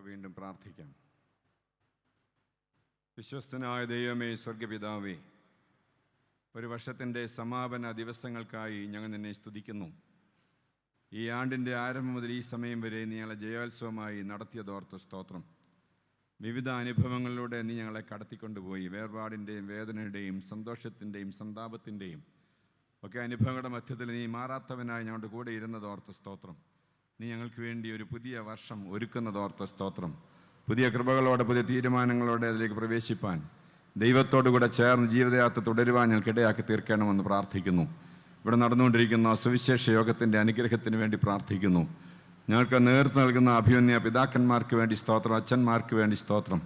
നമുക്ക് വീണ്ടും പ്രാർത്ഥിക്കാം. വിശ്വസ്തനായ ദൈവമേ, സ്വർഗപിതാവേ, ഒരു വർഷത്തിൻ്റെ സമാപന ദിവസങ്ങൾക്കായി ഞങ്ങൾ നിന്നെ സ്തുതിക്കുന്നു. ഈ ആണ്ടിൻ്റെ ആരംഭം മുതൽ ഈ സമയം വരെ നീ ഞങ്ങളെ ജയോത്സവമായി നടത്തിയതോർത്ത് സ്തോത്രം. വിവിധ അനുഭവങ്ങളിലൂടെ നീ ഞങ്ങളെ കടത്തിക്കൊണ്ടുപോയി. വേർപാടിൻ്റെയും വേദനയുടെയും സന്തോഷത്തിൻ്റെയും സന്താപത്തിൻ്റെയും ഒക്കെ അനുഭവങ്ങളുടെ മധ്യത്തിൽ നീ മാറാത്തവനായി ഞങ്ങളുടെ കൂടെ ഇരുന്നതോർത്ത് സ്തോത്രം. നീ ഞങ്ങൾക്ക് വേണ്ടി ഒരു പുതിയ വർഷം ഒരുക്കുന്നതോർത്ത് സ്തോത്രം. പുതിയ കൃപകളോടെ, പുതിയ തീരുമാനങ്ങളോടെ അതിലേക്ക് പ്രവേശിപ്പാൻ, ദൈവത്തോടുകൂടെ ചേർന്ന് ജീവിതയാത്ര തുടരുവാൻ ഞങ്ങൾക്കിടയാക്കി തീർക്കണമെന്ന് പ്രാർത്ഥിക്കുന്നു. ഇവിടെ നടന്നുകൊണ്ടിരിക്കുന്ന സുവിശേഷ യോഗത്തിൻ്റെ അനുഗ്രഹത്തിന് വേണ്ടി പ്രാർത്ഥിക്കുന്നു. ഞങ്ങൾക്ക് നേതൃത്വം നൽകുന്ന അഭിമന്യ പിതാക്കന്മാർക്ക് വേണ്ടി സ്തോത്രം, അച്ഛന്മാർക്ക് വേണ്ടി സ്തോത്രം,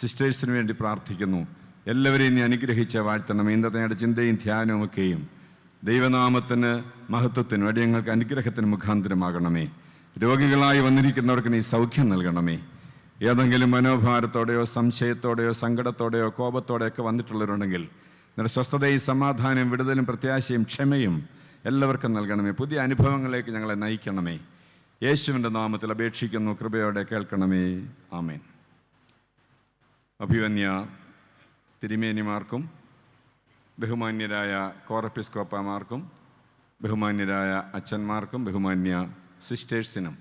സിസ്റ്റേഴ്സിന് വേണ്ടി പ്രാർത്ഥിക്കുന്നു. എല്ലാവരെയും നീ അനുഗ്രഹിച്ച വാഴ്ത്തണം. ഇന്നത്തെ ചിന്തയും ധ്യാനവും ഒക്കെയും ദൈവനാമത്തിന് മഹത്വത്തിനും അടിയങ്ങൾക്ക് അനുഗ്രഹത്തിന് മുഖാന്തരമാകണമേ. രോഗികളായി വന്നിരിക്കുന്നവർക്ക് നീ സൗഖ്യം നൽകണമേ. ഏതെങ്കിലും മനോഭാരത്തോടെയോ സംശയത്തോടെയോ സങ്കടത്തോടെയോ കോപത്തോടെയൊക്കെ വന്നിട്ടുള്ളവരുണ്ടെങ്കിൽ നിന്റെ സ്വസ്ഥതയും സമാധാനവും വിടുതലും പ്രത്യാശയും ക്ഷമയും എല്ലാവർക്കും നൽകണമേ. പുതിയ അനുഭവങ്ങളിലേക്ക് ഞങ്ങളെ നയിക്കണമേ. യേശുവിൻ്റെ നാമത്തിൽ അപേക്ഷിക്കുന്നു, കൃപയോടെ കേൾക്കണമേ. ആമേൻ. അഭിവന്യ തിരുമേനിമാർക്കും ബഹുമാന്യരായ കോറപ്പിസ്കോപ്പമാർക്കും ബഹുമാന്യരായ അച്ഛന്മാർക്കും ബഹുമാന്യ സിസ്റ്റേഴ്സിനും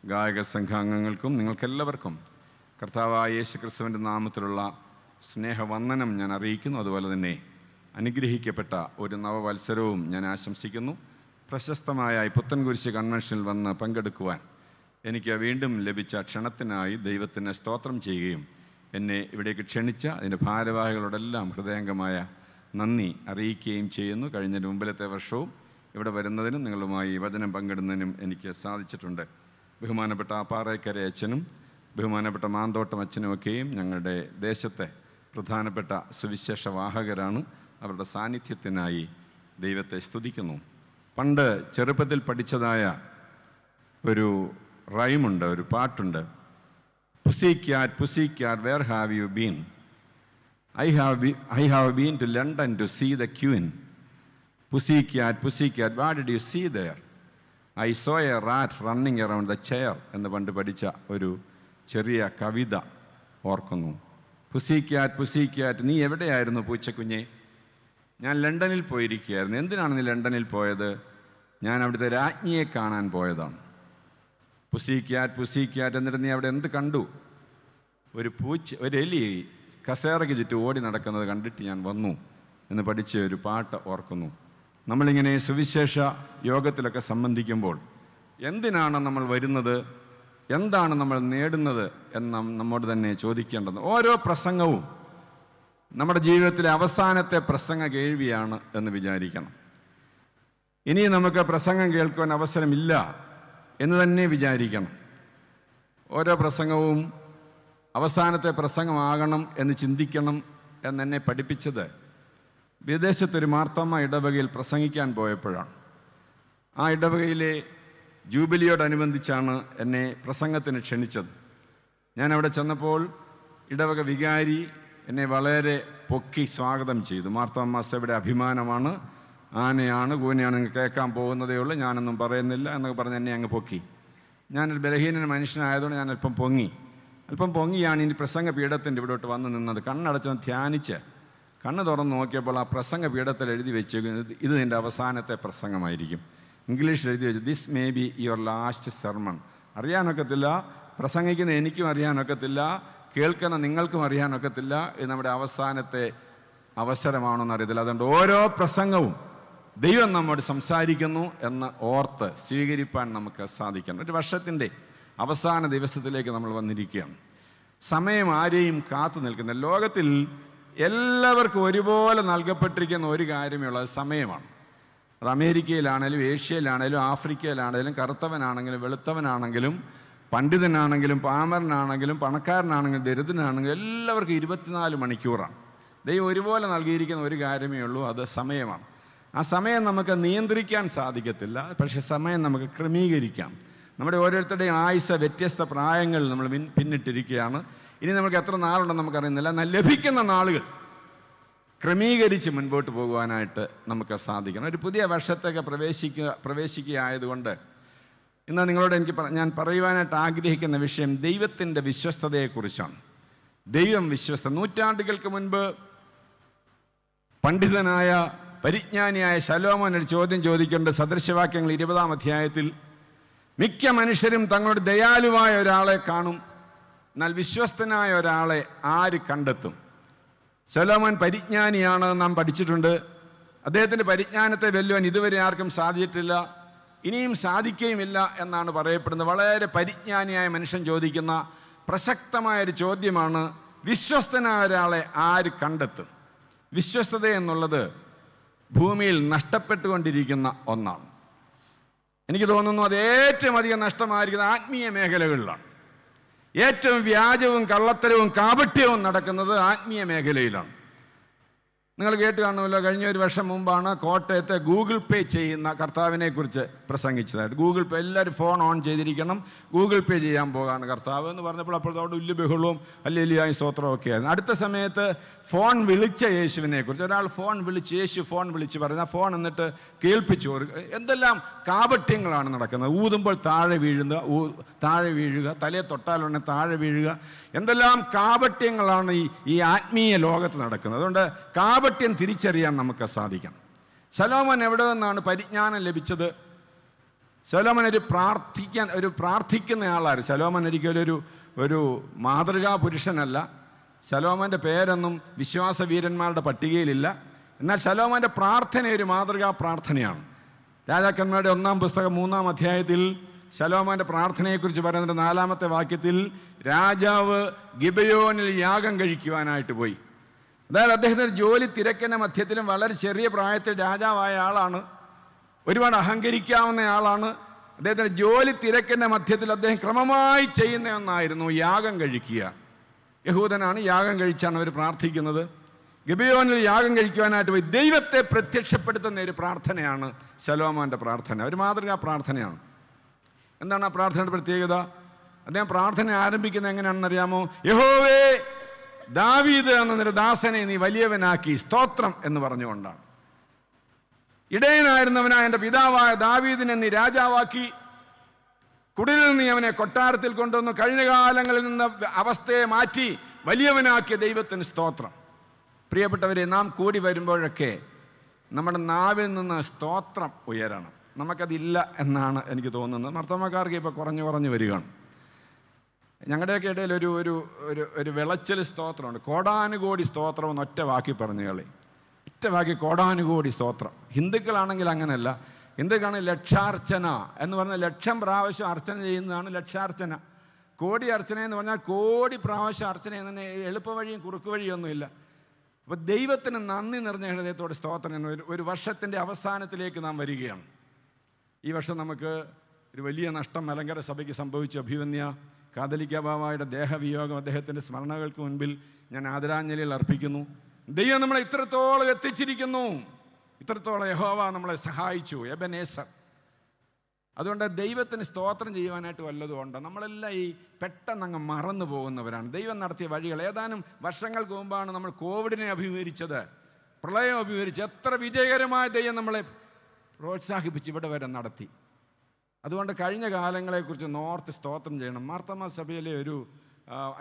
ഗായക സംഘാംഗങ്ങൾക്കും നിങ്ങൾക്കെല്ലാവർക്കും കർത്താവായ യേശു ക്രിസ്തുവിൻ്റെ നാമത്തിലുള്ള സ്നേഹവന്ദനം ഞാൻ അറിയിക്കുന്നു. അതുപോലെ തന്നെ അനുഗ്രഹിക്കപ്പെട്ട ഒരു നവവത്സരവും ഞാൻ ആശംസിക്കുന്നു. പ്രശസ്തമായ പുത്തൻകുരിശ് കൺവെൻഷനിൽ വന്ന് പങ്കെടുക്കുവാൻ എനിക്ക് വീണ്ടും ലഭിച്ച ക്ഷണത്തിനായി ദൈവത്തിന് സ്തോത്രം ചെയ്യുകയും എന്നെ ഇവിടേക്ക് ക്ഷണിച്ച അതിൻ്റെ ഭാരവാഹികളോടെല്ലാം ഹൃദയംഗമായ നന്ദി അറിയിക്കുകയും ചെയ്യുന്നു. കഴിഞ്ഞ മുമ്പിലത്തെ വർഷവും ഇവിടെ വരുന്നതിനും നിങ്ങളുമായി വചനം പങ്കിടുന്നതിനും എനിക്ക് സാധിച്ചിട്ടുണ്ട്. ബഹുമാനപ്പെട്ട പാറേക്കര അച്ഛനും ബഹുമാനപ്പെട്ട മാന്തോട്ടം അച്ഛനുമൊക്കെയും ഞങ്ങളുടെ ദേശത്തെ പ്രധാനപ്പെട്ട സുവിശേഷ വാഹകരാണ്. അവരുടെ സാന്നിധ്യത്തിനായി ദൈവത്തെ സ്തുതിക്കുന്നു. പണ്ട് ചെറുപ്പത്തിൽ പഠിച്ചതായ ഒരു റൈമുണ്ട്, ഒരു പാട്ടുണ്ട്. Pussy cat pussy cat where have you been? I have been to London to see the Queen. Pussycat, what did you see there? I saw a rat running around the chair എന്ന് പണ്ട് പഠിച്ച ഒരു ചെറിയ കവിത ഓർക്കുന്നു. പുസിക്യാറ്റ്, നീ എവിടെയായിരുന്നു പൂച്ചക്കുഞ്ഞെ? ഞാൻ ലണ്ടനിൽ പോയിരിക്കുകയായിരുന്നു. എന്തിനാണ് നീ ലണ്ടനിൽ പോയത്? ഞാൻ അവിടുത്തെ രാജ്ഞിയെ കാണാൻ പോയതാണ്. പുസിക്യാറ്റ് എന്നിട്ട് നീ അവിടെ എന്ത് കണ്ടു? ഒരു എലി കസേരയ്ക്ക് ചുറ്റും ഓടി നടക്കുന്നത് കണ്ടിട്ട് ഞാൻ വന്നു എന്ന് പഠിച്ച ഒരു പാട്ട് ഓർക്കുന്നു. നമ്മളിങ്ങനെ സുവിശേഷ യോഗത്തിലൊക്കെ സംബന്ധിക്കുമ്പോൾ എന്തിനാണ് നമ്മൾ വരുന്നത്, എന്താണ് നമ്മൾ നേടുന്നത് എന്ന് നമ്മോട് തന്നെ ചോദിക്കേണ്ടത്. ഓരോ പ്രസംഗവും നമ്മുടെ ജീവിതത്തിലെ അവസാനത്തെ പ്രസംഗ കേൾവിയാണ് എന്ന് വിചാരിക്കണം. ഇനി നമുക്ക് പ്രസംഗം കേൾക്കുവാൻ അവസരമില്ല എന്ന് തന്നെ വിചാരിക്കണം. ഓരോ പ്രസംഗവും അവസാനത്തെ പ്രസംഗമാകണം എന്ന് ചിന്തിക്കണം എന്നെ പഠിപ്പിച്ചത് വിദേശത്തൊരു മാർത്തോമ്മ ഇടവകയിൽ പ്രസംഗിക്കാൻ പോയപ്പോഴാണ്. ആ ഇടവകയിലെ ജൂബിലിയോടനുബന്ധിച്ചാണ് എന്നെ പ്രസംഗത്തിന് ക്ഷണിച്ചത്. ഞാൻ അവിടെ ചെന്നപ്പോൾ ഇടവക വികാരി എന്നെ വളരെ പൊക്കി സ്വാഗതം ചെയ്തു. മാർത്തോമ്മ സഭയുടെ അഭിമാനമാണ്, ആനയാണ്, കൂനയാണ്, കേൾക്കാൻ പോകുന്നതേ ഉള്ളൂ, ഞാനൊന്നും പറയുന്നില്ല എന്നൊക്കെ പറഞ്ഞ് എന്നെ അങ്ങ് പൊക്കി. ഞാനൊരു ബലഹീന മനുഷ്യനായതുകൊണ്ട് ഞാൻ അല്പം പൊങ്ങിയാണ് ഇനി പ്രസംഗ പീഠത്തിൻ്റെ ഇവിടോട്ട് വന്ന് നിന്നത്. കണ്ണടച്ചൊന്ന് ധ്യാനിച്ച് കണ്ണ് തുറന്ന് നോക്കിയപ്പോൾ ആ പ്രസംഗ പീഠത്തിൽ എഴുതി വെച്ചേക്കുന്നത് ഇത് നിൻ്റെ അവസാനത്തെ പ്രസംഗമായിരിക്കും. ഇംഗ്ലീഷിൽ എഴുതി വെച്ചു, this may be your last sermon. അറിയാനൊക്കത്തില്ല, പ്രസംഗിക്കുന്ന എനിക്കും അറിയാനൊക്കത്തില്ല, കേൾക്കുന്ന നിങ്ങൾക്കും അറിയാനൊക്കത്തില്ല, ഇത് നമ്മുടെ അവസാനത്തെ അവസരമാണെന്ന് അറിയത്തില്ല. അതുകൊണ്ട് ഓരോ പ്രസംഗവും ദൈവം നമ്മോട് സംസാരിക്കുന്നു എന്ന് ഓർത്ത് സ്വീകരിപ്പാൻ നമുക്ക് സാധിക്കണം. ഒരു വർഷത്തിൻ്റെ അവസാന ദിവസത്തിലേക്ക് നമ്മൾ വന്നിരിക്കുകയാണ്. സമയം ആരെയും കാത്തു നിൽക്കുന്നില്ല. ലോകത്തിൽ എല്ലാവർക്കും ഒരുപോലെ നൽകപ്പെട്ടിരിക്കുന്ന ഒരു കാര്യമേ ഉള്ളൂ, അത് സമയമാണ്. അത് അമേരിക്കയിലാണേലും ഏഷ്യയിലാണേലും ആഫ്രിക്കയിലാണേലും കറുത്തവനാണെങ്കിലും വെളുത്തവനാണെങ്കിലും പണ്ഡിതനാണെങ്കിലും പാമരനാണെങ്കിലും പണക്കാരനാണെങ്കിലും ദരിദ്രനാണെങ്കിലും എല്ലാവർക്കും 24 മണിക്കൂറാണ്. ദൈവം ഒരുപോലെ നൽകിയിരിക്കുന്ന ഒരു കാര്യമേ ഉള്ളൂ, അത് സമയമാണ്. ആ സമയം നമുക്ക് നിയന്ത്രിക്കാൻ സാധിക്കത്തില്ല, പക്ഷേ സമയം നമുക്ക് ക്രമീകരിക്കാം. നമ്മുടെ ഓരോരുത്തരുടെയും ആയുസ്സ് വ്യത്യസ്ത പ്രായങ്ങൾ നമ്മൾ പിന്നിട്ടിരിക്കുകയാണ്. ഇനി നമുക്ക് എത്ര നാളുണ്ടെന്ന് നമുക്കറിയുന്നില്ല. എന്നാൽ ലഭിക്കുന്ന നാളുകൾ ക്രമീകരിച്ച് മുൻപോട്ട് പോകുവാനായിട്ട് നമുക്ക് സാധിക്കണം. ഒരു പുതിയ വർഷത്തേക്ക് പ്രവേശിക്കുകയായതുകൊണ്ട് ഇന്ന് നിങ്ങളോട് ഞാൻ പറയുവാനായിട്ട് ആഗ്രഹിക്കുന്ന വിഷയം ദൈവത്തിൻ്റെ വിശ്വസ്തതയെക്കുറിച്ചാണ്. ദൈവം വിശ്വസ്ത. നൂറ്റാണ്ടുകൾക്ക് മുൻപ് പണ്ഡിതനായ പരിജ്ഞാനിയായ ശലോമോൻ ഒരു ചോദ്യം ചോദിക്കേണ്ട സദൃശവാക്യങ്ങൾ 20-ാം അധ്യായത്തിൽ, മിക്ക മനുഷ്യരും തങ്ങളുടെ ദയാലുവായ ഒരാളെ കാണും, എന്നാൽ വിശ്വസ്തനായ ഒരാളെ ആര് കണ്ടെത്തും? ശലോമോൻ പരിജ്ഞാനിയാണ്, നാം പഠിച്ചിട്ടുണ്ട്. അദ്ദേഹത്തിൻ്റെ പരിജ്ഞാനത്തെ വെല്ലുവാൻ ഇതുവരെ ആർക്കും സാധിച്ചിട്ടില്ല, ഇനിയും സാധിക്കുകയുമില്ല എന്നാണ് പറയപ്പെടുന്നത്. വളരെ പരിജ്ഞാനിയായ മനുഷ്യൻ ചോദിക്കുന്ന പ്രസക്തമായൊരു ചോദ്യമാണ്, വിശ്വസ്തനായ ഒരാളെ ആര് കണ്ടെത്തും? വിശ്വസ്തത എന്നുള്ളത് ഭൂമിയിൽ നഷ്ടപ്പെട്ടുകൊണ്ടിരിക്കുന്ന ഒന്നാണ്. എനിക്ക് തോന്നുന്നു അത് ഏറ്റവും അധികം നഷ്ടമായിരിക്കുന്ന ആത്മീയ മേഖലകളിലാണ്. ഏറ്റവും വ്യാജവും കള്ളത്തരവും കാപട്യവും നടക്കുന്നത് ആത്മീയ മേഖലയിലാണ്. നിങ്ങൾ കേട്ട് കാണുമല്ലോ, കഴിഞ്ഞ ഒരു വർഷം മുമ്പാണ് കോട്ടയത്തെ ഗൂഗിൾ പേ ചെയ്യുന്ന കർത്താവിനെ കുറിച്ച് പ്രസംഗിച്ചതായിട്ട്. ഗൂഗിൾ പേ, എല്ലാവരും ഫോൺ ഓൺ ചെയ്തിരിക്കണം, ഗൂഗിൾ പേ ചെയ്യാൻ പോകാണ് കർത്താവ് എന്ന് പറഞ്ഞപ്പോൾ അപ്പോഴത്തോട് വലിയ ബഹളവും ഹല്ലേലൂയ സ്തോത്രവും ഒക്കെ ആയിരുന്നു. അടുത്ത സമയത്ത് ഫോൺ വിളിച്ച യേശുവിനെ കുറിച്ച് ഒരാൾ യേശു ഫോൺ വിളിച്ച് പറഞ്ഞ ഫോൺ എന്നിട്ട് കേൾപ്പിച്ചു. എന്തെല്ലാം കാപട്യങ്ങളാണ് നടക്കുന്നത്. ഊതുമ്പോൾ താഴെ വീഴുക, തലയെ തൊട്ടാലുടനെ താഴെ വീഴുക, എന്തെല്ലാം കാപട്യങ്ങളാണ് ഈ ആത്മീയ ലോകത്ത് നടക്കുന്നത്. അതുകൊണ്ട് കാപട്യം തിരിച്ചറിയാൻ നമുക്ക് സാധിക്കണം. ശലോമോൻ എവിടെ നിന്നാണ് പരിജ്ഞാനം ലഭിച്ചത്? ശലോമോൻ ഒരു പ്രാർത്ഥിക്കുന്ന ആളായിരുന്നു. ശലോമോൻ ഒരിക്കലും ഒരു മാതൃകാ പുരുഷനല്ല. ശലോമോൻ്റെ പേരൊന്നും വിശ്വാസവീരന്മാരുടെ പട്ടികയിലില്ല. എന്നാൽ ശലോമോൻ്റെ പ്രാർത്ഥന ഒരു മാതൃകാ പ്രാർത്ഥനയാണ്. രാജാക്കന്മാരുടെ 1-ാം പുസ്തകം 3-ാം അധ്യായത്തിൽ ശലോമോൻ്റെ പ്രാർത്ഥനയെക്കുറിച്ച് പറയുന്നത് 4-ാമത്തെ വാക്യത്തിൽ, രാജാവ് ഗിബയോനിൽ യാഗം കഴിക്കുവാനായിട്ട് പോയി. അതായത് അദ്ദേഹത്തിൻ്റെ ജോലി തിരക്കിൻ്റെ മധ്യത്തിലും വളരെ ചെറിയ പ്രായത്തിൽ രാജാവായ ആളാണ്, ഒരുപാട് അഹങ്കരിക്കാവുന്ന ആളാണ്. അദ്ദേഹത്തിൻ്റെ ജോലി തിരക്കിൻ്റെ മധ്യത്തിൽ അദ്ദേഹം ക്രമമായി ചെയ്യുന്ന ഒന്നായിരുന്നു യാഗം കഴിക്കുക. യഹൂദനാണ്, യാഗം കഴിച്ചാണ് അവർ പ്രാർത്ഥിക്കുന്നത്. ഗിബയോനിൽ യാഗം കഴിക്കുവാനായിട്ട് പോയി ദൈവത്തെ പ്രത്യക്ഷപ്പെടുത്തുന്ന ഒരു പ്രാർത്ഥനയാണ് ശലോമോൻ്റെ പ്രാർത്ഥന. ഒരു മാതൃകാ പ്രാർത്ഥനയാണ്. എന്താണ് ആ പ്രാർത്ഥനയുടെ പ്രത്യേകത? അദ്ദേഹം പ്രാർത്ഥന ആരംഭിക്കുന്നത് എങ്ങനെയാണെന്നറിയാമോ? യഹോവേ, ദാവീദ് എന്ന നിന്റെ ദാസനെ നീ വലിയവനാക്കി, സ്തോത്രം എന്ന് പറഞ്ഞുകൊണ്ടാണ്. ഇടയനായിരുന്നവനായ എൻ്റെ പിതാവായ ദാവീദിനെ നീ രാജാവാക്കി, കുടിലിൽ നീ അവനെ കൊട്ടാരത്തിൽ കൊണ്ടുവന്നു, കഴിഞ്ഞ കാലങ്ങളിൽ നിന്ന് അവസ്ഥയെ മാറ്റി വലിയവനാക്കിയ ദൈവത്തിന് സ്തോത്രം. പ്രിയപ്പെട്ടവരെ, നാം കൂടി വരുമ്പോഴൊക്കെ നമ്മുടെ നാവിൽ നിന്ന് സ്തോത്രം ഉയരണം. നമുക്കതില്ല എന്നാണ് എനിക്ക് തോന്നുന്നത്. മർത്തമ്മക്കാർക്ക് ഇപ്പോൾ കുറഞ്ഞു വരികയാണ്. ഞങ്ങളുടെയൊക്കെ ഇടയിൽ ഒരു വിളച്ചൽ സ്തോത്രമുണ്ട്. കോടാനുകോടി സ്തോത്രം എന്ന് ഒറ്റ വാക്കി പറഞ്ഞു കളി. ഒറ്റ വാക്കി കോടാനുകോടി സ്തോത്രം. ഹിന്ദുക്കളാണെങ്കിൽ അങ്ങനെയല്ല. ഹിന്ദുക്കളാണെങ്കിൽ ലക്ഷാർച്ചന എന്ന് പറഞ്ഞാൽ 1,000 പ്രാവശ്യം അർച്ചന ചെയ്യുന്നതാണ് ലക്ഷാർച്ചന. കോടി അർച്ചന എന്ന് പറഞ്ഞാൽ കോടി പ്രാവശ്യം അർച്ചന ചെയ്യുന്നതിന് എളുപ്പ വഴിയും കുറുക്ക് വഴിയൊന്നുമില്ല. അപ്പോൾ ദൈവത്തിന് നന്ദി നിറഞ്ഞ ഹൃദയത്തോടെ സ്തോത്രം. ഒരു വർഷത്തിൻ്റെ അവസാനത്തിലേക്ക് നാം വരികയാണ്. ഈ വർഷം നമുക്ക് ഒരു വലിയ നഷ്ടം മലങ്കര സഭയ്ക്ക് സംഭവിച്ചു. അഭിവന്യ കാതലിക്ക ബാവായുടെ ദേഹവിയോഗം, അദ്ദേഹത്തിൻ്റെ സ്മരണകൾക്ക് മുൻപിൽ ഞാൻ ആദരാഞ്ജലികൾ അർപ്പിക്കുന്നു. ദൈവം നമ്മളെ ഇത്രത്തോളം എത്തിച്ചിരിക്കുന്നു, ഇത്രത്തോളം യഹോവ നമ്മളെ സഹായിച്ചു, എബനേസർ. അതുകൊണ്ട് ദൈവത്തിന് സ്തോത്രം ചെയ്യുവാനായിട്ട് വല്ലതുമുണ്ട്. നമ്മളെല്ലാം ഈ പെട്ടെന്നങ്ങ് മറന്നു പോകുന്നവരാണ്. ദൈവം നടത്തിയ വഴികൾ. ഏതാനും വർഷങ്ങൾക്ക് മുമ്പാണ് നമ്മൾ കോവിഡിനെ അഭിമുഖീകരിച്ചത്, പ്രളയം അഭിമുഖീകരിച്ച്. എത്ര വിജയകരമായ ദൈവം നമ്മളെ പ്രോത്സാഹിപ്പിച്ച് ഇവിടെ വരെ നടത്തി. അതുകൊണ്ട് കഴിഞ്ഞ കാലങ്ങളെക്കുറിച്ച് നോർത്ത് സ്തോത്രം ചെയ്യണം. മാർത്തോമാ സഭയിലെ ഒരു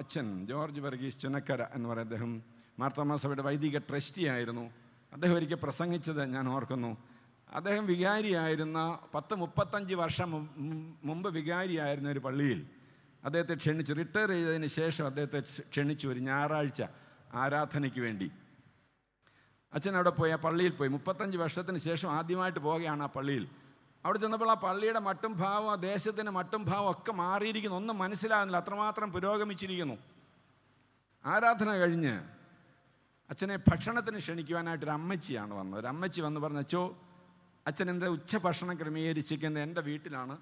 അച്ഛൻ ജോർജ് വർഗീസ് ചുനക്കര എന്ന് പറയുന്ന അദ്ദേഹം മാർത്തോമാ സഭയുടെ വൈദിക ട്രസ്റ്റി ആയിരുന്നു. അദ്ദേഹം ഒരിക്കൽ പ്രസംഗിച്ചത് ഞാൻ ഓർക്കുന്നു. അദ്ദേഹം വികാരിയായിരുന്ന 35 വർഷം മുമ്പ് വികാരിയായിരുന്ന ഒരു പള്ളിയിൽ അദ്ദേഹത്തെ ക്ഷണിച്ചു. റിട്ടയർ ചെയ്തതിന് ശേഷം അദ്ദേഹത്തെ ക്ഷണിച്ചു ഒരു ഞായറാഴ്ച ആരാധനയ്ക്ക് വേണ്ടി. അച്ഛൻ അവിടെ പോയി, ആ പള്ളിയിൽ പോയി. 35 വർഷത്തിന് ശേഷം ആദ്യമായിട്ട് പോവുകയാണ് ആ പള്ളിയിൽ. അവിടെ ചെന്നപ്പോൾ ആ പള്ളിയുടെ മട്ടും ഭാവം, ആ ദേശത്തിൻ്റെ മട്ടും ഭാവം ഒക്കെ മാറിയിരിക്കുന്നു. ഒന്നും മനസ്സിലാകുന്നില്ല, അത്രമാത്രം പുരോഗമിച്ചിരിക്കുന്നു. ആരാധന കഴിഞ്ഞ് അച്ഛനെ ഭക്ഷണത്തിന് ക്ഷണിക്കുവാനായിട്ടൊരു അമ്മച്ചിയാണ് വന്നത്. ഒരു അമ്മച്ചി വന്ന് പറഞ്ഞു, അച്ഛോ, അച്ഛൻ എൻ്റെ ഉച്ചഭക്ഷണം ക്രമീകരിച്ചിരിക്കുന്നത് എൻ്റെ വീട്ടിലാണ്,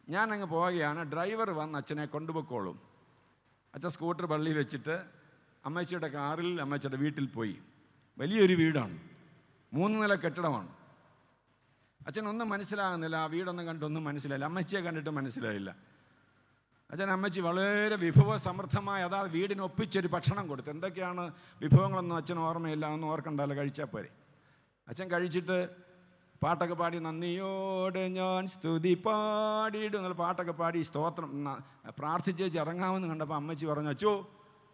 ഞാനങ്ങ് പോവുകയാണ്, ഡ്രൈവർ വന്ന് അച്ഛനെ കൊണ്ടുപോയിക്കോളും. അച്ഛൻ സ്കൂട്ടർ പള്ളിയിൽ വെച്ചിട്ട് അമ്മച്ചിയുടെ കാറിൽ അമ്മച്ചിയുടെ വീട്ടിൽ പോയി. വലിയൊരു വീടാണ്, 3 നില കെട്ടിടമാണ്. അച്ഛനൊന്നും മനസ്സിലാകുന്നില്ല, ആ വീടൊന്നും കണ്ടൊന്നും മനസ്സിലായില്ല, അമ്മച്ചിയെ കണ്ടിട്ട് മനസ്സിലായില്ല. അമ്മച്ചി വളരെ വിഭവസമൃദ്ധമായ, അതായത് വീടിന് ഒപ്പിച്ചൊരു ഭക്ഷണം കൊടുത്തു. എന്തൊക്കെയാണ് വിഭവങ്ങളൊന്നും അച്ഛൻ ഓർമ്മയില്ല, ഒന്നും ഓർക്കണ്ടല്ലോ, കഴിച്ചാൽ പോരെ. അച്ഛൻ കഴിച്ചിട്ട് പാട്ടൊക്കെ പാടി നന്ദിയോടെ ഞാൻ സ്തുതി പാടിയിടും എന്നുള്ള പാട്ടൊക്കെ പാടി സ്തോത്രം പ്രാർത്ഥിച്ചേച്ച് ഇറങ്ങാമെന്ന് കണ്ടപ്പോൾ അമ്മച്ചി പറഞ്ഞു, അച്ചോ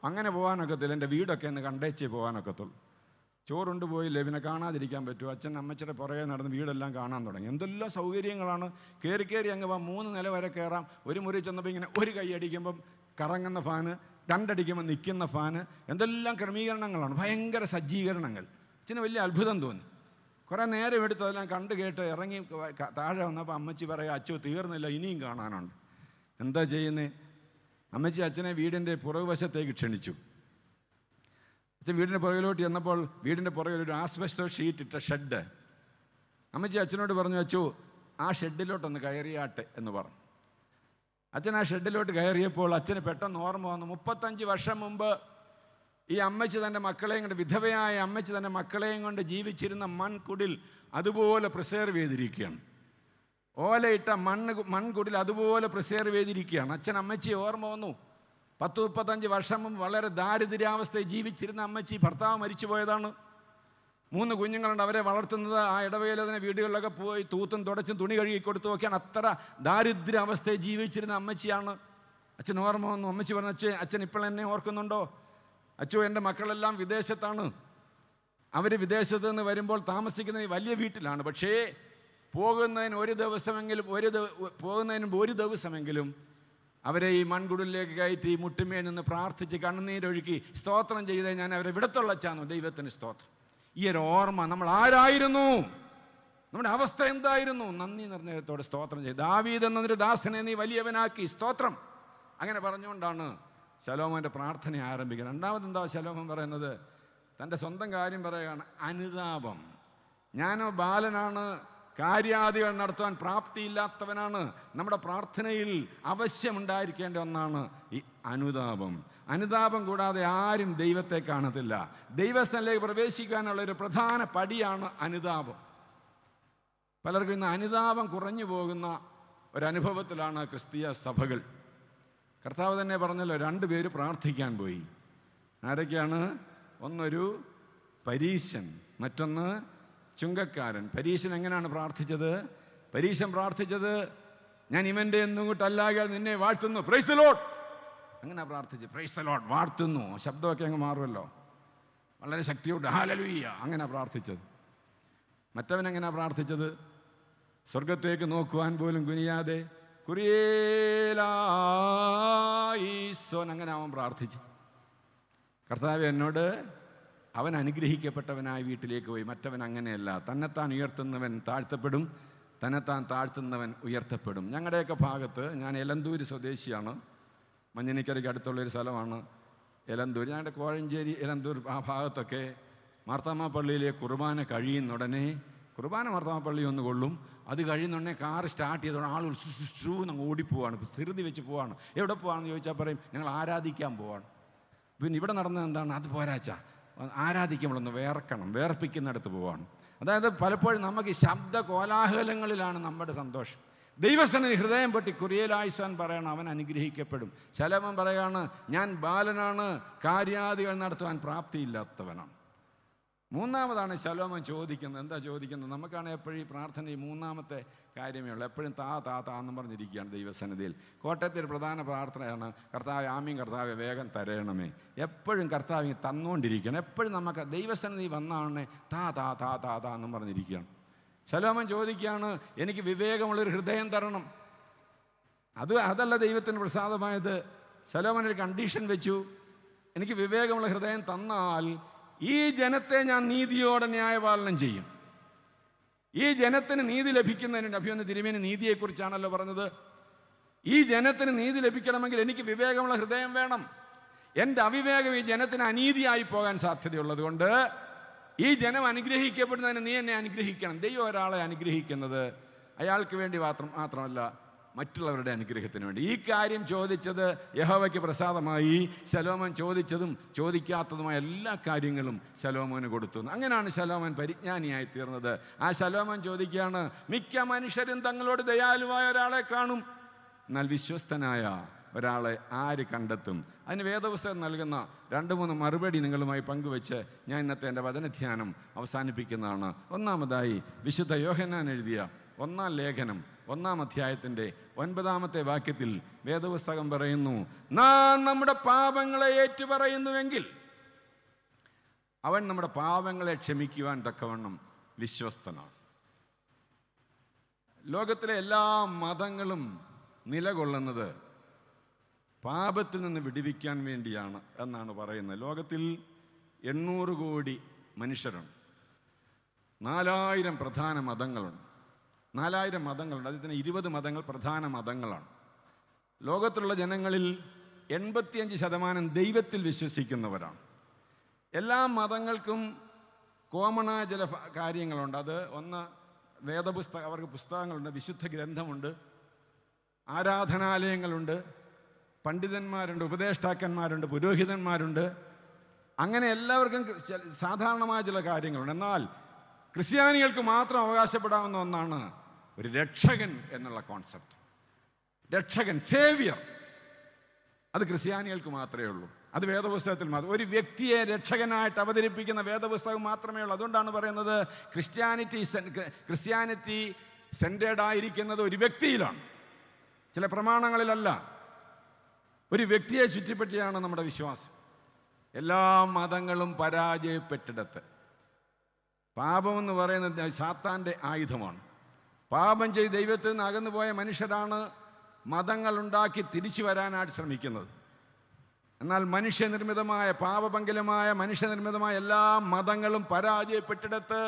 അങ്ങനെ പോകാനൊക്കത്തില്ല, എൻ്റെ വീടൊക്കെ ഒന്ന് കണ്ടേച്ചേ പോകാനൊക്കത്തുള്ളൂ. ചോറുണ്ട് പോയില്ലേ, പിന്നെ കാണാതിരിക്കാൻ പറ്റുമോ? അച്ഛൻ അമ്മച്ചിയുടെ പുറകെ നടന്ന് വീടെല്ലാം കാണാൻ തുടങ്ങി. എന്തെല്ലാം സൗകര്യങ്ങളാണ്. കയറി അങ്ങ് 3 നില വരെ കയറാം. ഒരു മുറി ചെന്നപ്പോൾ ഇങ്ങനെ ഒരു കൈ അടിക്കുമ്പം കറങ്ങുന്ന ഫാന്, 2 അടിക്കുമ്പോൾ നിൽക്കുന്ന ഫാന്, എന്തെല്ലാം ക്രമീകരണങ്ങളാണ്, ഭയങ്കര സജ്ജീകരണങ്ങൾ. അച്ഛന് വലിയ അത്ഭുതം തോന്നി. കുറേ നേരം എടുത്ത് അതെല്ലാം കണ്ടു കേട്ട് ഇറങ്ങി താഴെ വന്നപ്പോൾ അമ്മച്ചി പറയുക, അച്ചോ തീർന്നില്ല, ഇനിയും കാണാനുണ്ട്. എന്താ ചെയ്യുന്നത്? അമ്മച്ചി അച്ഛനെ വീടിൻ്റെ പുറകുവശത്തേക്ക് ക്ഷണിച്ചു. അച്ഛൻ വീടിൻ്റെ പുറകിലോട്ട് ചെന്നപ്പോൾ വീടിൻ്റെ പുറകിൽ ഒരു ആസ്ബെസ്റ്റോ ഷീറ്റ് ഇട്ട ഷെഡ്. അമ്മച്ചി അച്ഛനോട് പറഞ്ഞു, അച്ചു ആ ഷെഡിലോട്ടൊന്ന് കയറിയാട്ടെ എന്ന് പറഞ്ഞു. അച്ഛൻ ആ ഷെഡിലോട്ട് കയറിയപ്പോൾ അച്ഛന് പെട്ടെന്ന് ഓർമ്മ വന്നു, 35 വർഷം മുമ്പ് ഈ അമ്മച്ചി തൻ്റെ മക്കളെയും കൊണ്ട്, വിധവയായ അമ്മച്ചി തൻ്റെ മക്കളെയും കൊണ്ട് ജീവിച്ചിരുന്ന മൺകുടിൽ അതുപോലെ പ്രിസേർവ് ചെയ്തിരിക്കുകയാണ്. ഓലയിട്ട മൺകുടിൽ അതുപോലെ പ്രിസേർവ് ചെയ്തിരിക്കുകയാണ്. അച്ഛൻ അമ്മച്ചിയെ ഓർമ്മ വന്നു. 10-35 വർഷം മുമ്പ് വളരെ ദാരിദ്ര്യാവസ്ഥയിൽ ജീവിച്ചിരുന്ന അമ്മച്ചി, ഭർത്താവ് മരിച്ചു പോയതാണ്. 3 കുഞ്ഞുങ്ങളുണ്ട്, അവരെ വളർത്തുന്നത്. ആ ഇടവകയിലെ തന്നെ വീടുകളിലൊക്കെ പോയി തൂത്തും തുടച്ചും തുണി കഴുകി കൊടുത്തു നോക്കിയാണ്. അത്ര ദാരിദ്ര്യാവസ്ഥയിൽ ജീവിച്ചിരുന്ന അമ്മച്ചിയാണ്. അച്ഛൻ ഓർമ്മ വന്നു. അമ്മച്ചി പറഞ്ഞു, അച്ഛൻ ഇപ്പോൾ എന്നെ ഓർക്കുന്നുണ്ടോ? അച്ചോ എൻ്റെ മക്കളെല്ലാം വിദേശത്താണ്. അവർ വിദേശത്ത് നിന്ന് വരുമ്പോൾ താമസിക്കുന്നത് വലിയ വീട്ടിലാണ്. പക്ഷേ പോകുന്നതിന് ഒരു ദിവസമെങ്കിലും അവരെ ഈ മൺകുടിലേക്ക് കയറ്റി മുട്ടുമേൽ നിന്ന് പ്രാർത്ഥിച്ച് കണ്ണുനീരൊഴുക്കി സ്തോത്രം ചെയ്തേ ഞാൻ അവരെ വിടത്തുള്ളച്ചാന്നു. ദൈവത്തിന് സ്തോത്രം. ഈ ഒരു ഓർമ്മ, നമ്മൾ ആരായിരുന്നു, നമ്മുടെ അവസ്ഥ എന്തായിരുന്നു, നന്ദി നിർണയത്തോടെ സ്തോത്രം ചെയ്തു. ദാവീദ് എന്നൊരു ദാസനെ നീ വലിയവനാക്കി, സ്തോത്രം. അങ്ങനെ പറഞ്ഞുകൊണ്ടാണ് ശലോമോൻ്റെ പ്രാർത്ഥന ആരംഭിക്കുന്നത്. രണ്ടാമതെന്താ ശലോമോൻ പറയുന്നത്? തൻ്റെ സ്വന്തം കാര്യം പറയുകയാണ്. അനുതാപം. ഞാനോ ബാലനാണ്, കാര്യാദികൾ നടത്തുവാൻ പ്രാപ്തിയില്ലാത്തവനാണ്. നമ്മുടെ പ്രാർത്ഥനയിൽ അവശ്യമുണ്ടായിരിക്കേണ്ട ഒന്നാണ് ഈ അനുതാപം. അനുതാപം കൂടാതെ ആരും ദൈവത്തെ കാണത്തില്ല. ദൈവസ്ഥനിലേക്ക് പ്രവേശിക്കാനുള്ള ഒരു പ്രധാന പടിയാണ് അനുതാപം. പലർക്കും ഇന്ന് അനുതാപം കുറഞ്ഞു പോകുന്ന ഒരനുഭവത്തിലാണ് ക്രിസ്തീയ സഭകൾ. കർത്താവ് തന്നെ പറഞ്ഞല്ലോ, 2 പേര് പ്രാർത്ഥിക്കാൻ പോയി. ആരൊക്കെയാണ്? ഒന്നൊരു പരീശൻ, മറ്റൊന്ന് ചുങ്കക്കാരൻ. പരീശൻ എങ്ങനെയാണ് പ്രാർത്ഥിച്ചത്? പരീശൻ പ്രാർത്ഥിച്ചത്, ഞാൻ ഇവൻ്റെ എന്നിങ്ങോട്ടല്ലാതെ നിന്നെ വാഴ്ത്തുന്നു, പ്രൈസ് ദി ലോർഡ്. അങ്ങനെ പ്രാർത്ഥിച്ചു, പ്രൈസ് ദി ലോർഡ്, വാഴ്ത്തുന്നു. ശബ്ദമൊക്കെ അങ്ങ് മാറുമല്ലോ, വളരെ ശക്തിയോട് ഹല്ലേലൂയ, അങ്ങനെ പ്രാർത്ഥിച്ചത്. മറ്റവൻ എങ്ങനെയാണ് പ്രാർത്ഥിച്ചത്? സ്വർഗത്തേക്ക് നോക്കുവാൻ പോലും കുനിയാതെ കുരിയേലായിസോൻ, അങ്ങനെ അവൻ പ്രാർത്ഥിച്ചു. കർത്താവ് എന്നോട്, അവൻ അനുഗ്രഹിക്കപ്പെട്ടവനായ വീട്ടിലേക്ക് പോയി. മറ്റവൻ അങ്ങനെയല്ല. തന്നെത്താൻ ഉയർത്തുന്നവൻ താഴ്ത്തപ്പെടും, തന്നെത്താൻ താഴ്ത്തുന്നവൻ ഉയർത്തപ്പെടും. ഞങ്ങളുടെയൊക്കെ ഭാഗത്ത്, ഞാൻ എലന്തൂർ സ്വദേശിയാണ്, മഞ്ഞനിക്കരയ്ക്ക് അടുത്തുള്ളൊരു സ്ഥലമാണ് എലന്തൂർ. ഞങ്ങളുടെ കോഴഞ്ചേരി എലന്തൂർ ആ ഭാഗത്തൊക്കെ മാർത്താമ്മ പള്ളിയിലെ കുർബാന കഴിയുന്നുടനെ, കുർബാന മാർത്താമ്മ പള്ളി ഒന്ന് കൊള്ളും, അത് കഴിയുന്നുടനെ കാറ് സ്റ്റാർട്ട് ചെയ്തോണം ആളുകൾ അങ്ങ് ഓടിപ്പോവാണ്, ധൃതി വെച്ച് പോവാണ്. എവിടെ പോവാണെന്ന് ചോദിച്ചാൽ പറയും, ഞങ്ങൾ ആരാധിക്കാൻ പോവാണ്. പിന്നെ ഇവിടെ നടന്നത് എന്താണ്? അത് പോരാച്ചാ, ആരാധിക്കുമ്പോഴൊന്ന് വേർപ്പിക്കുന്നിടത്ത് പോവാണ്. അതായത് പലപ്പോഴും നമുക്ക് ഈ ശബ്ദ കോലാഹലങ്ങളിലാണ് നമ്മുടെ സന്തോഷം. ദൈവസന്നിധി ഹൃദയം പൊട്ടി കുരിയേലായിസാൻ പറയണം, അവൻ അനുഗ്രഹിക്കപ്പെടും. ശലോമോൻ പറയാണ്, ഞാൻ ബാലനാണ്, കാര്യാദികൾ നടത്തുവാൻ പ്രാപ്തിയില്ലാത്തവനാണ്. മൂന്നാമതാണ് ശലോമോൻ ചോദിക്കുന്നത്. എന്താ ചോദിക്കുന്നത്? നമുക്കാണ് എപ്പോഴും ഈ പ്രാർത്ഥന ഈ മൂന്നാമത്തെ കാര്യമേ ഉള്ളൂ. എപ്പോഴും താ എന്ന് പറഞ്ഞിരിക്കുകയാണ് ദൈവസന്നിധിയിൽ. കോട്ടയത്തെ ഒരു പ്രധാന പ്രാർത്ഥനയാണ്, കർത്താവേ, ആമീൻ കർത്താവേ, വേഗം തരണമേ. എപ്പോഴും കർത്താവ് തന്നുകൊണ്ടിരിക്കണം. എപ്പോഴും നമുക്ക് ദൈവസന്നിധി വന്നാണ് താ എന്നും പറഞ്ഞിരിക്കുകയാണ്. ശലോമോൻ ചോദിക്കുകയാണ്, എനിക്ക് വിവേകമുള്ളൊരു ഹൃദയം തരണം. അതല്ല ദൈവത്തിന് പ്രസാദമായത്. ശലോമോൻ ഒരു കണ്ടീഷൻ വെച്ചു, എനിക്ക് വിവേകമുള്ള ഹൃദയം തന്നാൽ ഈ ജനത്തെ ഞാൻ നീതിയോടെ ന്യായപാലനം ചെയ്യും. ഈ ജനത്തിന് നീതി ലഭിക്കുന്നതിന്, അഭിമന്യ തിരുമേനി നീതിയെക്കുറിച്ചാണല്ലോ പറഞ്ഞത്. ഈ ജനത്തിന് നീതി ലഭിക്കണമെങ്കിൽ എനിക്ക് വിവേകമുള്ള ഹൃദയം വേണം. എൻ്റെ അവിവേകം ഈ ജനത്തിന് അനീതിയായി പോകാൻ സാധ്യതയുള്ളത് കൊണ്ട് ഈ ജനം അനുഗ്രഹിക്കപ്പെടുന്നതിന് നീ എന്നെ അനുഗ്രഹിക്കണം. ദൈവം ഒരാളെ അനുഗ്രഹിക്കുന്നത് അയാൾക്ക് വേണ്ടി മാത്രമല്ല, മറ്റുള്ളവരുടെ അനുഗ്രഹത്തിന് വേണ്ടി. ഈ കാര്യം ചോദിച്ചത് യഹോവയ്ക്ക് പ്രസാദമായി. ശലോമോൻ ചോദിച്ചതും ചോദിക്കാത്തതുമായ എല്ലാ കാര്യങ്ങളും ശലോമോന് കൊടുത്തു. അങ്ങനെയാണ് ശലോമോൻ പരിജ്ഞാനിയായി തീർന്നത്. ആ ശലോമോൻ ചോദിക്കുകയാണ്, മിക്ക മനുഷ്യരും തങ്ങളോട് ദയാലുവായ ഒരാളെ കാണും, എന്നാൽ വിശ്വസ്തനായ ഒരാളെ ആര് കണ്ടെത്തും? അതിന് വേദപുസ്തകം നൽകുന്ന 2-3 മറുപടി നിങ്ങളുമായി പങ്കുവെച്ച് ഞാൻ ഇന്നത്തെ എൻ്റെ വചനധ്യാനം അവസാനിപ്പിക്കുന്നതാണ്. ഒന്നാമതായി വിശുദ്ധ യോഹന്നാൻ എഴുതിയ 1-ാം ലേഖനം 1-ാം അധ്യായത്തിൻ്റെ 9-ാമത്തെ വാക്യത്തിൽ വേദപുസ്തകം പറയുന്നു, നാം നമ്മുടെ പാപങ്ങളെ ഏറ്റുപറയുന്നുവെങ്കിൽ അവൻ നമ്മുടെ പാപങ്ങളെ ക്ഷമിക്കുവാൻ തക്കവണ്ണം വിശ്വസ്തനാണ്. ലോകത്തിലെ എല്ലാ മതങ്ങളും നിലകൊള്ളുന്നത് പാപത്തിൽ നിന്ന് വിടുവിക്കാൻ വേണ്ടിയാണ് എന്നാണ് പറയുന്നത്. ലോകത്തിൽ 800 കോടി മനുഷ്യരുണ്ട്. 4000 പ്രധാന മതങ്ങളുണ്ട്. 4000 മതങ്ങളുണ്ട്. അതിൽ തന്നെ 20 മതങ്ങൾ പ്രധാന മതങ്ങളാണ്. ലോകത്തിലുള്ള ജനങ്ങളിൽ 85% ദൈവത്തിൽ വിശ്വസിക്കുന്നവരാണ്. എല്ലാ മതങ്ങൾക്കും കോമണായ ചില കാര്യങ്ങളുണ്ട്. അത് ഒന്ന്, അവർക്ക് പുസ്തകങ്ങളുണ്ട്, വിശുദ്ധ ഗ്രന്ഥമുണ്ട്, ആരാധനാലയങ്ങളുണ്ട്, പണ്ഡിതന്മാരുണ്ട്, ഉപദേഷ്ടാക്കന്മാരുണ്ട്, പുരോഹിതന്മാരുണ്ട്. അങ്ങനെ എല്ലാവർക്കും സാധാരണമായ ചില കാര്യങ്ങളുണ്ട്. എന്നാൽ ക്രിസ്ത്യാനികൾക്ക് മാത്രം അവകാശപ്പെടാവുന്ന ഒന്നാണ് ഒരു രക്ഷകൻ എന്നുള്ള കോൺസെപ്റ്റ്. രക്ഷകൻ, സേവിയർ, അത് ക്രിസ്ത്യാനികൾക്ക് മാത്രമേ ഉള്ളൂ. അത് വേദപുസ്തകത്തിൽ മാത്രം. ഒരു വ്യക്തിയെ രക്ഷകനായിട്ട് അവതരിപ്പിക്കുന്ന വേദപുസ്തകം മാത്രമേ ഉള്ളൂ. അതുകൊണ്ടാണ് പറയുന്നത് ക്രിസ്ത്യാനിറ്റി സെൻറ്റേഡ് ആയിരിക്കുന്നത് ഒരു വ്യക്തിയിലാണ്, ചില പ്രമാണങ്ങളിലല്ല. ഒരു വ്യക്തിയെ ചുറ്റിപ്പറ്റിയാണ് നമ്മുടെ വിശ്വാസം. എല്ലാ മതങ്ങളും പരാജയപ്പെട്ടിടത്ത് പാപമെന്ന് പറയുന്നത് സാത്താൻ്റെ ആയുധമാണ്. പാപം ചെയ്ത് ദൈവത്തിൽ നിന്ന് അകന്നുപോയ മനുഷ്യരാണ് മതങ്ങൾ ഉണ്ടാക്കി തിരിച്ചു വരാനായിട്ട് ശ്രമിക്കുന്നത്. എന്നാൽ മനുഷ്യനിർമ്മിതമായ എല്ലാ മതങ്ങളും പരാജയപ്പെട്ടിടത്ത്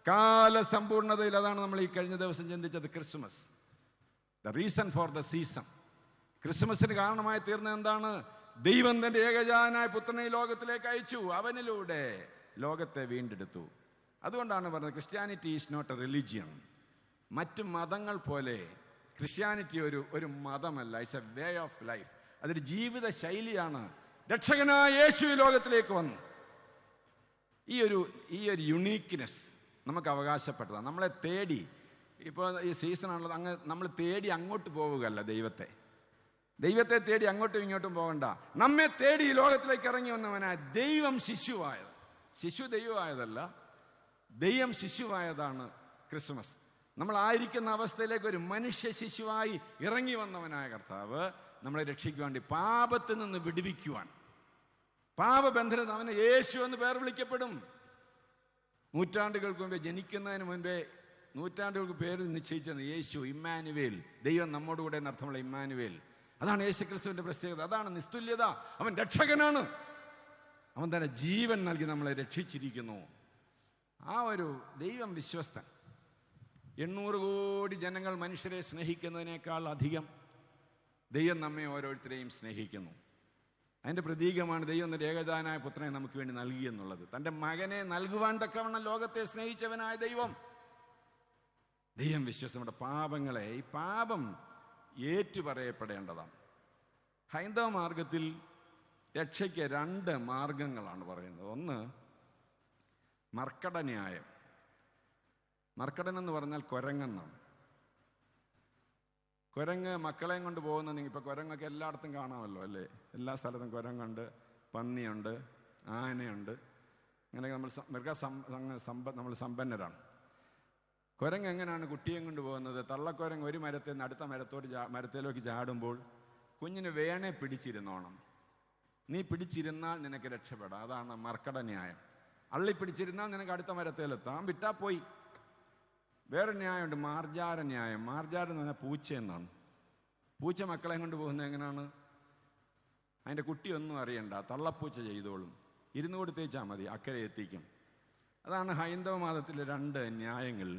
കാലസമ്പൂർണതയിൽ, അതാണ് നമ്മൾ ഈ കഴിഞ്ഞ ദിവസം ചിന്തിച്ചത്, Christmas, the reason for the season. ക്രിസ്മസിന് കാരണമായി തീർന്നത് എന്താണ്? ദൈവം തൻ്റെ ഏകജാതനായ പുത്രനെ ഈ ലോകത്തിലേക്ക് അയച്ചു, അവനിലൂടെ ലോകത്തെ വീണ്ടെടുത്തു. അതുകൊണ്ടാണ് പറഞ്ഞത് Christianity is not a religion. മറ്റ് മതങ്ങൾ പോലെ ക്രിസ്ത്യാനിറ്റി ഒരു മതമല്ല, it's a way of life. അതൊരു ജീവിത ശൈലിയാണ്. രക്ഷകനായ യേശു ഈ ലോകത്തിലേക്ക് വന്നു. ഈ ഒരു യുണീക്ക്നെസ് നമുക്ക് അവകാശപ്പെട്ടതാണ്. നമ്മളെ തേടി, ഇപ്പോൾ ഈ സീസണാണുള്ളത്, നമ്മൾ തേടി അങ്ങോട്ട് പോവുകയല്ല ദൈവത്തെ തേടി അങ്ങോട്ടും ഇങ്ങോട്ടും പോകണ്ട. നമ്മെ തേടി ഈ ലോകത്തിലേക്ക് ഇറങ്ങി വന്നവനായ ദൈവം ശിശുവായത്. ശിശു ദൈവമായതല്ല, ദൈവം ശിശുവായതാണ് ക്രിസ്മസ്. നമ്മളായിരിക്കുന്ന അവസ്ഥയിലേക്ക് ഒരു മനുഷ്യ ശിശുവായി ഇറങ്ങി വന്നവനായ കർത്താവ് നമ്മളെ രക്ഷിക്കുവാൻ വേണ്ടി, പാപത്തിൽ നിന്ന് വിടുവിക്കുവാൻ, പാപബന്ധനത്തിൽ അവന് യേശു എന്ന് പേർ വിളിക്കപ്പെടും. നൂറ്റാണ്ടുകൾക്ക് മുമ്പേ, ജനിക്കുന്നതിന് മുൻപേ നൂറ്റാണ്ടുകൾക്ക് പേര് നിശ്ചയിച്ചത് യേശു, ഇമ്മാനുവേൽ, ദൈവം നമ്മോട് കൂടെ എന്നർത്ഥമുള്ള ഇമ്മാനുവേൽ. അതാണ് യേശു ക്രിസ്തുവിൻ്റെ പ്രത്യേകത, അതാണ് നിസ്തുല്യത. അവൻ രക്ഷകനാണ്. അവൻ തന്നെ ജീവൻ നൽകി നമ്മളെ രക്ഷിച്ചിരിക്കുന്നു. ആ ഒരു ദൈവം വിശ്വസ്തൻ. 800 കോടി ജനങ്ങൾ മനുഷ്യരെ സ്നേഹിക്കുന്നതിനേക്കാൾ അധികം ദൈവം നമ്മെ ഓരോരുത്തരെയും സ്നേഹിക്കുന്നു. അതിൻ്റെ പ്രതീകമാണ് ദൈവം തൻ്റെ ഏകജാതനായ പുത്രനെ നമുക്ക് വേണ്ടി നൽകി എന്നുള്ളത്. തൻ്റെ മകനെ നൽകുവാൻ തക്കവണ്ണം ലോകത്തെ സ്നേഹിച്ചവനായ ദൈവം വിശ്വസം. നമ്മുടെ പാപങ്ങളെ, ഈ പാപം ഏറ്റുപറയപ്പെടേണ്ടതാണ്. ഹൈന്ദവ മാർഗത്തിൽ രക്ഷയ്ക്ക് 2 മാർഗങ്ങളാണ് പറയുന്നത്. ഒന്ന്, മർക്കടന്യായം. മർക്കടൻ എന്ന് പറഞ്ഞാൽ കുരങ്ങെന്നാണ്. കുരങ്ങ് മക്കളെയും കൊണ്ട് പോകുന്ന, ഇപ്പോൾ കുരങ്ങൊക്കെ എല്ലായിടത്തും കാണാമല്ലോ അല്ലേ? എല്ലാ സ്ഥലത്തും കുരങ്ങുണ്ട്, പന്നിയുണ്ട്, ആനയുണ്ട്. അങ്ങനെ നമ്മൾ സമ്പന്നരാണ്. കുരങ്ങ് എങ്ങനെയാണ് കുട്ടിയെ കൊണ്ട് പോകുന്നത്? തള്ളക്കുരങ്ങ് ഒരു മരത്തിൽ നിന്ന് അടുത്ത മരത്തിലേക്ക് ചാടുമ്പോൾ കുഞ്ഞിന് വേണേ പിടിച്ചിരുന്നോണം. നീ പിടിച്ചിരുന്നാൽ നിനക്ക് രക്ഷപ്പെടാം. അതാണ് മർക്കട ന്യായം. അള്ളി പിടിച്ചിരുന്നാൽ നിനക്ക് അടുത്ത മരത്തിലെത്താം, വിട്ടാ പോയി. വേറെ ന്യായമുണ്ട്, മാർജാര ന്യായം. മാർജാരം എന്ന് പറഞ്ഞാൽ പൂച്ച എന്നാണ്. പൂച്ച മക്കളെ കൊണ്ട് പോകുന്നത് എങ്ങനെയാണ്? അതിൻ്റെ കുട്ടിയൊന്നും അറിയണ്ട, തള്ളപ്പൂച്ച ചെയ്തോളും, 2 കൊടുത്തേച്ചാൽ മതി, അക്കരെ എത്തിക്കും. അതാണ് ഹൈന്ദവ മതത്തിലെ 2 ന്യായങ്ങൾ.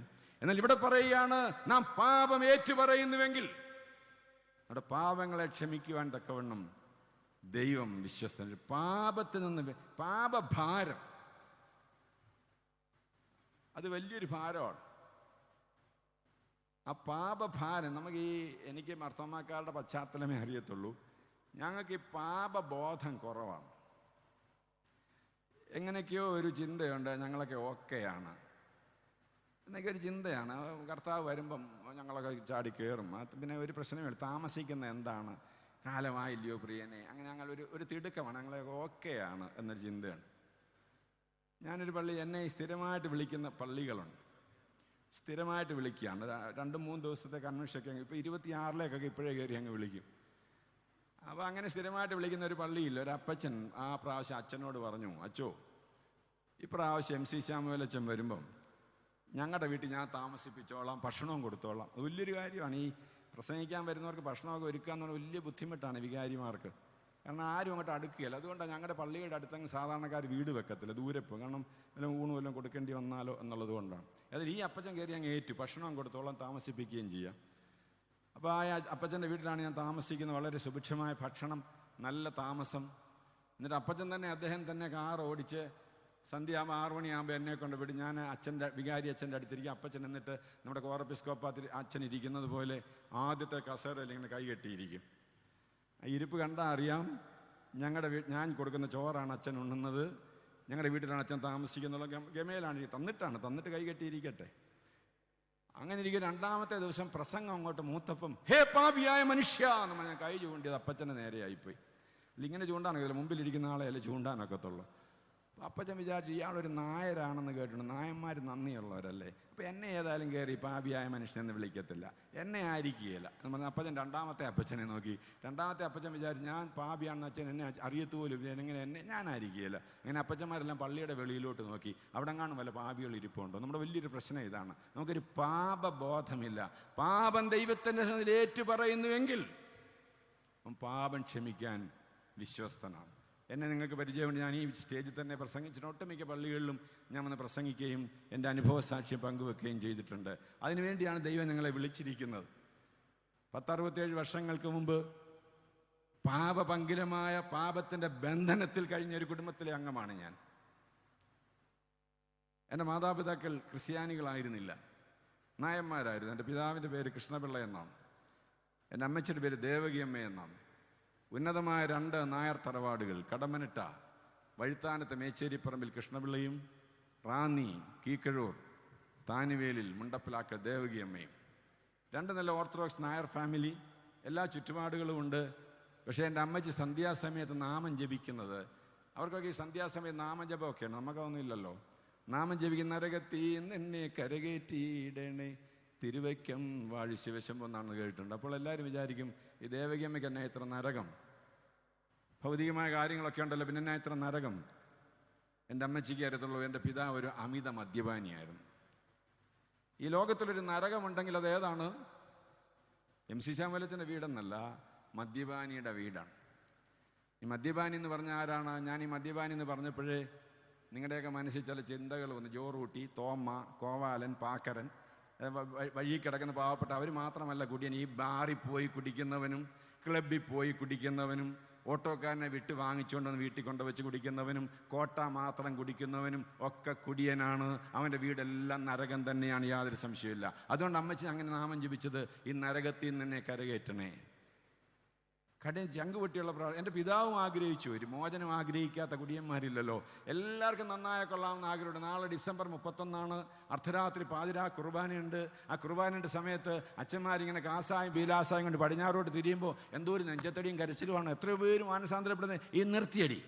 എന്നാൽ ഇവിടെ പറയുകയാണ്, നാം പാപം ഏറ്റുപറയുന്നുവെങ്കിൽ നമ്മുടെ പാപങ്ങളെ ക്ഷമിക്കുവാൻ തക്കവണ്ണം ദൈവം വിശ്വസ്തൻ. പാപത്തിൽ നിന്ന്, പാപഭാരം അത് വലിയൊരു ഭാരമാണ്. ആ പാപഭാരം എനിക്ക് മർത്തമാക്കാരുടെ പശ്ചാത്തലമേ അറിയത്തുള്ളൂ. ഞങ്ങൾക്ക് ഈ പാപബോധം കുറവാണ്. എങ്ങനെയൊക്കെയോ ഒരു ചിന്തയുണ്ട്, ഞങ്ങളൊക്കെ ഓക്കെയാണ് എന്നൊക്കെ ഒരു ചിന്തയാണ്. കർത്താവ് വരുമ്പം ഞങ്ങളൊക്കെ ചാടി കയറും. പിന്നെ ഒരു പ്രശ്നമില്ല, താമസിക്കുന്ന എന്താണ്? കാലമായില്ലയോ പ്രിയനെ, അങ്ങനെ ഞങ്ങൾ ഒരു തിടുക്കമാണ്, ഞങ്ങളെ ഓക്കെയാണ് എന്നൊരു ചിന്തയാണ്. ഞാനൊരു പള്ളി, എന്നെ സ്ഥിരമായിട്ട് വിളിക്കുന്ന പള്ളികളുണ്ട്, സ്ഥിരമായിട്ട് വിളിക്കുകയാണ്. 2-3 ദിവസത്തെ കൺവെൻഷനൊക്കെ ഇപ്പോൾ 26-ലേക്കൊക്കെ ഇപ്പോഴേ കയറി അങ്ങ് വിളിക്കും. അപ്പോൾ അങ്ങനെ സ്ഥിരമായിട്ട് വിളിക്കുന്ന ഒരു പള്ളിയില്ല. ഒരു അപ്പച്ചൻ ആ പ്രാവശ്യം അച്ഛനോട് പറഞ്ഞു, അച്ചോ ഇപ്രാവശ്യം MC ശാമുവേലച്ചൻ വരുമ്പം ഞങ്ങളുടെ വീട്ടിൽ ഞാൻ താമസിപ്പിച്ചോളാം, ഭക്ഷണവും കൊടുത്തോളാം. അത് വലിയൊരു കാര്യമാണ്. ഈ പ്രസംഗിക്കാൻ വരുന്നവർക്ക് ഭക്ഷണമൊക്കെ ഒരുക്കുക എന്ന് പറഞ്ഞാൽ വലിയ ബുദ്ധിമുട്ടാണ് വികാരിമാർക്ക്. കാരണം ആരും അങ്ങോട്ട് അടുക്കുകയില്ല. അതുകൊണ്ടാണ് ഞങ്ങളുടെ പള്ളിയുടെ അടുത്തങ്ങ് സാധാരണക്കാർ വീട് വെക്കത്തില്ല, ദൂരെ പോകും. കാരണം വല്ലതും ഊണ് വല്ലതും കൊടുക്കേണ്ടി വന്നാലോ എന്നുള്ളത് കൊണ്ടാണ്. അതിൽ ഈ അപ്പച്ചൻ കയറി അങ്ങ് ഏറ്റു, ഭക്ഷണം കൊടുത്തോളം താമസിപ്പിക്കുകയും ചെയ്യാം. അപ്പോൾ ആ അപ്പച്ചൻ്റെ വീട്ടിലാണ് ഞാൻ താമസിക്കുന്നത്. വളരെ സുഭിക്ഷമായ ഭക്ഷണം, നല്ല താമസം. എന്നിട്ട് അപ്പച്ചൻ തന്നെ, അദ്ദേഹം തന്നെ കാർ ഓടിച്ച് സന്ധ്യയാകുമ്പോൾ 6 മണിയാകുമ്പോൾ എന്നെ കൊണ്ട് വിടും. ഞാൻ വികാരി അച്ഛൻ്റെ അടുത്തിരിക്കും. അപ്പച്ചൻ എന്നിട്ട് നമ്മുടെ കോറപ്പിസ്കോപ്പാത്തിൽ അച്ഛൻ ഇരിക്കുന്നത് പോലെ ആദ്യത്തെ കസേരയിൽ ഇങ്ങനെ കൈ കെട്ടിയിരിക്കും. ഇരിപ്പ് കണ്ടാൽ അറിയാം ഞാൻ കൊടുക്കുന്ന ചോറാണ് അച്ഛൻ ഉണ്ണുന്നത്, ഞങ്ങളുടെ വീട്ടിലാണ് അച്ഛൻ താമസിക്കുന്നുള്ള ഗമയിലാണ്. തന്നിട്ട് കൈ കെട്ടിയിരിക്കട്ടെ. അങ്ങനെ ഇരിക്കും. 2-ാമത്തെ ദിവസം പ്രസംഗം അങ്ങോട്ട് മൂത്തപ്പം, ഹേ പാപിയായ മനുഷ്യ എന്ന് പറഞ്ഞാൽ കൈ ചൂണ്ടിയത് അപ്പച്ചൻ്റെ നേരെയായിപ്പോയി. ഇങ്ങനെ ചൂണ്ടാനൊക്കെ മുമ്പിലിരിക്കുന്ന ആളെ അല്ലേ ചൂണ്ടാനൊക്കത്തുള്ളൂ. അപ്പച്ചൻ വിചാരിച്ചു ഇയാളൊരു നായരാണെന്ന് കേട്ടിട്ടുണ്ട്, നായന്മാർ നന്ദിയുള്ളവരല്ലേ, അപ്പോൾ എന്നെ ഏതായാലും കയറി പാപിയായ മനുഷ്യനെന്ന് വിളിക്കത്തില്ല, എന്നെ ആയിരിക്കുകയില്ല എന്ന് പറഞ്ഞാൽ അപ്പച്ചൻ 2-ാമത്തെ അപ്പച്ചനെ നോക്കി. 2-ാമത്തെ അപ്പച്ചൻ വിചാരിച്ചു ഞാൻ പാപിയാണെന്ന് അച്ഛൻ എന്നെ അറിയത്തുപോലും എങ്ങനെ ഞാനായിരിക്കുകയില്ല. അങ്ങനെ അപ്പച്ചന്മാരെല്ലാം പള്ളിയുടെ വെളിയിലോട്ട് നോക്കി, അവിടെ കാണും വല്ല പാപികൾ ഇരിപ്പുണ്ടോ. നമ്മുടെ വലിയൊരു പ്രശ്നം ഇതാണ്, നമുക്കൊരു പാപബോധമില്ല. പാപം ദൈവത്തിൻ്റെ ഏറ്റു പറയുന്നുവെങ്കിൽ പാപം ക്ഷമിക്കാൻ വിശ്വസ്തനാണ്. എന്നെ നിങ്ങൾക്ക് പരിചയമുണ്ട്. ഞാൻ ഈ സ്റ്റേജിൽ തന്നെ പ്രസംഗിച്ചിട്ട് ഒട്ടുമിക്ക പള്ളികളിലും ഞാൻ വന്ന് പ്രസംഗിക്കുകയും എൻ്റെ അനുഭവ സാക്ഷ്യം പങ്കുവെക്കുകയും ചെയ്തിട്ടുണ്ട്. അതിനുവേണ്ടിയാണ് ദൈവം ഞങ്ങളെ വിളിച്ചിരിക്കുന്നത്. 10-67 വർഷങ്ങൾക്ക് മുമ്പ് പാപപങ്കിലമായ പാപത്തിൻ്റെ ബന്ധനത്തിൽ കഴിഞ്ഞ ഒരു കുടുംബത്തിലെ അംഗമാണ് ഞാൻ. എൻ്റെ മാതാപിതാക്കൾ ക്രിസ്ത്യാനികളായിരുന്നില്ല, നായന്മാരായിരുന്നു. എൻ്റെ പിതാവിൻ്റെ പേര് കൃഷ്ണപിള്ള എന്നാണ്, എൻ്റെ അമ്മച്ചിയുടെ പേര് ദേവകിയമ്മ എന്നാണ്. ഉന്നതമായ 2 നായർ തറവാടുകൾ, കടമനിട്ട വഴുത്താനത്ത് മേച്ചേരിപ്പറമ്പിൽ കൃഷ്ണപിള്ളയും റാന്നി കീക്കഴൂർ താനുവേലിൽ മുണ്ടപ്പിലാക്കൽ ദേവകിയമ്മയും. 2 നല്ല ഓർത്തഡോക്സ് നായർ ഫാമിലി, എല്ലാ ചുറ്റുപാടുകളും ഉണ്ട്. പക്ഷേ എൻ്റെ അമ്മച്ചി സന്ധ്യാസമയത്ത് നാമം ജപിക്കുന്നത്, അവർക്കൊക്കെ ഈ സന്ധ്യാസമയത്ത് നാമജപമൊക്കെയാണ്, നമുക്കതൊന്നും ഇല്ലല്ലോ. നാമം ജപിക്കുന്ന നരകത്തിൽ എന്നെ കരകയറ്റിയിടണേ തിരുവയ്ക്കം വാഴി ശിവശംഭം എന്നാണെന്ന് കേട്ടിട്ടുണ്ട്. അപ്പോൾ എല്ലാവരും വിചാരിക്കും ഈ ദേവകിയമ്മയ്ക്ക് എന്നാ ഇത്ര നരകം, ഭൗതികമായ കാര്യങ്ങളൊക്കെ ഉണ്ടല്ലോ, പിന്നെ എന്നാ ഇത്ര നരകം. എൻ്റെ അമ്മച്ചിക്ക് അറിയത്തുള്ളൂ, എൻ്റെ പിതാവ് ഒരു അമിത മദ്യപാനിയായിരുന്നു. ഈ ലോകത്തിലൊരു നരകമുണ്ടെങ്കിൽ അതേതാണ്? MC ശാമുവേലച്ചൻ്റെ വീടെന്നല്ല, മദ്യപാനിയുടെ വീടാണ്. ഈ മദ്യപാനി എന്ന് പറഞ്ഞ ആരാണ്? ഞാൻ ഈ മദ്യപാനി എന്ന് പറഞ്ഞപ്പോഴേ നിങ്ങളുടെയൊക്കെ മനസ്സിൽ ചില ചിന്തകൾ വന്നു. ജോറൂട്ടി, തോമ, കോവാലൻ, പാക്കരൻ, വഴി കിടക്കുന്ന പാവപ്പെട്ട അവർ മാത്രമല്ല കുടിയൻ. ഈ ബാറിൽ പോയി കുടിക്കുന്നവനും, ക്ലബ്ബിൽ പോയി കുടിക്കുന്നവനും, ഓട്ടോക്കാരനെ വിട്ട് വാങ്ങിച്ചുകൊണ്ടുവന്ന് വീട്ടിൽ കൊണ്ടുവച്ച് കുടിക്കുന്നവനും, കോട്ട മാത്രം കുടിക്കുന്നവനും ഒക്കെ കുടിയനാണ്. അവൻ്റെ വീടെല്ലാം നരകം തന്നെയാണ്, യാതൊരു സംശയമില്ല. അതുകൊണ്ട് അമ്മച്ചി അങ്ങനെ നാമം ജപിച്ചത്, ഈ നരകത്തിൽ നിന്നെ കരകയറ്റണേ. ചങ്ക് പൊട്ടിയുള്ള എൻ്റെ പിതാവും ആഗ്രഹിച്ചു, ഒരു മോചനം ആഗ്രഹിക്കാത്ത കുടിയന്മാരില്ലല്ലോ. എല്ലാവർക്കും നന്നായ കൊള്ളാമെന്ന് ആഗ്രഹമുണ്ട്. നാളെ ഡിസംബർ 31 അർദ്ധരാത്രി പാതിരാ കുർബാനയുണ്ട്. ആ കുർബാനയുടെ സമയത്ത് അച്ഛന്മാരിങ്ങനെ കാസായും പീലാസായും കൊണ്ട് പടിഞ്ഞാറോട്ട് തിരിയുമ്പോൾ എന്തോ ഒരു നെഞ്ചത്തടിയും കരച്ചിലുമാണ്. എത്രയോ പേര് മാനസാന്തരപ്പെടുന്നത് ഈ നിർത്തിയടി.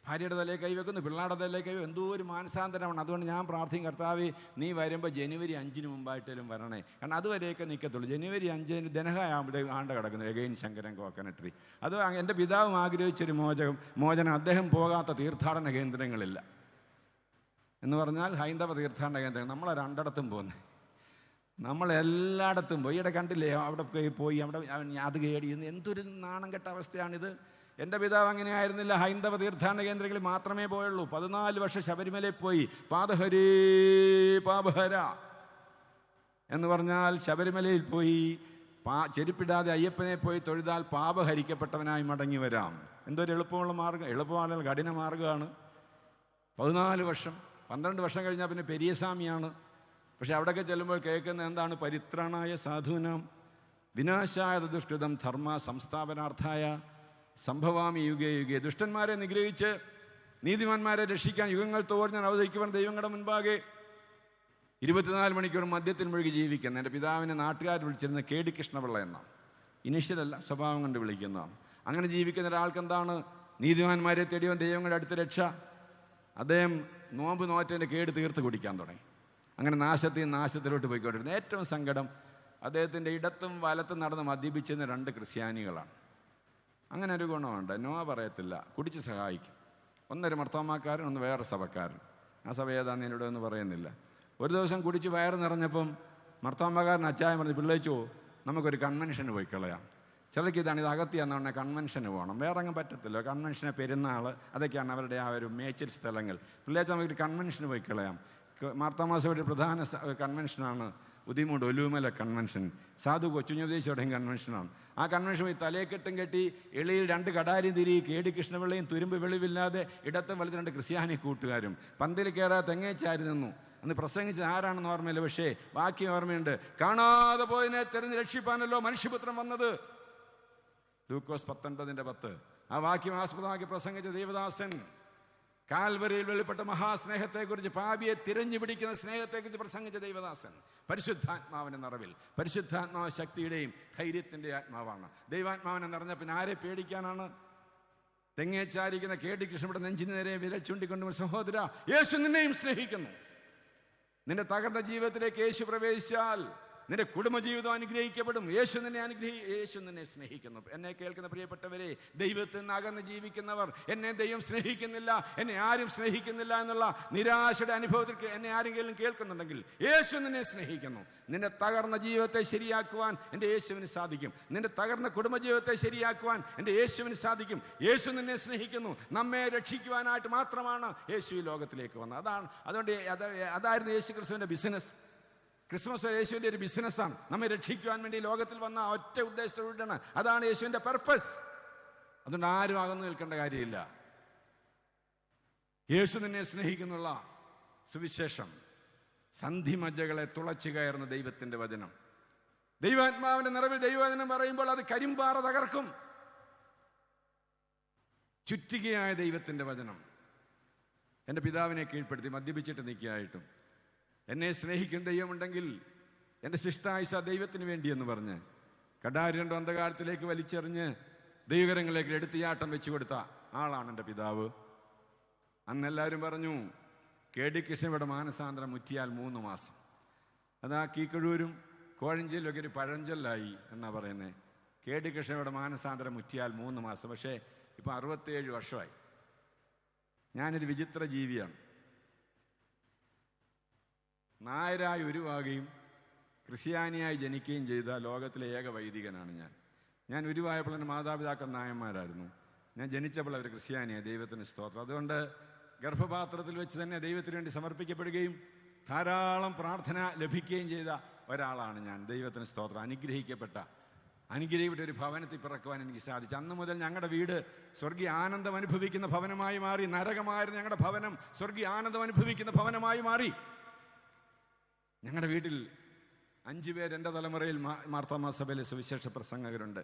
ഭാര്യയുടെ തലയിൽ കൈവെക്കുന്നു, പിള്ളേരുടെ തലയിൽ കൈവെക്കും, എന്തോ ഒരു മാനസാന്തരമാണ്. അതുകൊണ്ട് ഞാൻ പ്രാർത്ഥിക്കും, കർത്താവേ നീ വരുമ്പോൾ ജനുവരി 5 മുമ്പായിട്ടേലും വരണേ. കാരണം അതുവരെയൊക്കെ നിൽക്കത്തുള്ളൂ. ജനുവരി 5 ദനഹായാകുമ്പോഴത്തേക്ക് ആണ്ട കിടക്കുന്നു എഗെയിൻ ശങ്കരൻ കോക്കനട്രി. അത് എൻ്റെ പിതാവും ആഗ്രഹിച്ചൊരു മോചനം. അദ്ദേഹം പോകാത്ത തീർത്ഥാടന കേന്ദ്രങ്ങളില്ല എന്ന് പറഞ്ഞാൽ ഹൈന്ദവ തീർത്ഥാടന കേന്ദ്രങ്ങൾ. നമ്മളെ 2ഇടത്തും പോകുന്നത്, നമ്മളെല്ലായിടത്തും പോയി. ഇവിടെ കണ്ടില്ലേ, അവിടെ പോയി അവിടെ അത് കേടി. എന്തൊരു നാണം കെട്ട അവസ്ഥയാണിത്. എൻ്റെ പിതാവ് അങ്ങനെയായിരുന്നില്ല. ഹൈന്ദവ തീർത്ഥാടന കേന്ദ്രങ്ങളിൽ മാത്രമേ പോയുള്ളൂ. 14 വർഷം ശബരിമലയിൽ പോയി. പാദഹരേ പാപഹര എന്ന് പറഞ്ഞാൽ ശബരിമലയിൽ പോയി ചെരുപ്പിടാതെ അയ്യപ്പനെ പോയി തൊഴുതാൽ പാപഹരിക്കപ്പെട്ടവനായി മടങ്ങി വരാം. എന്തൊരു എളുപ്പമുള്ള മാർഗ്ഗം, എളുപ്പമാണെങ്കിൽ കഠിന മാർഗ്ഗമാണ്. 14 വർഷം, 12 വർഷം കഴിഞ്ഞാൽ പിന്നെ പെരിയസ്വാമിയാണ്. പക്ഷെ അവിടെയൊക്കെ ചെല്ലുമ്പോൾ കേൾക്കുന്ന എന്താണ്? പരിത്രാണായ സാധൂനാം വിനാശായ ദുഷ്കൃതം ധർമ്മ സംസ്ഥാപനാർത്ഥായ സംഭവാമി യുഗേ യുഗേ. ദുഷ്ടന്മാരെ നിഗ്രഹിച്ച് നീതിമാന്മാരെ രക്ഷിക്കാൻ യുഗങ്ങൾ തോറും ഞാൻ അവതരിക്കുവാൻ ദൈവങ്ങളുടെ മുൻപാകെ 24 മണിക്കൂർ മദ്യത്തിൽ മുഴുകി ജീവിക്കുന്ന എൻ്റെ പിതാവിനെ നാട്ടുകാർ വിളിച്ചിരുന്ന KD കൃഷ്ണപിള്ള എന്നാണ്. ഇനിഷ്യലല്ല, സ്വഭാവം കൊണ്ട് വിളിക്കുന്നതാണ്. അങ്ങനെ ജീവിക്കുന്ന ഒരാൾക്ക് എന്താണ്? നീതിമാന്മാരെ തേടിയവൻ ദൈവങ്ങളുടെ അടുത്ത രക്ഷ. അദ്ദേഹം നോമ്പ് നോറ്റതിൻ്റെ കേട് തീർത്ത് കുടിക്കാൻ തുടങ്ങി. അങ്ങനെ നാശത്തിലോട്ട് പോയിക്കൊണ്ടിരുന്നു. ഏറ്റവും സങ്കടം, അദ്ദേഹത്തിൻ്റെ ഇടത്തും വലത്തും നടന്ന് മദ്യപിച്ചിരുന്ന 2 ക്രിസ്ത്യാനികളാണ്. അങ്ങനെ ഒരു ഗുണമുണ്ട്, നോ പറയത്തില്ല, കുടിച്ച് സഹായിക്കും. ഒന്നൊരു മർത്തോമാക്കാരൻ, ഒന്ന് വേറെ സഭക്കാരൻ. ആ സഭ ഏതാന്ന് എന്നോട് ഒന്നും പറയുന്നില്ല. ഒരു ദിവസം കുടിച്ച് വയറ് നിറഞ്ഞപ്പം മർത്തോമാക്കാരൻ അച്ചായം പറഞ്ഞ്, പിള്ളേച്ചോ നമുക്കൊരു കൺവെൻഷന് പോയി കളയാം. ചിലർക്ക് ഇതാണ്, ഇത് അകത്തിയാന്ന് പറഞ്ഞാൽ കൺവെൻഷന് പോകണം, വേറെ അങ്ങ് പറ്റത്തില്ല. കൺവെൻഷന്, പെരുന്നാൾ, അതൊക്കെയാണ് അവരുടെ ആ ഒരു മേച്ചിൽ സ്ഥലങ്ങൾ. പിള്ളേച്ച നമുക്കൊരു കൺവെൻഷന് പോയി കളയാം. മാർത്തോമാസഭയുടെ പ്രധാന കൺവെൻഷനാണ് ഉദിമൂട് ഒലുമല കൺവെൻഷൻ. സാധു കൊച്ചുഞ്ഞുപദേശിയുടെയും കൺവെൻഷനാണ്. ആ കൺവെൻഷൻ പോയി തലയെക്കെട്ടും കെട്ടി, എളിയിൽ 2 കടാരി തിരി, കേടി കൃഷ്ണപിള്ളയും തുരുമ്പ് വെളിവില്ലാതെ ഇടത്തും വലത്തും 2 ക്രിസ്ത്യാനി കൂട്ടുകാരും പന്തിൽ കയറാ തെങ്ങേച്ചാരി നിന്നു. അന്ന് പ്രസംഗിച്ചത് ആരാണെന്ന് ഓർമ്മയില്ല, പക്ഷേ ബാക്കി ഓർമ്മയുണ്ട്. കാണാതെ പോയതിനെ തെരഞ്ഞ് രക്ഷിപ്പാനല്ലോ മനുഷ്യപുത്രൻ വന്നത്. ലൂക്കോസ് 19:10. ആ വാക്യം ആസ്പദമാക്കി പ്രസംഗിച്ച ദേവദാസൻ കാൽവരിയിൽ വെളിപ്പെട്ട മഹാസ്നേഹത്തെക്കുറിച്ച്, പാപിയെ തിരഞ്ഞു പിടിക്കുന്ന സ്നേഹത്തെക്കുറിച്ച് പ്രസംഗിച്ച ദേവദാസൻ പരിശുദ്ധാത്മാവിൻ്റെ നിറവിൽ. പരിശുദ്ധാത്മാവ് ശക്തിയുടെയും ധൈര്യത്തിൻ്റെ ആത്മാവാണ്. ദൈവാത്മാവിനെ നിറഞ്ഞ പിന്നെ ആരെ പേടിക്കാനാണ്? തെങ്ങേച്ചാരിക്കുന്ന കേടി കൃഷ്ണയുടെ നെഞ്ചിന് നേരെ വിരൽ ചൂണ്ടിക്കൊണ്ട്, സഹോദര, യേശു നിന്നെയും സ്നേഹിക്കുന്നു. നിന്റെ തകർന്ന ജീവിതത്തിലേക്ക് യേശു പ്രവേശിച്ചാൽ നിന്റെ കുടുംബജീവിതം അനുഗ്രഹിക്കപ്പെടും. യേശു നിന്നെ സ്നേഹിക്കുന്നു. എന്നെ കേൾക്കുന്ന പ്രിയപ്പെട്ടവരെ, ദൈവത്തിൽ നിന്ന് അകന്ന് ജീവിക്കുന്നവർ, എന്നെ ദൈവം സ്നേഹിക്കുന്നില്ല, എന്നെ ആരും സ്നേഹിക്കുന്നില്ല എന്നുള്ള നിരാശയുടെ അനുഭവത്തിൽ എന്നെ ആരെങ്കിലും കേൾക്കുന്നുണ്ടെങ്കിൽ, യേശു നിന്നെ സ്നേഹിക്കുന്നു. നിന്റെ തകർന്ന ജീവിതത്തെ ശരിയാക്കുവാൻ എൻ്റെ യേശുവിന് സാധിക്കും. നിന്റെ തകർന്ന കുടുംബജീവിതത്തെ ശരിയാക്കുവാൻ എൻ്റെ യേശുവിന് സാധിക്കും. യേശു നിന്നെ സ്നേഹിക്കുന്നു. നമ്മെ രക്ഷിക്കുവാനായിട്ട് മാത്രമാണ് യേശു ഈ ലോകത്തിലേക്ക് വന്നത്. അതായിരുന്നു യേശു ക്രിസ്തുവിൻ്റെ ബിസിനസ്. ക്രിസ്മസ് യേശുവിൻ്റെ ഒരു ബിസിനസ്സാണ്. നമ്മെ രക്ഷിക്കുവാൻ വേണ്ടി ലോകത്തിൽ വന്ന ഒറ്റ ഉദ്ദേശത്തോടെയാണ്. അതാണ് യേശുവിൻ്റെ പർപ്പസ്. അതുകൊണ്ട് ആരും അകന്നു നിൽക്കേണ്ട കാര്യമില്ല. യേശു നിന്നെ സ്നേഹിക്കുന്നുള്ള സുവിശേഷം, സന്ധിമജ്ജകളെ തുളച്ചു കയറുന്ന ദൈവത്തിൻ്റെ വചനം. ദൈവാത്മാവിൻ്റെ നിറവിൽ ദൈവവചനം പറയുമ്പോൾ അത് കരിമ്പാറ തകർക്കും. ചുറ്റികയായ ദൈവത്തിൻ്റെ വചനം. എൻ്റെ പിതാവിനെ കീഴ്പ്പെടുത്തി മദ്യപിച്ചിട്ട് നിൽക്കുകയായിട്ടും, എന്നെ സ്നേഹിക്കുന്ന ദൈവമുണ്ടെങ്കിൽ എൻ്റെ ശിഷ്ടായുസ ദൈവത്തിന് വേണ്ടിയെന്ന് പറഞ്ഞ് കടാരി 2 അന്ധകാരത്തിലേക്ക് വലിച്ചെറിഞ്ഞ് ദൈവകരങ്ങളിലേക്ക് എടുത്തിയാട്ടം വെച്ചു കൊടുത്ത ആളാണ് എൻ്റെ പിതാവ്. അന്നെല്ലാവരും പറഞ്ഞു, കേടി കൃഷ്ണയുടെ മാനസാന്തരം മുറ്റിയാൽ 3 മാസം. അതാ കീക്കഴൂരും കോഴഞ്ചേരിലും ഒക്കെ ഒരു പഴഞ്ചൊല്ലായി എന്നാ പറയുന്നത്. കേടി കൃഷ്ണയുടെ മാനസാന്തരം മുറ്റിയാൽ 3 മാസം. പക്ഷേ ഇപ്പം 67 വർഷമായി. ഞാനൊരു വിചിത്ര ജീവിയാണ്. നായരായി ഉരുവാകുകയും ക്രിസ്ത്യാനിയായി ജനിക്കുകയും ചെയ്ത ലോകത്തിലെ ഏക വൈദികനാണ് ഞാൻ ഉരുവായപ്പോൾ എൻ്റെ മാതാപിതാക്കൾ നായന്മാരായിരുന്നു. ഞാൻ ജനിച്ചപ്പോൾ അവർ ക്രിസ്ത്യാനിയായി. ദൈവത്തിന് സ്തോത്രം. അതുകൊണ്ട് ഗർഭപാത്രത്തിൽ വെച്ച് തന്നെ ദൈവത്തിന് വേണ്ടി സമർപ്പിക്കപ്പെടുകയും ധാരാളം പ്രാർത്ഥന ലഭിക്കുകയും ചെയ്ത ഒരാളാണ് ഞാൻ. ദൈവത്തിന് സ്തോത്രം. അനുഗ്രഹിക്കപ്പെട്ട ഒരു ഭവനത്തിൽ പിറക്കുവാൻ എനിക്ക് സാധിച്ചു. അന്ന് മുതൽ ഞങ്ങളുടെ വീട് സ്വർഗീയ ആനന്ദം അനുഭവിക്കുന്ന ഭവനമായി മാറി. നരകമായിരുന്നു ഞങ്ങളുടെ ഭവനം സ്വർഗീയ ആനന്ദം അനുഭവിക്കുന്ന ഭവനമായി മാറി. ഞങ്ങളുടെ വീട്ടിൽ 5 പേര് എൻ്റെ തലമുറയിൽ മാർത്തോമാ സഭയിലെ സുവിശേഷ പ്രസംഗകരുണ്ട്.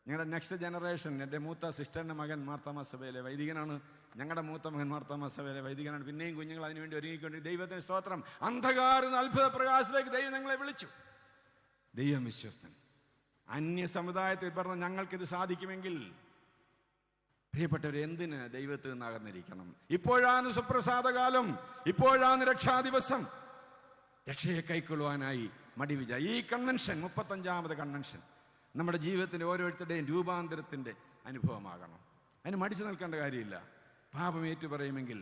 ഞങ്ങളുടെ നെക്സ്റ്റ് ജനറേഷൻ, എൻ്റെ മൂത്ത സിസ്റ്ററിൻ്റെ മകൻ മാർത്തോമാ സഭയിലെ വൈദികനാണ്. ഞങ്ങളുടെ മൂത്ത മകൻ മാർത്തോമാ സഭയിലെ വൈദികനാണ്. പിന്നെയും കുഞ്ഞുങ്ങൾ അതിനുവേണ്ടി ഒരുങ്ങിക്കൊണ്ട് ദൈവത്തിന് സ്തോത്രം. അന്ധകാരം അത്ഭുത പ്രകാശത്തിലേക്ക് ദൈവം ഞങ്ങളെ വിളിച്ചു. ദൈവം വിശ്വസ്തൻ. അന്യ സമുദായത്തിൽ പറഞ്ഞ ഞങ്ങൾക്കിത് സാധിക്കുമെങ്കിൽ പ്രിയപ്പെട്ടവർ, എന്തിന് ദൈവത്തിൽ നിന്ന് അകന്നിരിക്കണം? ഇപ്പോഴാണ് സുപ്രസാദകാലം, ഇപ്പോഴാണ് രക്ഷാദിവസം. രക്ഷയെ കൈക്കൊള്ളുവാനായി മടിവിജ ഈ കൺവെൻഷൻ, 35ാമത് കൺവെൻഷൻ നമ്മുടെ ജീവിതത്തിൻ്റെ ഓരോരുത്തരുടെയും രൂപാന്തരത്തിൻ്റെ അനുഭവമാകണം. അതിന് മടിച്ചു നിൽക്കേണ്ട കാര്യമില്ല. പാപം ഏറ്റുപറയുമെങ്കിൽ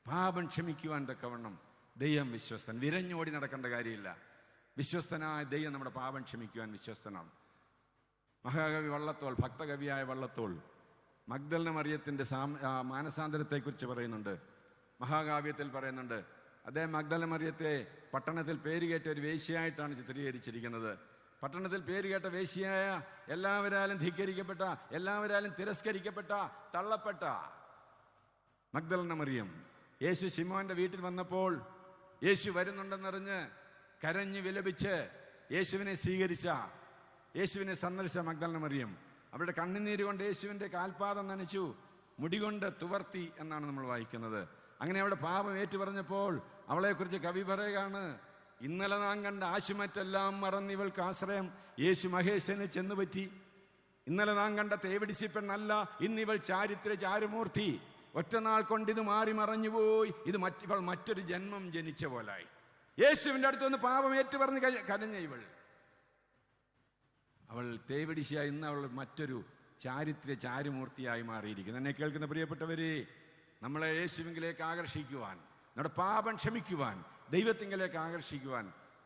പാപം ക്ഷമിക്കുവാൻ തക്കവണ്ണം ദൈവം വിശ്വസ്തൻ. വിരഞ്ഞോടി നടക്കേണ്ട കാര്യമില്ല. വിശ്വസ്തനായ ദൈവം നമ്മുടെ പാപം ക്ഷമിക്കുവാൻ വിശ്വസ്തനാണ്. മഹാകവി വള്ളത്തോൾ, ഭക്തകവിയായ വള്ളത്തോൾ മഗ്ദലന മറിയത്തിൻ്റെ മാനസാന്തരത്തെക്കുറിച്ച് പറയുന്നുണ്ട്. മഹാകാവ്യത്തിൽ പറയുന്നുണ്ട്. അദ്ദേഹം മഗ്ദലന മറിയത്തെ പട്ടണത്തിൽ പേരുകേട്ട ഒരു വേശ്യയായിട്ടാണ് ചിത്രീകരിച്ചിരിക്കുന്നത്. പട്ടണത്തിൽ പേരുകേട്ട വേശ്യയായ, എല്ലാവരാലും ധിക്കരിക്കപ്പെട്ട, എല്ലാവരാലും തിരസ്കരിക്കപ്പെട്ട, തള്ളപ്പെട്ട മഗ്ദലന മറിയം യേശു ശിമോന്റെ വീട്ടിൽ വന്നപ്പോൾ യേശു വരുന്നുണ്ടെന്നറിഞ്ഞ് കരഞ്ഞു വിലപിച്ച് യേശുവിനെ സ്വീകരിച്ച, യേശുവിനെ സന്ദർശിച്ച മഗ്ദലന മറിയം അവരുടെ കണ്ണുനീര് കൊണ്ട് യേശുവിൻ്റെ കാൽപാദം നനച്ചു, മുടികൊണ്ട് തുവർത്തി എന്നാണ് നമ്മൾ വായിക്കുന്നത്. അങ്ങനെ അവളുടെ പാപം ഏറ്റുപറഞ്ഞപ്പോൾ അവളെക്കുറിച്ച് കവി പറയുകയാണ്, ഇന്നലെ നാം കണ്ട ആശുമറ്റെല്ലാം മറന്നിവൾക്ക് ആശ്രയം യേശു മഹേശന് ചെന്നുപറ്റി. ഇന്നലെ നാം കണ്ട തേവിടിശിപ്പെണ്ണല്ല, ഇന്നിവൾ ചാരുമൂർത്തി. ഒറ്റനാൾ കൊണ്ടിത് മാറി മറഞ്ഞുപോയി. ഇവൾ മറ്റൊരു ജന്മം ജനിച്ച പോലായി. യേശുവിൻ്റെ അടുത്ത് വന്ന് പാപം ഏറ്റുപറഞ്ഞ് കരഞ്ഞ അവൾ തേവിടിശിയായി. ഇന്ന് അവൾ മറ്റൊരു ചാരുമൂർത്തിയായി മാറിയിരിക്കുന്നു. എന്നെ കേൾക്കുന്ന പ്രിയപ്പെട്ടവരെ, നമ്മളെ യേശുവിലേക്ക് ആകർഷിക്കുവാൻ, നമ്മുടെ പാപം ക്ഷമിക്കുവാൻ, ദൈവത്തിങ്കിലേക്ക് ആകർഷിക്കുവാൻ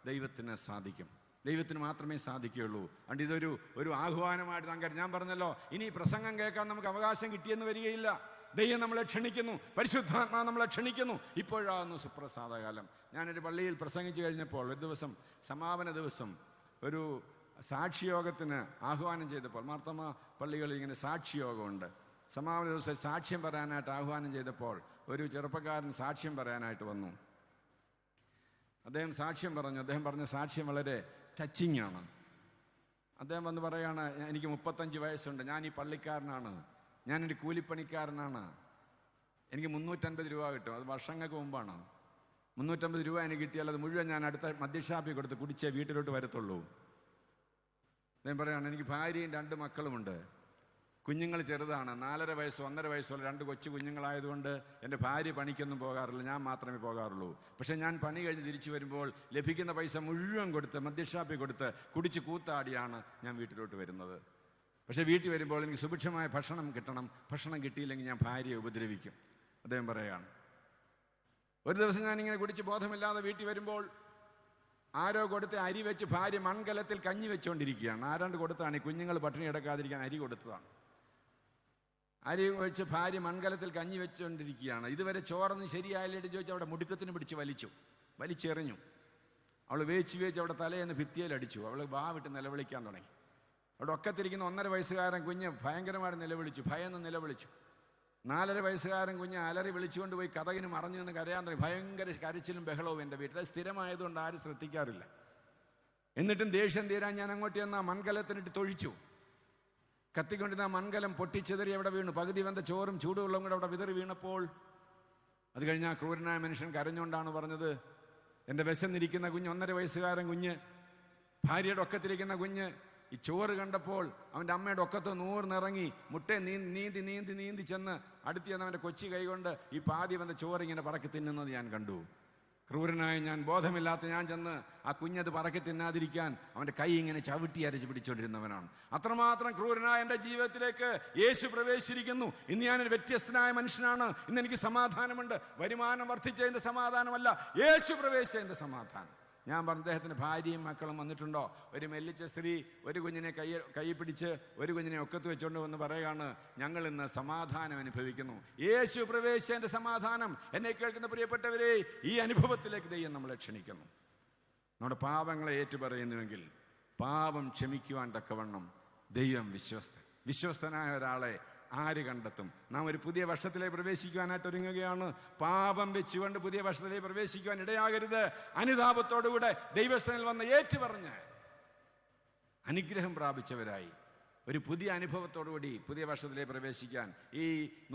ദൈവത്തിന് സാധിക്കും. ദൈവത്തിന് മാത്രമേ സാധിക്കുകയുള്ളൂ. അതുകൊണ്ട് ഇതൊരു ആഹ്വാനമായിട്ട് ഞാൻ പറഞ്ഞല്ലോ, ഇനി പ്രസംഗം കേൾക്കാൻ നമുക്ക് അവകാശം കിട്ടിയെന്ന് വരികയില്ല. ദൈവം നമ്മളെ ക്ഷണിക്കുന്നു, പരിശുദ്ധാത്മാ നമ്മളെ ക്ഷണിക്കുന്നു. ഇപ്പോഴാകുന്നു സുപ്രസാദകാലം. ഞാനൊരു പള്ളിയിൽ പ്രസംഗിച്ചു കഴിഞ്ഞപ്പോൾ ഒരു ദിവസം, സമാപന ദിവസം, ഒരു സാക്ഷിയോഗത്തിന് ആഹ്വാനം ചെയ്തപ്പോൾ, മാർത്തമ പള്ളികളിൽ ഇങ്ങനെ സാക്ഷിയോഗമുണ്ട്. സമാപന ദിവസം സാക്ഷ്യം പറയാനായിട്ട് ആഹ്വാനം ചെയ്തപ്പോൾ ഒരു ചെറുപ്പക്കാരൻ സാക്ഷ്യം പറയാനായിട്ട് വന്നു. അദ്ദേഹം സാക്ഷ്യം പറഞ്ഞു. അദ്ദേഹം പറഞ്ഞ സാക്ഷ്യം വളരെ ടച്ചിങ് ആണ്. അദ്ദേഹം വന്ന് പറയാണ്, എനിക്ക് 35 വയസ്സുണ്ട്, ഞാൻ ഈ പള്ളിക്കാരനാണ്, ഞാനൊരു കൂലിപ്പണിക്കാരനാണ്, എനിക്ക് 350 രൂപ കിട്ടും. അത് വർഷങ്ങൾക്ക് മുമ്പാണ്. 350 രൂപ എനിക്ക് കിട്ടിയാൽ അത് മുഴുവൻ ഞാൻ അടുത്ത മദ്യഷാപ്പിൽ കൊടുത്ത് കുടിച്ചേ വീട്ടിലോട്ട് വരത്തുള്ളൂ. അദ്ദേഹം പറയുകയാണ്, എനിക്ക് ഭാര്യയും 2 മക്കളുമുണ്ട്. കുഞ്ഞുങ്ങൾ ചെറുതാണ്, 4.5 വയസ്സോ 1.5 വയസ്സുള്ള 2 കൊച്ചു കുഞ്ഞുങ്ങളായതുകൊണ്ട് എൻ്റെ ഭാര്യ പണിക്കൊന്നും പോകാറില്ല, ഞാൻ മാത്രമേ പോകാറുള്ളൂ. പക്ഷേ ഞാൻ പണി കഴിഞ്ഞ് തിരിച്ചു വരുമ്പോൾ ലഭിക്കുന്ന പൈസ മുഴുവൻ കൊടുത്ത് മദ്യഷാപ്പിൽ കൊടുത്ത് കുടിച്ച് കൂത്താടിയാണ് ഞാൻ വീട്ടിലോട്ട് വരുന്നത്. പക്ഷേ വീട്ടിൽ വരുമ്പോൾ എനിക്ക് സുഭിക്ഷമായ ഭക്ഷണം കിട്ടണം, ഭക്ഷണം കിട്ടിയില്ലെങ്കിൽ ഞാൻ ഭാര്യയെ ഉപദ്രവിക്കും. അദ്ദേഹം പറയുകയാണ്, ഒരു ദിവസം ഞാനിങ്ങനെ കുടിച്ച് ബോധമില്ലാതെ വീട്ടിൽ വരുമ്പോൾ ആരോ കൊടുത്ത് അരി വെച്ച് ഭാര്യ മൺകലത്തിൽ കഞ്ഞി വെച്ചുകൊണ്ടിരിക്കുകയാണ്. ആരാണ്ട് കൊടുത്താണ്, ഈ കുഞ്ഞുങ്ങൾ പട്ടിണി കിടക്കാതിരിക്കാൻ അരി കൊടുത്തതാണ്. അരി വെച്ച് ഭാര്യ മൺകലത്തിൽ കഞ്ഞി വെച്ചുകൊണ്ടിരിക്കുകയാണ്. ഇതുവരെ ചോറൊന്നും ശരിയായില്ലേട്ട് ചോദിച്ച് അവിടെ മുടുക്കത്തിന് പിടിച്ച് വലിച്ചെറിഞ്ഞു. അവൾ വേച്ച് അവിടെ തലയെന്ന് ഭിത്തിയിലടിച്ചു. അവൾ വിട്ട് നിലവിളിക്കാൻ തുടങ്ങി. അവിടെ ഒക്കത്തിരിക്കുന്ന 1.5 വയസ്സുകാരൻ കുഞ്ഞ് ഭയങ്കരമായിട്ട് നിലവിളിച്ചു, ഭയന്ന് നിലവിളിച്ചു. 4.5 വയസ്സുകാരൻ കുഞ്ഞ് അലറി വിളിച്ചുകൊണ്ട് പോയി കതകിന് മറഞ്ഞു നിന്ന് കരയാൻ തുടങ്ങി. ഭയങ്കര കരച്ചിലും ബഹളവും എൻ്റെ വീട്ടിൽ. സ്ഥിരമായതുകൊണ്ട് ആരും ശ്രദ്ധിക്കാറില്ല. എന്നിട്ടും ദേഷ്യം തീരാൻ ഞാൻ അങ്ങോട്ട് ചെന്നാൽ മൺകലത്തിനിട്ട് തൊഴിച്ചു. കത്തിക്കൊണ്ടിരുന്ന മൺകലം പൊട്ടിച്ചെതറി അവിടെ വീണു. പകുതി വന്ന ചോറും ചൂടുവെള്ളവും കൂടെ അവിടെ വിതറി വീണപ്പോൾ അത് കഴിഞ്ഞാൽ ക്രൂരനായ മനുഷ്യൻ കരഞ്ഞുകൊണ്ടാണ് പറഞ്ഞത്, എൻ്റെ വിശന്നിരിക്കുന്ന കുഞ്ഞ്, 1.5 വയസ്സുകാരൻ കുഞ്ഞ്, ഭാര്യയുടെ ഒക്കത്തിരിക്കുന്ന കുഞ്ഞ്, ഈ ചോറ് കണ്ടപ്പോൾ അവൻ്റെ അമ്മയുടെ ഒക്കത്ത് നൂർന്നിറങ്ങി മുട്ടയെ നീന്തി ചെന്ന് അടുത്ത് ചെന്ന് അവൻ്റെ കൊച്ചി കൈകൊണ്ട് ഈ പാതി വന്ന ചോറ് ഇങ്ങനെ പറക്കി തിന്നുന്നത് ഞാൻ കണ്ടു. ക്രൂരനായ ഞാൻ, ബോധമില്ലാത്ത ഞാൻ ചെന്ന് ആ കുഞ്ഞത് പറക്കി തിന്നാതിരിക്കാൻ അവൻ്റെ കൈ ഇങ്ങനെ ചവിട്ടി അരച്ച് പിടിച്ചുകൊണ്ടിരുന്നവനാണ്. അത്രമാത്രം ക്രൂരനായ എൻ്റെ ജീവിതത്തിലേക്ക് യേശു പ്രവേശിച്ചിരിക്കുന്നു. ഇന്ന് ഞാനൊരു വ്യത്യസ്തനായ മനുഷ്യനാണ്. ഇന്ന് എനിക്ക് സമാധാനമുണ്ട്. വരുമാനം വർദ്ധിച്ചതിൻ്റെ സമാധാനമല്ല, യേശു പ്രവേശിച്ചതിൻ്റെ സമാധാനം. ഞാൻ പറഞ്ഞ അദ്ദേഹത്തിന് ഭാര്യയും മക്കളും വന്നിട്ടുണ്ടോ? ഒരു മെല്ലിച്ച സ്ത്രീ ഒരു കുഞ്ഞിനെ കൈ പിടിച്ച് ഒരു കുഞ്ഞിനെ ഒക്കത്ത് വെച്ചുകൊണ്ട് വന്ന് പറയുകയാണ്, ഞങ്ങൾ ഇന്ന് സമാധാനം അനുഭവിക്കുന്നു. യേശു പ്രവേശിച്ചതിൻ്റെ സമാധാനം. എന്നെ കേൾക്കുന്ന പ്രിയപ്പെട്ടവരെ, ഈ അനുഭവത്തിലേക്ക് ദൈവം നമ്മളെ ക്ഷണിക്കുന്നു. നമ്മുടെ പാപങ്ങളെ ഏറ്റുപറയുന്നുവെങ്കിൽ പാപം ക്ഷമിക്കുവാൻ തക്കവണ്ണം ദൈവം വിശ്വസ്തനായ ഒരാളെ ആര് കണ്ടെത്തും? നാം ഒരു പുതിയ വർഷത്തിലേക്ക് പ്രവേശിക്കുവാനായിട്ട് ഒരുങ്ങുകയാണ്. പാപം വെച്ചുകൊണ്ട് പുതിയ വർഷത്തിലേക്ക് പ്രവേശിക്കുവാൻ ഇടയാകരുത്. അനുതാപത്തോടുകൂടെ ദൈവസ്ഥനിൽ വന്ന് ഏറ്റുപറഞ്ഞ് അനുഗ്രഹം പ്രാപിച്ചവരായി ഒരു പുതിയ അനുഭവത്തോടുകൂടി പുതിയ വർഷത്തിലേക്ക് പ്രവേശിക്കാൻ ഈ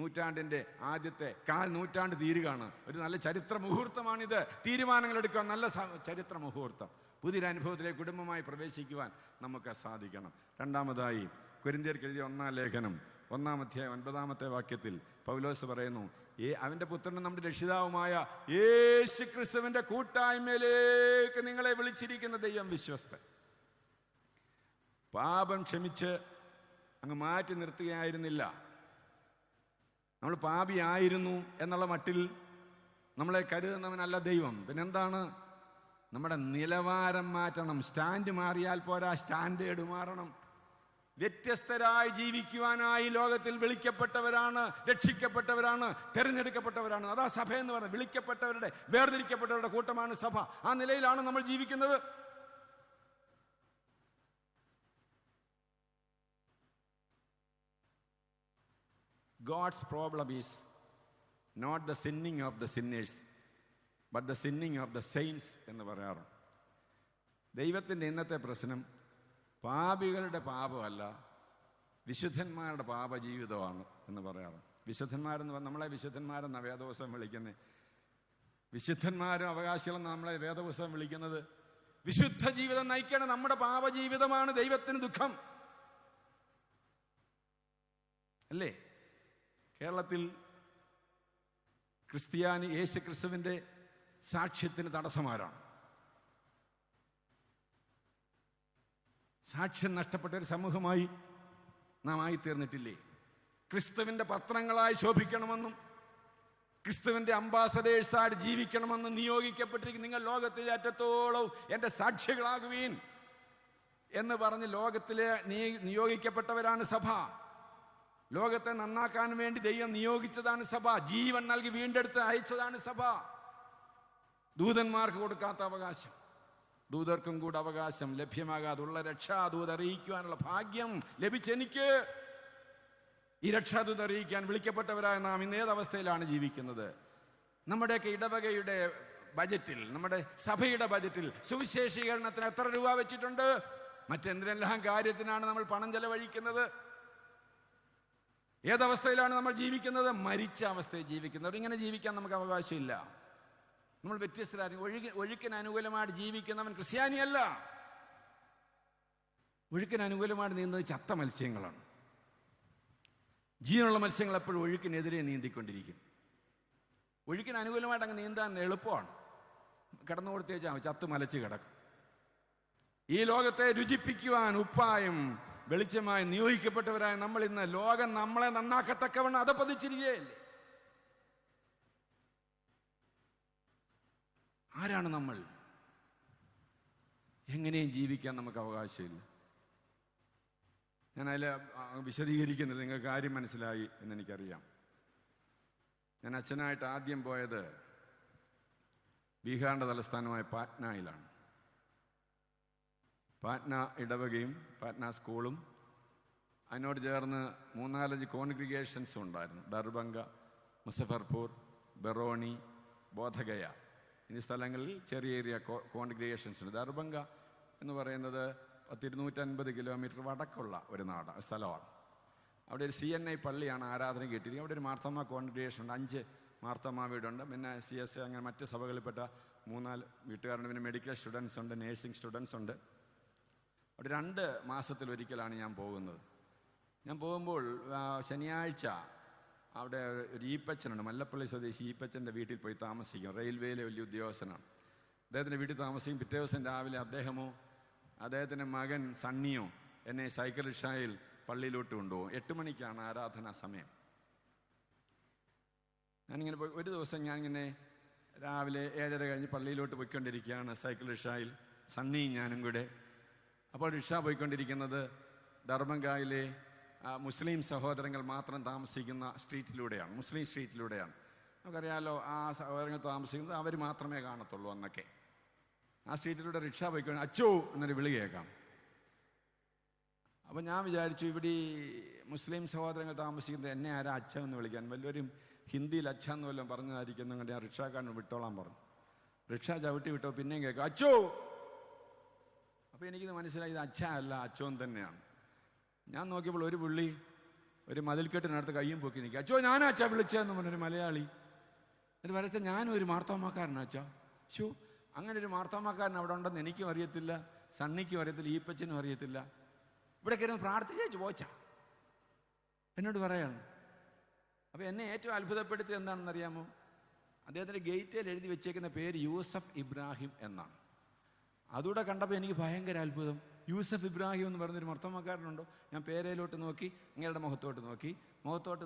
നൂറ്റാണ്ടിൻ്റെ ആദ്യത്തെ 1/4 നൂറ്റാണ്ട് തീരുകയാണ്. ഒരു നല്ല ചരിത്ര മുഹൂർത്തമാണിത്. തീരുമാനങ്ങൾ എടുക്കാൻ നല്ല ചരിത്ര മുഹൂർത്തം. പുതിയൊരു അനുഭവത്തിലേക്ക് കുടുംബമായി പ്രവേശിക്കുവാൻ നമുക്ക് സാധിക്കണം. രണ്ടാമതായി കൊരിന്ത്യർക്ക് എഴുതിയ 1-ാം ലേഖനം 1-ാം അധ്യായം 9-ാമത്തെ വാക്യത്തിൽ പൗലോസ് പറയുന്നു, അവൻ്റെ പുത്രനും നമ്മുടെ രക്ഷിതാവുമായ യേശു ക്രിസ്തുവിൻ്റെ കൂട്ടായ്മയിലേക്ക് നിങ്ങളെ വിളിച്ചിരിക്കുന്ന ദൈവം വിശ്വസ്തൻ. പാപം ക്ഷമിച്ച് അങ്ങ് മാറ്റി നിർത്തുകയായിരുന്നില്ല. നമ്മൾ പാപിയായിരുന്നു എന്നുള്ള മട്ടിൽ നമ്മളെ കരുതുന്നവനല്ല ദൈവം. പിന്നെന്താണ്? നമ്മുടെ നിലവാരം മാറ്റണം. സ്റ്റാൻഡ് മാറിയാൽ പോരാ, സ്റ്റാൻഡേർഡ് മാറണം. വ്യത്യസ്തരായി ജീവിക്കുവാനായി ലോകത്തിൽ വിളിക്കപ്പെട്ടവരാണ്, രക്ഷിക്കപ്പെട്ടവരാണ്, തിരഞ്ഞെടുക്കപ്പെട്ടവരാണ്. അതാ സഭ എന്ന് പറയുന്നത്. വിളിക്കപ്പെട്ടവരുടെ, വേർതിരിക്കപ്പെട്ടവരുടെ കൂട്ടമാണ് സഭ. ആ നിലയിലാണ് നമ്മൾ ജീവിക്കുന്നത്. God's problem is not the sinning of the sinners, but the sinning of the saints എന്ന് പറയാറുണ്ട്. ദൈവത്തിൻ്റെ ഇന്നത്തെ പ്രശ്നം പാപികളുടെ പാപമല്ല, വിശുദ്ധന്മാരുടെ പാപജീവിതമാണ് എന്ന് പറയാറ്. വിശുദ്ധന്മാരെന്ന് പറഞ്ഞാൽ നമ്മളെ വിശുദ്ധന്മാരെന്നാണ് വേദപുസ്തകം വിളിക്കുന്നത്. വിശുദ്ധന്മാരും അവകാശികളും നമ്മളെ വേദപുസ്തകം വിളിക്കുന്നത്. വിശുദ്ധ ജീവിതം നയിക്കേണ്ട നമ്മുടെ പാപജീവിതമാണ് ദൈവത്തിന് ദുഃഖം. അല്ലേ? കേരളത്തിൽ യേശു ക്രിസ്തുവിൻ്റെ സാക്ഷ്യത്തിന് തടസ്സമാരാണ്. സാക്ഷ്യം നഷ്ടപ്പെട്ട ഒരു സമൂഹമായി നാം ആയിത്തീർന്നിട്ടില്ലേ? ക്രിസ്തുവിൻ്റെ പത്രങ്ങളായി ശോഭിക്കണമെന്നും ക്രിസ്തുവിൻ്റെ അംബാസഡേഴ്സായിട്ട് ജീവിക്കണമെന്നും നിയോഗിക്കപ്പെട്ടിരിക്കും. നിങ്ങൾ ലോകത്തിലെ അറ്റത്തോളം എൻ്റെ സാക്ഷികളാകുവീൻ എന്ന് പറഞ്ഞ് ലോകത്തിലെ നിയോഗിക്കപ്പെട്ടവരാണ് സഭ. ലോകത്തെ നന്നാക്കാൻ വേണ്ടി ദൈവം നിയോഗിച്ചതാണ് സഭ. ജീവൻ നൽകി വീണ്ടെടുത്ത് അയച്ചതാണ് സഭ. ദൂതന്മാർക്ക് കൊടുക്കാത്ത അവകാശം ദൂതർക്കും കൂടെ അവകാശം ലഭ്യമാകാതുള്ള രക്ഷാദൂത് അറിയിക്കുവാനുള്ള ഭാഗ്യം ലഭിച്ചെനിക്ക്. ഈ രക്ഷാദൂത് അറിയിക്കാൻ വിളിക്കപ്പെട്ടവരായ നാം ഇന്ന് ഏതവസ്ഥയിലാണ് ജീവിക്കുന്നത്? നമ്മുടെയൊക്കെ ഇടവകയുടെ ബജറ്റിൽ, നമ്മുടെ സഭയുടെ ബജറ്റിൽ സുവിശേഷീകരണത്തിന് എത്ര രൂപ വെച്ചിട്ടുണ്ട്? മറ്റെന്തിനെല്ലാം കാര്യത്തിനാണ് നമ്മൾ പണം ചെലവഴിക്കുന്നത്? ഏതവസ്ഥയിലാണ് നമ്മൾ ജീവിക്കുന്നത്? മരിച്ച അവസ്ഥയിൽ ജീവിക്കുന്നവർ. ഇങ്ങനെ ജീവിക്കാൻ നമുക്ക് അവകാശമില്ല. നമ്മൾ വ്യത്യസ്തരായിരിക്കും. ഒഴുക്കിന് അനുകൂലമായിട്ട് ജീവിക്കുന്നവൻ ക്രിസ്ത്യാനിയല്ല. ഒഴുക്കിന് അനുകൂലമായിട്ട് നീന്തുന്നത് ചത്ത മത്സ്യങ്ങളാണ്. ജീവനുള്ള മത്സ്യങ്ങൾ എപ്പോഴും ഒഴുക്കിനെതിരെ നീന്തിക്കൊണ്ടിരിക്കും. ഒഴുക്കിന് അനുകൂലമായിട്ട് അങ്ങ് നീന്താൻ എളുപ്പമാണ്. കിടന്നു കൊടുത്തേച്ചാൽ ചത്ത് മലച്ച് കിടക്കും. ഈ ലോകത്തെ രുചിപ്പിക്കുവാൻ ഉപ്പായും വെളിച്ചമായി നിയോഗിക്കപ്പെട്ടവരായ നമ്മൾ ഇന്ന് ലോകം നമ്മളെ നന്നാക്കത്തക്കവണ്ണം അധപ്പതിച്ചിരിക്കുകയല്ലേ? ആരാണ് നമ്മൾ? എങ്ങനെയും ജീവിക്കാൻ നമുക്ക് അവകാശമില്ല. ഞാൻ അതിൽ വിശദീകരിക്കുന്നത് നിങ്ങൾക്ക് കാര്യം മനസ്സിലായി എന്നെനിക്കറിയാം. ഞാൻ അച്ഛനായിട്ട് ആദ്യം പോയത് ബീഹാറിൻ്റെ തലസ്ഥാനമായ പാറ്റ്നയിലാണ്. പാറ്റ്ന ഇടവകയും പാറ്റ്ന സ്കൂളും അതിനോട് ചേർന്ന് 3-4 കോൺഗ്രിഗേഷൻസും ഉണ്ടായിരുന്നു. ദർബംഗ, മുസഫർപൂർ, ബറോണി, ബോധഗയ എന്നീ സ്ഥലങ്ങളിൽ ചെറിയ ചെറിയ കോൺഗ്രിഗേഷൻസ് ഉണ്ട്. ദർബംഗ എന്ന് പറയുന്നത് 250 കിലോമീറ്റർ വടക്കുള്ള ഒരു സ്ഥലമാണ്. അവിടെ ഒരു CNI പള്ളിയാണ് ആരാധന കേട്ടിരിക്കുന്നത്. അവിടെ ഒരു മാർത്തോമ കോൺഗ്രിഗേഷൻ ഉണ്ട്. 5 മാർത്തോമ വീടുണ്ട്. പിന്നെ CSA അങ്ങനെ മറ്റ് സഭകളിൽപ്പെട്ട 3-4 വീട്ടുകാരുണ്ട്. പിന്നെ മെഡിക്കൽ സ്റ്റുഡൻസ് ഉണ്ട്, നേഴ്സിംഗ് സ്റ്റുഡൻസ് ഉണ്ട്. അവിടെ 2 മാസത്തിലൊരിക്കലാണ് ഞാൻ പോകുന്നത്. ഞാൻ പോകുമ്പോൾ ശനിയാഴ്ച അവിടെ ഒരു ഈപ്പച്ചനുണ്ട്, മല്ലപ്പള്ളി സ്വദേശി ഈപ്പച്ചൻ്റെ വീട്ടിൽ പോയി താമസിക്കും. റെയിൽവേയിലെ വലിയ ഉദ്യോഗസ്ഥനാണ്. അദ്ദേഹത്തിൻ്റെ വീട്ടിൽ താമസിക്കും. പിറ്റേ ദിവസം രാവിലെ അദ്ദേഹമോ അദ്ദേഹത്തിൻ്റെ മകൻ സണ്ണിയോ എന്നെ സൈക്കിൾ റിക്ഷയിൽ പള്ളിയിലോട്ട് കൊണ്ടുപോകും. 8 മണിക്കാണ് ആരാധനാ സമയം. ഞാനിങ്ങനെ പോയി. ഒരു ദിവസം ഞാനിങ്ങനെ രാവിലെ 7:30 കഴിഞ്ഞ് പള്ളിയിലോട്ട് പോയിക്കൊണ്ടിരിക്കുകയാണ് സൈക്കിൾ റിക്ഷയിൽ, സണ്ണിയും ഞാനും കൂടെ. അപ്പോൾ റിക്ഷ പോയിക്കൊണ്ടിരിക്കുന്നത് ദർബംഗയിലെ മുസ്ലിം സഹോദരങ്ങൾ മാത്രം താമസിക്കുന്ന സ്ട്രീറ്റിലൂടെയാണ്, മുസ്ലിം സ്ട്രീറ്റിലൂടെയാണ്. നമുക്കറിയാമല്ലോ, ആ സഹോദരങ്ങൾ താമസിക്കുന്നത് അവർ മാത്രമേ കാണത്തുള്ളൂ അന്നൊക്കെ. ആ സ്ട്രീറ്റിലൂടെ റിക്ഷ പോയിക്കൊണ്ട് അച്ചോ എന്നൊരു വിളി കേൾക്കാം. അപ്പോൾ ഞാൻ വിചാരിച്ചു, ഇവിടെ മുസ്ലിം സഹോദരങ്ങൾ താമസിക്കുന്നത് എന്നെ ആരാ അച്ഛ എന്ന് വിളിക്കാൻ? വല്ലവരും ഹിന്ദിയിൽ അച്ഛ എന്ന് വല്ലതും പറഞ്ഞതായിരിക്കും. ഞാൻ റിക്ഷാക്കാരൻ വിട്ടോളാൻ പറഞ്ഞു. റിക്ഷ ചവിട്ടി വിട്ടോ, പിന്നെയും കേൾക്കാം അച്ചോ. അപ്പോൾ എനിക്കിത് മനസ്സിലായി, ഇത് അച്ഛ അല്ല, അച്ചോൻ തന്നെയാണ്. ഞാൻ നോക്കിയപ്പോൾ ഒരു പുള്ളി ഒരു മതിൽക്കെട്ടിനടുത്ത് കയ്യും പൊക്കി നിൽക്കുക. അച്ചോ ഞാനാ അച്ഛാ വിളിച്ചതെന്ന് പറഞ്ഞൊരു മലയാളി. എന്നിട്ട് വരച്ച ഞാനും ഒരു മാർത്തോമാക്കാരനാ അച്ഛാ. ഷോ, അങ്ങനെ ഒരു മാർത്തോമാക്കാരൻ അവിടെ ഉണ്ടെന്ന് എനിക്കും അറിയത്തില്ല, സണ്ണിക്കും അറിയത്തില്ല, ഈപ്പച്ചനും അറിയത്തില്ല. ഇവിടെ കയറി പ്രാർത്ഥിച്ചു പോച്ചാ എന്നോട് പറയാണ്. അപ്പോൾ എന്നെ ഏറ്റവും അത്ഭുതപ്പെടുത്തിയത് എന്താണെന്നറിയാമോ? അദ്ദേഹത്തിൻ്റെ ഗേറ്റിൽ എഴുതി വെച്ചേക്കുന്ന പേര് യൂസഫ് ഇബ്രാഹിം എന്നാണ്. അതുകൂടെ കണ്ടപ്പോൾ എനിക്ക് ഭയങ്കര അത്ഭുതം. യൂസഫ് ഇബ്രാഹിം എന്ന് പറഞ്ഞൊരു മർത്തോമക്കാരനുണ്ടോ? ഞാൻ പേരയിലോട്ട് നോക്കി, ഇങ്ങയുടെ മുഖത്തോട്ട്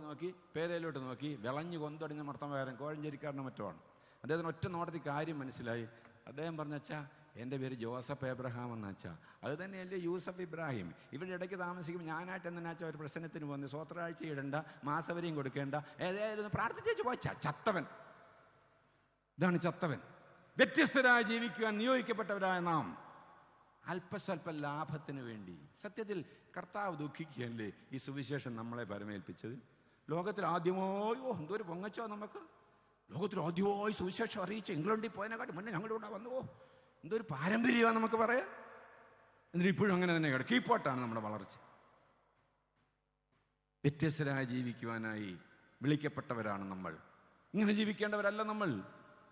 നോക്കി, പേരയിലോട്ട് നോക്കി. വിളഞ്ഞു കൊന്തടിഞ്ഞ മർത്തോമക്കാരൻ, കോഴഞ്ചേരിക്കാരനോ മറ്റോ ആണ്. അദ്ദേഹത്തിന് ഒറ്റ നോട്ടത്തിൽ കാര്യം മനസ്സിലായി. അദ്ദേഹം പറഞ്ഞച്ചാ എൻ്റെ പേര് ജോസഫ് എബ്രഹാം എന്നാച്ചാ. അത് തന്നെയല്ലേ യൂസഫ് ഇബ്രാഹിം. ഇവിടെ ഇടയ്ക്ക് താമസിക്കുമ്പോൾ ഞാനായിട്ട് എന്തിനാച്ചാ ഒരു പ്രശ്നത്തിന് വന്ന് സ്വത്രാഴ്ച ഇടണ്ട, മാസവരിയും കൊടുക്കേണ്ട, ഏതായാലും പ്രാർത്ഥിച്ചു പോച്ചാ. ചത്തവൻ. ഇതാണ് ചത്തവൻ. വ്യത്യസ്തരായി ജീവിക്കുവാൻ നിയോഗിക്കപ്പെട്ടവരായ നാം അല്പസ്വല്പ ലാഭത്തിന് വേണ്ടി, സത്യത്തിൽ കർത്താവ് ദുഃഖിക്കുകയല്ലേ ഈ സുവിശേഷം നമ്മളെ പരമേൽപ്പിച്ചത്? ലോകത്തിൽ ആദ്യമായി എന്തൊരു പൊങ്ങച്ചോ നമുക്ക്! ലോകത്തിൽ ആദ്യമായി സുവിശേഷം അറിയിച്ച് ഇംഗ്ലണ്ടിൽ പോയതിനെക്കാട്ടും മുന്നേ ഞങ്ങളിവിടെ വന്നു. എന്തൊരു പാരമ്പര്യമാണ് നമുക്ക് പറയാം. എന്നിട്ട് ഇപ്പോഴും അങ്ങനെ തന്നെ കിടക്കും. കീപ്പോട്ടാണ് നമ്മുടെ വളർച്ച. വ്യത്യസ്തരായി ജീവിക്കുവാനായി വിളിക്കപ്പെട്ടവരാണ് നമ്മൾ. ഇങ്ങനെ ജീവിക്കേണ്ടവരല്ല നമ്മൾ.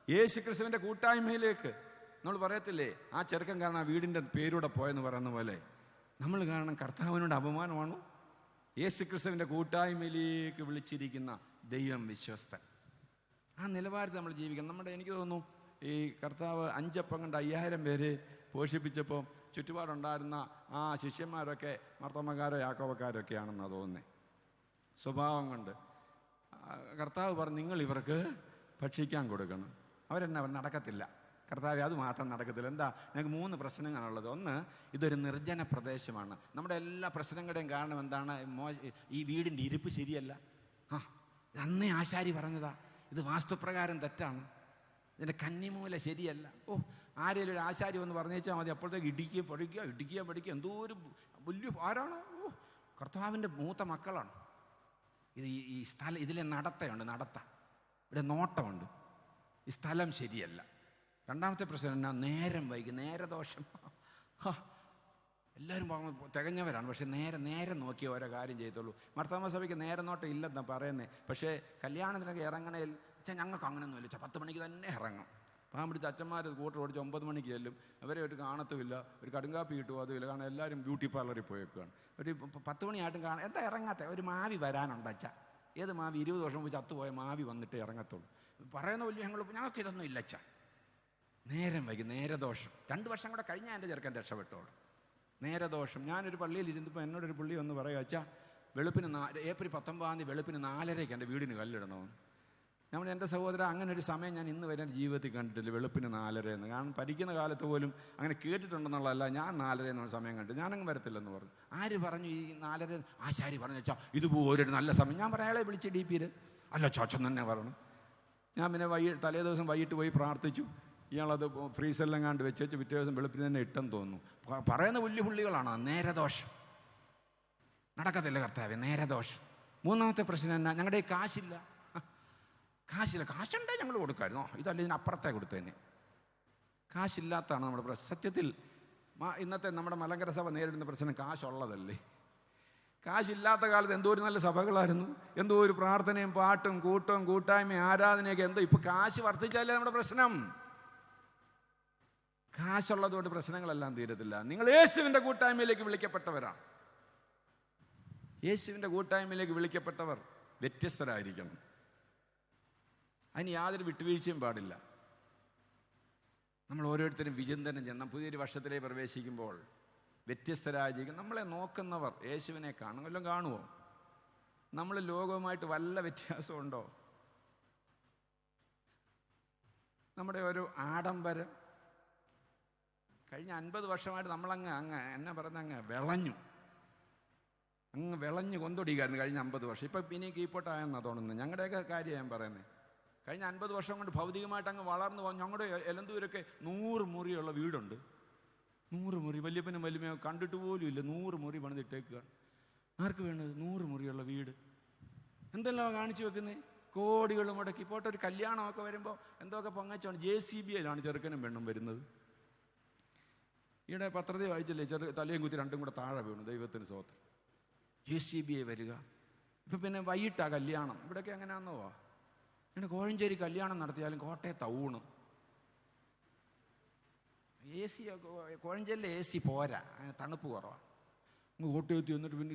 യേശു ക്രിസ്തുവിൻ്റെ കൂട്ടായ്മയിലേക്ക് നമ്മൾ പറയത്തില്ലേ, ആ ചെറുക്കൻ കാരണം ആ വീടിൻ്റെ പേരൂടെ പോയെന്ന് പറയുന്ന പോലെ നമ്മൾ കാരണം കർത്താവിനോട് അപമാനമാണോ? യേശുക്രിസ്തുവിൻ്റെ കൂട്ടായ്മയിലേക്ക് വിളിച്ചിരിക്കുന്ന ദൈവം വിശ്വസ്തൻ. ആ നിലവാരത്തിൽ നമ്മൾ ജീവിക്കണം. എനിക്ക് തോന്നുന്നു ഈ കർത്താവ് 5 അപ്പം കൊണ്ട് 5000 പേര് പോഷിപ്പിച്ചപ്പോൾ ചുറ്റുപാടുണ്ടായിരുന്ന ആ ശിഷ്യന്മാരൊക്കെ മർത്തമ്മക്കാരോ യാക്കോബക്കാരോ ഒക്കെയാണെന്നാണ് തോന്നുന്നത്. സ്വഭാവം കൊണ്ട് കർത്താവ് പറഞ്ഞു, നിങ്ങൾ ഇവർക്ക് ഭക്ഷിക്കാൻ കൊടുക്കണം. അവർ നടക്കത്തില്ല കർത്താവ്, അത് മാത്രം നടക്കത്തില്ല. എന്താ? ഞങ്ങൾക്ക് 3 പ്രശ്നങ്ങളാണുള്ളത്. ഒന്ന്, ഇതൊരു നിർജ്ജന പ്രദേശമാണ്. നമ്മുടെ എല്ലാ പ്രശ്നങ്ങളുടെയും കാരണം എന്താണ്? ഈ വീടിൻ്റെ ഇരിപ്പ് ശരിയല്ല. അന്നേ ആശാരി പറഞ്ഞതാ, ഇത് വാസ്തുപ്രകാരം തെറ്റാണ്, ഇതിൻ്റെ കന്നിമൂല ശരിയല്ല. ആരെങ്കിലും ഒരു ആശാരി വന്ന് പറഞ്ഞേച്ചാൽ മതി, അപ്പോഴത്തേക്ക് ഇടിക്കുക പഠിക്കുക എന്തോ ഒരു വലിയ ആരാണ്? കർത്താവിൻ്റെ മൂത്ത മക്കളാണ്. ഈ സ്ഥലം, ഇതിലെ നടത്ത ഇവിടെ നോട്ടമുണ്ട്, ഈ സ്ഥലം ശരിയല്ല. രണ്ടാമത്തെ പ്രശ്നം എന്നാ? നേരം വൈകി, നേരദോഷം. എല്ലാവരും തികഞ്ഞവരാണ്, പക്ഷെ നേരം നോക്കിയേ ഓരോ കാര്യം ചെയ്യത്തുള്ളൂ. മാർത്തോമാ സഭയ്ക്ക് നേരം നോട്ടം ഇല്ലെന്നാണ് പറയുന്നത്. പക്ഷേ കല്യാണത്തിനൊക്കെ ഇറങ്ങണേൽ ഞങ്ങൾക്ക് അങ്ങനെയൊന്നുമില്ല, 10 മണിക്ക് തന്നെ ഇറങ്ങും. പാവം പിടിച്ച അച്ഛന്മാർ കൂട്ടർ ഓടിച്ച് 9 മണിക്ക് ചെല്ലും. അവരെ ഒരു കാണത്തുമില്ല, ഒരു കടുങ്കാപ്പി കിട്ടുമോ അതുമില്ല. കാരണം എല്ലാവരും ബ്യൂട്ടി പാർലറിൽ പോയേക്കുകയാണ്. ഒരു 10 മണിയായിട്ടും കാണാം. എന്താ ഇറങ്ങാത്ത? ഒരു മാവി വരാനുണ്ട് അച്ഛ. ഏത് മാവി? 20 വർഷം മുമ്പ് ചത്തുപോയ മാവി വന്നിട്ട് ഇറങ്ങത്തുള്ളൂ. പറയുന്ന വലിയ ഞങ്ങൾക്ക് ഇതൊന്നും ഇല്ല അച്ഛ. നേരം വൈകി, നേരദോഷം. 2 വർഷം കൂടെ കഴിഞ്ഞാൽ എൻ്റെ ചെറുക്കൻ രക്ഷപ്പെട്ടോളൂ. നേരദോഷം. ഞാനൊരു പള്ളിയിൽ ഇരുന്നപ്പോൾ എന്നോടൊരു പുള്ളി വന്ന് പറയുക, അച്ഛാ വെളുപ്പിന് ഏപ്രിൽ 19 വെളുപ്പിന് 4:30 എൻ്റെ വീടിന് കല്ലിടണമെന്ന്. എൻ്റെ സഹോദരൻ, അങ്ങനെ ഒരു സമയം ഞാൻ ഇന്ന് വരെ ജീവിതത്തിൽ കണ്ടിട്ടില്ല, വെളുപ്പിന് 4:30 എന്ന്. കാരണം പഠിക്കുന്ന കാലത്ത് പോലും അങ്ങനെ കേട്ടിട്ടുണ്ടെന്നുള്ളതല്ല, ഞാൻ 4:30 എന്നുള്ള സമയം കണ്ടിട്ട് ഞാനങ്ങ് വരത്തില്ലെന്ന് പറഞ്ഞു. ആര് പറഞ്ഞു ഈ 4:30? ആശാരി പറഞ്ഞു. വെച്ചാൽ ഇതുപോലൊരു നല്ല സമയം. ഞാൻ പറയാം, അയാളെ വിളിച്ച് DP-യിൽ അല്ല ചോച്ചൻ തന്നെ പറഞ്ഞു. ഞാൻ പിന്നെ തലേ ദിവസം വൈകിട്ട് പോയി പ്രാർത്ഥിച്ചു. ഇയാളത് ഫ്രീസറിലും കണ്ട് വെച്ച് പിറ്റേ ദിവസം വെളുപ്പിന് തന്നെ ഇട്ടെന്ന് തോന്നുന്നു. പറയുന്ന വലിയ പുള്ളികളാണ്. നേരദോഷം. നടക്കത്തില്ല കർത്താവേ, നേരദോഷം. മൂന്നാമത്തെ പ്രശ്നം എന്നാ? ഞങ്ങളുടെ കാശില്ല. കാശുണ്ടേ ഞങ്ങൾ കൊടുക്കാമായിരുന്നോ? ഇതല്ല, ഇതിനപ്പുറത്തേ കൊടുത്തു തന്നെ. കാശില്ലാത്തതാണ് നമ്മുടെ പ്രശ്നം. സത്യത്തിൽ ഇന്നത്തെ നമ്മുടെ മലങ്കര സഭ നേരിടുന്ന പ്രശ്നം കാശുള്ളതല്ലേ. കാശില്ലാത്ത കാലത്ത് എന്തോ ഒരു നല്ല സഭകളായിരുന്നു, എന്തോ ഒരു പ്രാർത്ഥനയും പാട്ടും കൂട്ടവും കൂട്ടായ്മയും ആരാധനയൊക്കെ. എന്തോ ഇപ്പം കാശ് വർദ്ധിച്ചാലേ നമ്മുടെ പ്രശ്നം. കാശുള്ളതുകൊണ്ട് പ്രശ്നങ്ങളെല്ലാം തീരത്തില്ല. നിങ്ങൾ യേശുവിൻ്റെ കൂട്ടായ്മയിലേക്ക് വിളിക്കപ്പെട്ടവരാണ്. യേശുവിൻ്റെ കൂട്ടായ്മയിലേക്ക് വിളിക്കപ്പെട്ടവർ വ്യത്യസ്തരായിരിക്കണം. അതിന് യാതൊരു വിട്ടുവീഴ്ചയും പാടില്ല. നമ്മൾ ഓരോരുത്തരും വിചിന്തനം ചെയ്യണം. പുതിയൊരു വർഷത്തിലേക്ക് പ്രവേശിക്കുമ്പോൾ വ്യത്യസ്തരായ ജീവിക്കും. നമ്മളെ നോക്കുന്നവർ യേശുവിനെ കാണും. വല്ലതും കാണുമോ? നമ്മൾ ലോകവുമായിട്ട് വല്ല വ്യത്യാസമുണ്ടോ? നമ്മുടെ ഒരു ആഡംബരം കഴിഞ്ഞ 50 വർഷമായിട്ട് നമ്മളങ്ങ് എന്നാ പറയുന്നത്, അങ്ങ് വിളഞ്ഞു കൊണ്ടൊടിക്കായിരുന്നു കഴിഞ്ഞ 50 വർഷം. ഇപ്പം ഇനി കീപ്പോട്ടായെന്നാണ് തോന്നുന്നത്. ഞങ്ങളുടെയൊക്കെ കാര്യം ഞാൻ പറയുന്നത്. കഴിഞ്ഞ 50 വർഷം കൊണ്ട് ഭൗതികമായിട്ട് അങ്ങ് വളർന്നു പോകും. ഞങ്ങളുടെ എലന്തൂരൊക്കെ 100 മുറിയുള്ള വീടുണ്ട്. 100 മുറി. വല്യപ്പനും വല്യമ്മയോ കണ്ടിട്ട് പോലും ഇല്ല. 100 മുറി പണിതിട്ടേക്കുകയാണ്. ആർക്ക് വേണ്ടത് 100 മുറിയുള്ള വീട്? എന്തെല്ലാം കാണിച്ചു വെക്കുന്നത്? കോടികൾ മുടക്കി. പോട്ടെ, ഒരു കല്യാണമൊക്കെ വരുമ്പോൾ എന്തൊക്കെ പൊങ്ങച്ചാണ്. JCB-യിലാണ് ചെറുക്കനും പെണ്ണും വരുന്നത്. ഈയിടെ പത്രത്തിൽ വായിച്ചില്ലേ, തലയും കുത്തി 2 കൂടെ താഴെ വീണു. ദൈവത്തിന് സ്തോത്രം. JCB-യെ വരിക. ഇപ്പം പിന്നെ വൈകിട്ടാണ് കല്യാണം. ഇവിടെയൊക്കെ എങ്ങനെയാണെന്നോ? പിന്നെ കോഴഞ്ചേരി കല്യാണം നടത്തിയാലും കോട്ടയത്ത് ഊണ്. AC കോഴഞ്ചേരിയിലെ AC പോരാ, തണുപ്പ് കുറവാണ്. കോട്ടയത്ത് വന്നിട്ട് പിന്നെ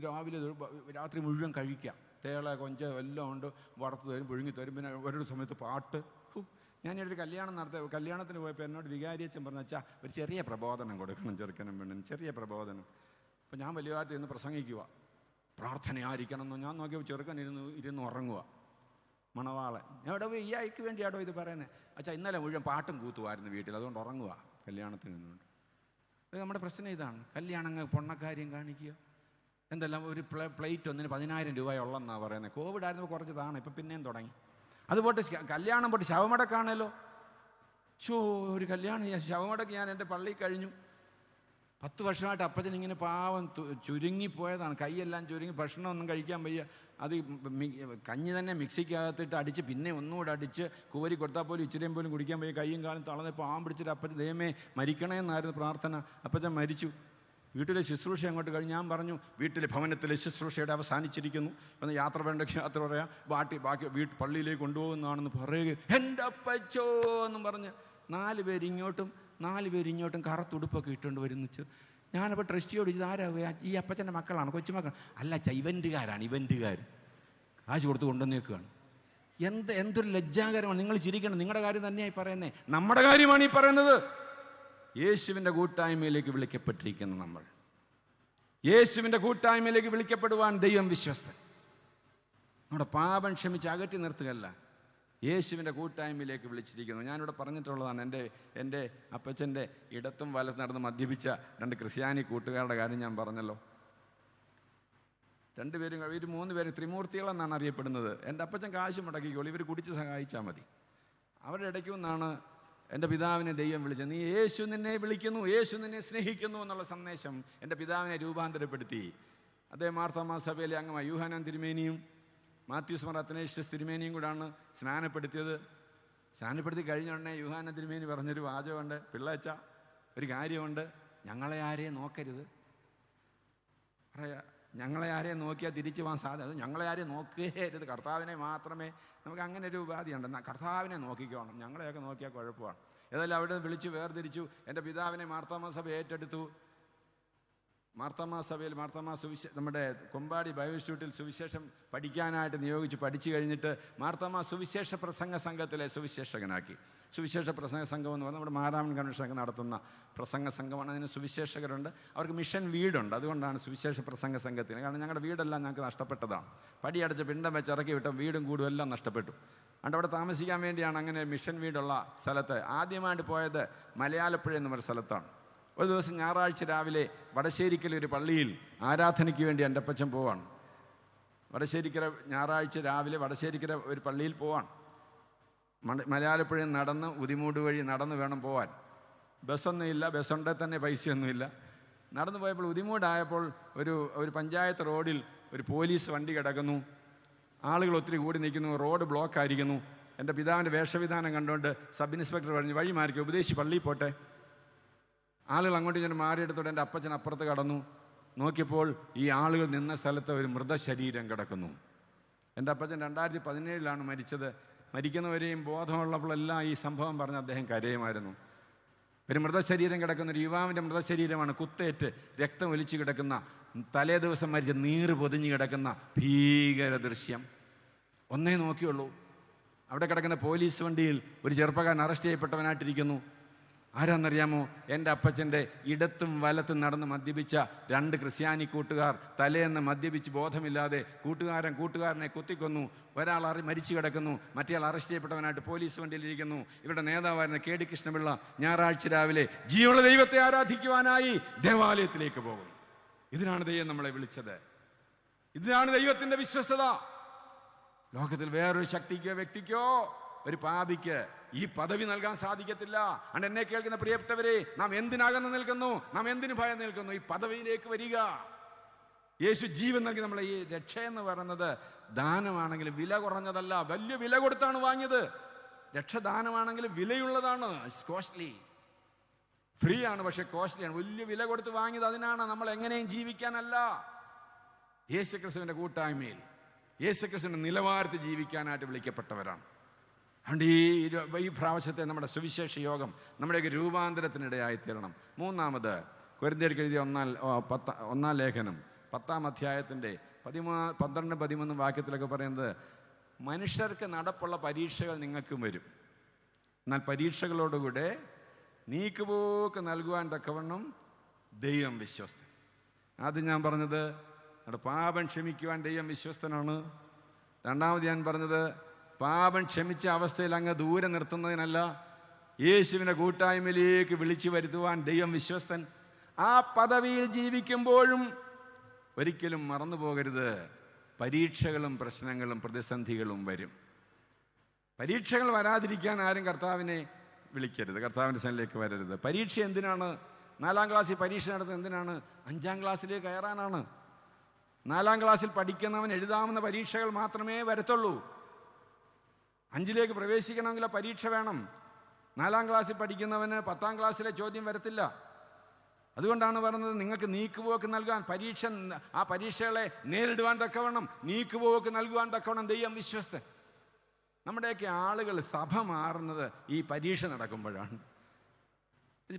രാത്രി മുഴുവൻ കഴിക്കാം. തേള കൊഞ്ച എല്ലാം ഉണ്ട്, വറുത്ത് തരും, പുഴുങ്ങി തരും. പിന്നെ ഓരോ സമയത്ത് പാട്ട്. ഞാനൊരു കല്യാണത്തിന് പോയപ്പോൾ എന്നോട് വികാരിയച്ഛൻ പറഞ്ഞു, വെച്ചാൽ ഒരു ചെറിയ പ്രബോധനം കൊടുക്കണം ചെറുക്കനും പെണ്ണിനും, ചെറിയ പ്രബോധനം. അപ്പോൾ ഞാൻ വലിയ കാലത്ത് ഇരുന്ന് പ്രസംഗിക്കുക, പ്രാർത്ഥനയായിരിക്കണം എന്ന്. ഞാൻ നോക്കിയപ്പോൾ ചെറുക്കൻ ഇരുന്ന് ഉറങ്ങുക. മണവാളൻ. ഞാൻ ഇവിടെ ഈ ആയിക്ക് വേണ്ടിയാണോ ഇത് പറയുന്നത്? അച്ഛാ ഇന്നലെ മുഴുവൻ പാട്ടും കൂത്തുമായിരുന്നു വീട്ടിൽ, അതുകൊണ്ട് ഉറങ്ങുക കല്യാണത്തിന് നിന്നുകൊണ്ട്. അത് നമ്മുടെ പ്രശ്നം ഇതാണ്. കല്യാണങ്ങൾ പൊണ്ണക്കാര്യം കാണിക്കുക. എന്തെല്ലാം ഒരു പ്ലേറ്റ് ഒന്നിന് 10,000 രൂപയുള്ളെന്നാണ് പറയുന്നത്. കോവിഡ് ആയിരുന്നപ്പോൾ കുറച്ചതാണ്, ഇപ്പം പിന്നെയും തുടങ്ങി. അതുപോട്ടെ, കല്യാണം പോട്ട് ശവമടക്കാണല്ലോ. ഒരു കല്യാണം ശവമടക്ക് ഞാൻ എൻ്റെ പള്ളിയിൽ കഴിഞ്ഞു. 10 വർഷമായിട്ട് അപ്പച്ചൻ ഇങ്ങനെ പാവം ചുരുങ്ങിപ്പോയതാണ്. കൈയെല്ലാം ചുരുങ്ങി, ഭക്ഷണമൊന്നും കഴിക്കാൻ വയ്യ. അത് കഞ്ഞി തന്നെ മിക്സിക്കകത്തിട്ട് അടിച്ച് പിന്നെ ഒന്നുകൂടെ അടിച്ച് കോരി കൊടുത്താൽ പോലും ഇച്ചിരിയും പോലും കുടിക്കാൻ വയ്യ. കൈയും കാലം തളർന്ന് പാവം പിടിച്ചിട്ട് അപ്പച്ചൻ ദൈവമേ മരിക്കണമെന്നായിരുന്നു പ്രാർത്ഥന. അപ്പച്ചൻ മരിച്ചു. വീട്ടിലെ ശുശ്രൂഷ അങ്ങോട്ട് കഴിഞ്ഞ് ഞാൻ പറഞ്ഞു, വീട്ടിലെ ഭവനത്തിലെ ശുശ്രൂഷയുടെ അവസാനിച്ചിരിക്കുന്നു. ഒന്ന് യാത്ര വേണ്ടൊക്കെ യാത്ര പറയാം, ബാക്കി പള്ളിയിലേക്ക് കൊണ്ടുപോകുന്നതാണെന്ന് പറയുക. എൻ്റെ അപ്പച്ചോ എന്നും പറഞ്ഞ് 4 പേര് ഇങ്ങോട്ടും 4 പേര് ഇങ്ങോട്ടും കറുത്തുടുപ്പൊക്കെ ഇട്ടുകൊണ്ട് വരുന്നു. ഞാനപ്പോൾ ട്രസ്റ്റിയോട് ചോദിച്ചത് ആരാകുക? ഈ അപ്പച്ചൻ്റെ മക്കളാണ്, കൊച്ചുമക്കൾ. അല്ല അച്ഛാ, ഇവൻ്റുകാർ കാശ് കൊടുത്ത് കൊണ്ടുവന്നേക്കുകയാണ്. എന്തൊരു ലജ്ജാകരമാണ്. നിങ്ങൾ ചിരിക്കണം, നിങ്ങളുടെ കാര്യം തന്നെയായി പറയുന്നത്, നമ്മുടെ കാര്യമാണ് ഈ പറയുന്നത്. യേശുവിൻ്റെ കൂട്ടായ്മയിലേക്ക് വിളിക്കപ്പെട്ടിരിക്കുന്ന നമ്മൾ, യേശുവിൻ്റെ കൂട്ടായ്മയിലേക്ക് വിളിക്കപ്പെടുവാൻ ദൈവം വിശ്വസ്തൻ. നമ്മുടെ പാപം ക്ഷമിച്ച് അകറ്റി നിർത്തുകയല്ല, യേശുവിൻ്റെ കൂട്ടായ്മയിലേക്ക് വിളിച്ചിരിക്കുന്നു. ഞാനിവിടെ പറഞ്ഞിട്ടുള്ളതാണ്, എൻ്റെ അപ്പച്ചൻ്റെ ഇടത്തും വലത്തും നടന്ന് മദ്യപിച്ച 2 ക്രിസ്ത്യാനി കൂട്ടുകാരുടെ കാര്യം ഞാൻ പറഞ്ഞല്ലോ. 2 പേരും 3 പേരും ത്രിമൂർത്തികളെന്നാണ് അറിയപ്പെടുന്നത്. എൻ്റെ അപ്പച്ചൻ കാശ് മുടക്കിക്കോളൂ, ഇവർ കുടിച്ച് സഹായിച്ചാൽ മതി. അവരുടെ ഇടയ്ക്ക് നിന്നാണ് എൻ്റെ പിതാവിനെ ദൈവം വിളിച്ചത്. നീ യേശു നിന്നെ വിളിക്കുന്നു, യേശു നിന്നെ സ്നേഹിക്കുന്നു എന്നുള്ള സന്ദേശം എൻ്റെ പിതാവിനെ രൂപാന്തരപ്പെടുത്തി. അദ്ദേഹം മാർത്തോമാ സഭയിലെ അംഗമായി യൂഹാനാൻ തിരുമേനിയും മാത്യൂസ് മാർ അത്തനേഷ്യസ് തിരുമേനിയും കൂടാണ് സ്നാനപ്പെടുത്തിയത്. സ്നാനപ്പെടുത്തി കഴിഞ്ഞ ഉടനെ യൂഹാനാൻ തിരുമേനി പറഞ്ഞൊരു വാചകമുണ്ട്, പിള്ളേച്ച ഒരു കാര്യമുണ്ട്, ഞങ്ങളെ ആരെയും നോക്കരുത്. ഞങ്ങളെ ആരെയും നോക്കിയാൽ തിരിച്ചു പോകാൻ സാധ്യത, അത് ഞങ്ങളെ ആരെയും നോക്കരുത്, കർത്താവിനെ മാത്രമേ. നമുക്ക് അങ്ങനെ ഒരു ഉപാധിയുണ്ട്, കർത്താവിനെ നോക്കിക്കോണം, ഞങ്ങളെയൊക്കെ നോക്കിയാൽ കുഴപ്പമാണ്. ഏതായാലും അവിടെ വിളിച്ച് വേർതിരിച്ചു. എൻ്റെ പിതാവിനെ മാർത്തോമാ സഭ ഏറ്റെടുത്തു. മാർത്തോമാ സഭയിൽ നമ്മുടെ കൊമ്പാടി ബൈബിൾ ഇൻസ്റ്റിറ്റ്യൂട്ടിൽ സുവിശേഷം പഠിക്കാനായിട്ട് നിയോഗിച്ച് പഠിച്ചു കഴിഞ്ഞിട്ട് മാർത്തോമാ സുവിശേഷ പ്രസംഗ സംഘത്തിലെ സുവിശേഷകനാക്കി. സുവിശേഷ പ്രസംഗ സംഘം എന്ന് പറഞ്ഞാൽ നമ്മുടെ മാരാമൻ കൺവെൻഷൻ നടത്തുന്ന പ്രസംഗ സംഘമാണ്. അതിന് സുവിശേഷകരുണ്ട്, അവർക്ക് മിഷൻ വീടുണ്ട്. അതുകൊണ്ടാണ് സുവിശേഷ പ്രസംഗ സംഘത്തിന്. കാരണം ഞങ്ങളുടെ വീടെല്ലാം ഞങ്ങൾക്ക് നഷ്ടപ്പെട്ടതാണ്. പടിയടച്ച് പിണ്ടം വെച്ച് ഇറക്കി വിട്ട വീടും കൂടും എല്ലാം നഷ്ടപ്പെട്ടു. അതുകൊണ്ട് അവിടെ താമസിക്കാൻ വേണ്ടിയാണ് അങ്ങനെ മിഷൻ വീടുള്ള സ്ഥലത്ത് ആദ്യമായിട്ട് പോയത് മലയാലപ്പുഴ എന്ന് പറഞ്ഞ സ്ഥലത്താണ്. ഒരു ദിവസം ഞായറാഴ്ച രാവിലെ വടശ്ശേരിക്കൽ ഒരു പള്ളിയിൽ ആരാധനയ്ക്ക് വേണ്ടി എൻ്റെ അപ്പച്ചൻ പോവാണ്. വടശ്ശേരിക്കര ഞായറാഴ്ച രാവിലെ വടശ്ശേരിക്കര ഒരു പള്ളിയിൽ പോവാണ്. മലയാലപ്പുഴയിൽ നടന്ന് ഉദിമൂട് വഴി നടന്ന് വേണം പോവാൻ. ബസ്സൊന്നുമില്ല, ബസ്സുണ്ടെങ്കിൽ തന്നെ പൈസയൊന്നുമില്ല. നടന്നു പോയപ്പോൾ ഉദിമൂടായപ്പോൾ ഒരു പഞ്ചായത്ത് റോഡിൽ ഒരു പോലീസ് വണ്ടി കിടക്കുന്നു. ആളുകൾ ഒത്തിരി കൂടി നിൽക്കുന്നു, റോഡ് ബ്ലോക്ക് ആയിരിക്കുന്നു. എൻ്റെ പിതാവിൻ്റെ വേഷവിധാനം കണ്ടുകൊണ്ട് സബ് ഇൻസ്പെക്ടർ പറഞ്ഞു, വഴി മാറിക്കോ, ഉപദേശി പള്ളിയിൽ പോട്ടെ. ആളുകൾ അങ്ങോട്ട് ഇങ്ങനെ മാറിയെടുത്തോടെ എൻ്റെ അപ്പച്ചൻ അപ്പുറത്ത് കടന്നു. നോക്കിയപ്പോൾ ഈ ആളുകൾ നിന്ന സ്ഥലത്ത് ഒരു മൃതശരീരം കിടക്കുന്നു. എൻ്റെ അപ്പച്ചൻ 2017 മരിച്ചത്. മരിക്കുന്നവരെയും ബോധമുള്ളപ്പോഴെല്ലാം ഈ സംഭവം പറഞ്ഞ് അദ്ദേഹം കരയുമായിരുന്നു. ഒരു മൃതശരീരം കിടക്കുന്ന ഒരു യുവാവിൻ്റെ മൃതശരീരമാണ്. കുത്തേറ്റ് രക്തം ഒലിച്ച് കിടക്കുന്ന, തലേ ദിവസം മരിച്ച നീറ് പൊതിഞ്ഞ് കിടക്കുന്ന ഭീകര ദൃശ്യം. ഒന്നേ നോക്കിയുള്ളൂ, അവിടെ കിടക്കുന്ന പോലീസ് വണ്ടിയിൽ ഒരു ചെറുപ്പക്കാരൻ അറസ്റ്റ് ചെയ്യപ്പെട്ടവനായിട്ടിരിക്കുന്നു. ആരാന്നറിയാമോ? എൻ്റെ അപ്പച്ചൻ്റെ ഇടത്തും വലത്തും നടന്ന് മദ്യപിച്ച 2 ക്രിസ്ത്യാനി കൂട്ടുകാർ തലേന്ന് മദ്യപിച്ച് ബോധമില്ലാതെ കൂട്ടുകാരനെ കുത്തിക്കൊന്നു. ഒരാൾ മരിച്ചു കിടക്കുന്നു, മറ്റേയാൾ അറസ്റ്റ് ചെയ്യപ്പെട്ടവനായിട്ട് പോലീസ് വണ്ടിയിലിരിക്കുന്നു. ഇവരുടെ നേതാവായിരുന്ന KD കൃഷ്ണപിള്ള ഞായറാഴ്ച രാവിലെ ജീവനുള്ള ദൈവത്തെ ആരാധിക്കുവാനായി ദേവാലയത്തിലേക്ക് പോകും. ഇതിനാണ് ദൈവം നമ്മളെ വിളിച്ചത്. ഇതിനാണ് ദൈവത്തിൻ്റെ വിശ്വസ്തത. ലോകത്തിൽ വേറൊരു ശക്തിക്കോ വ്യക്തിക്കോ ഒരു പാപിക്ക് ഈ പദവി നൽകാൻ സാധിക്കത്തില്ല. അതുകൊണ്ട് എന്നെ കേൾക്കുന്ന പ്രിയപ്പെട്ടവരെ, നാം എന്തിനകന്ന് നിൽക്കുന്നു, നാം എന്തിനു ഭയം നിൽക്കുന്നു? ഈ പദവിയിലേക്ക് വരിക. യേശു ജീവൻ നൽകി നമ്മളെ ഈ രക്ഷ എന്ന് പറയുന്നത് ദാനമാണെങ്കിലും വില കുറഞ്ഞതല്ല, വലിയ വില കൊടുത്താണ് വാങ്ങിയത്. രക്ഷദാനമാണെങ്കിൽ വിലയുള്ളതാണ്, കോസ്റ്റ്ലി. ഫ്രീ ആണ്, പക്ഷെ കോസ്റ്റ്ലിയാണ്. വലിയ വില കൊടുത്ത് വാങ്ങിയത് അതിനാണ്. നമ്മൾ എങ്ങനെയും ജീവിക്കാനല്ല, യേശുക്രിസ്തുവിൻ്റെ കൂട്ടായ്മയിൽ യേശുക്രിസ്തുവിൻ്റെ നിലവാരത്തിൽ ജീവിക്കാനായിട്ട് വിളിക്കപ്പെട്ടവരാണ്. അതുകൊണ്ട് ഈ പ്രാവശ്യത്തെ നമ്മുടെ സുവിശേഷ യോഗം നമ്മുടെയൊക്കെ രൂപാന്തരത്തിനിടയായി തീരണം. മൂന്നാമത് കൊരിന്ത്യർക്ക് എഴുതിയ 1 ലേഖനം 10-ാം അധ്യായത്തിൻ്റെ 12-13 വാക്യത്തിലൊക്കെ പറയുന്നത്, മനുഷ്യർക്ക് നടപ്പുള്ള പരീക്ഷകൾ നിങ്ങൾക്കും വരും, എന്നാൽ പരീക്ഷകളോടുകൂടെ നീക്കുപോക്ക് നൽകുവാൻ തക്കവണ്ണം ദൈവം വിശ്വസ്തൻ. ആദ്യം ഞാൻ പറഞ്ഞത് നമ്മുടെ പാപം ക്ഷമിക്കുവാൻ ദൈവം വിശ്വസ്തനാണ്. രണ്ടാമത് ഞാൻ പറഞ്ഞത് പാപം ക്ഷമിച്ച അവസ്ഥയിൽ അങ്ങ് ദൂരെ നിർത്തുന്നതിനല്ല, യേശുവിൻ്റെ കൂട്ടായ്മയിലേക്ക് വിളിച്ചു വരുത്തുവാൻ ദൈവം വിശ്വസ്തൻ. ആ പദവിയിൽ ജീവിക്കുമ്പോഴും ഒരിക്കലും മറന്നു പോകരുത്, പരീക്ഷകളും പ്രശ്നങ്ങളും പ്രതിസന്ധികളും വരും. പരീക്ഷകൾ വരാതിരിക്കാൻ ആരും കർത്താവിനെ വിളിക്കരുത്, കർത്താവിൻ്റെ സന്നിധിയിലേക്ക് വരരുത്. പരീക്ഷ എന്തിനാണ്? 4-ാം ക്ലാസ്സിൽ പരീക്ഷ നടത്തുന്നത് എന്തിനാണ്? 5-ാം ക്ലാസ്സിലേക്ക് കയറാനാണ്. 4-ാം ക്ലാസ്സിൽ പഠിക്കുന്നവൻ എഴുതാവുന്ന പരീക്ഷകൾ മാത്രമേ വരത്തുള്ളൂ. 5ലേക്ക് പ്രവേശിക്കണമെങ്കിൽ പരീക്ഷ വേണം. 4-ാം ക്ലാസ്സിൽ പഠിക്കുന്നവന് 10-ാം ക്ലാസ്സിലെ ചോദ്യം വരത്തില്ല. അതുകൊണ്ടാണ് പറയുന്നത്, നിങ്ങൾക്ക് നീക്കുപോക്ക് നൽകാൻ ആ പരീക്ഷകളെ നേരിടുവാൻ തക്കവണ്ണം നീക്കുപോക്ക് നൽകുവാൻ തക്കവണ്ണം ദൈവം വിശ്വസ്തൻ. നമ്മുടെയൊക്കെ ആളുകൾ സഭ മാറുന്നത് ഈ പരീക്ഷ നടക്കുമ്പോഴാണ്.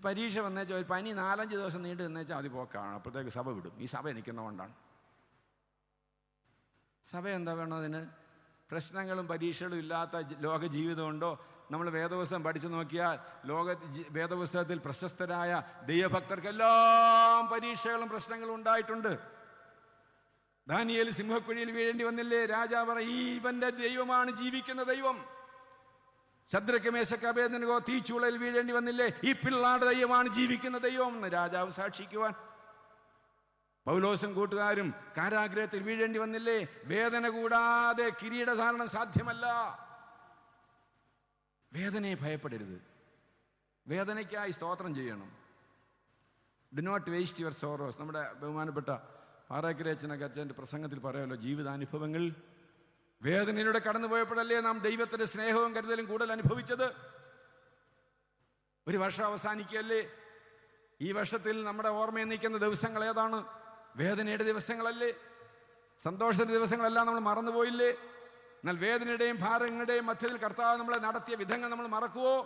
പരീക്ഷ വന്നേച്ചാൽ ഒരു പനി 4-5 ദിവസം നീണ്ടു നിന്നേച്ചാൽ അത് പോക്കാണ്. അപ്പോഴത്തേക്ക് സഭ വിടും. ഈ സഭ നിൽക്കുന്നതുകൊണ്ടാണ്. സഭ എന്താ വേണം അതിന്? പ്രശ്നങ്ങളും പരീക്ഷകളും ഇല്ലാത്ത ലോക ജീവിതമുണ്ടോ? നമ്മൾ വേദപുസ്തകം പഠിച്ചു നോക്കിയാൽ വേദപുസ്തകത്തിൽ പ്രശസ്തരായ ദൈവഭക്തർക്കെല്ലാം പരീക്ഷകളും പ്രശ്നങ്ങളും ഉണ്ടായിട്ടുണ്ട്. ദാനിയേൽ സിംഹക്കുഴിയിൽ വീഴേണ്ടി വന്നില്ലേ? രാജാവ് പറയും, ഇവന്റെ ദൈവമാണ് ജീവിക്കുന്ന ദൈവം. ശദ്രക്ക് മേശക്ക് അബേദ്നെഗോ തീച്ചൂളയിൽ വീഴേണ്ടി വന്നില്ലേ? ഈ പിള്ളാരുടെ ദൈവമാണ് ജീവിക്കുന്ന ദൈവം എന്ന് രാജാവ് സാക്ഷിക്കുവാൻ. പൗലോസും കൂട്ടുകാരും കാരാഗ്രഹത്തിൽ വീഴേണ്ടി വന്നില്ലേ? വേദന കൂടാതെ കിരീടധാരണം സാധ്യമല്ല. വേദനയെ ഭയപ്പെടരുത്. വേദനയ്ക്കായി സ്തോത്രം ചെയ്യണം. Do not waste your sorrows. നമ്മുടെ ബഹുമാനപ്പെട്ട പാറാക്കരച്ചനൊക്കെ അച്ഛൻ്റെ പ്രസംഗത്തിൽ പറയാമല്ലോ, ജീവിതാനുഭവങ്ങൾ വേദനയിലൂടെ കടന്നുപോയപ്പോഴല്ലേ നാം ദൈവത്തിൻ്റെ സ്നേഹവും കരുതലും കൂടുതൽ അനുഭവിച്ചത്. ഒരു വർഷം അവസാനിക്കുകയല്ലേ? ഈ വർഷത്തിൽ നമ്മുടെ ഓർമ്മയിൽ നിൽക്കുന്ന ദിവസങ്ങൾ ഏതാണ്? വേദനയുടെ ദിവസങ്ങളല്ലേ? സന്തോഷത്തിന്റെ ദിവസങ്ങളെല്ലാം നമ്മൾ മറന്നുപോയില്ലേ? എന്നാൽ വേദനയുടെയും ഭാരങ്ങളുടെയും മധ്യത്തിൽ കർത്താവ് നമ്മളെ നടത്തിയ വിധങ്ങൾ നമ്മൾ മറക്കുവോ?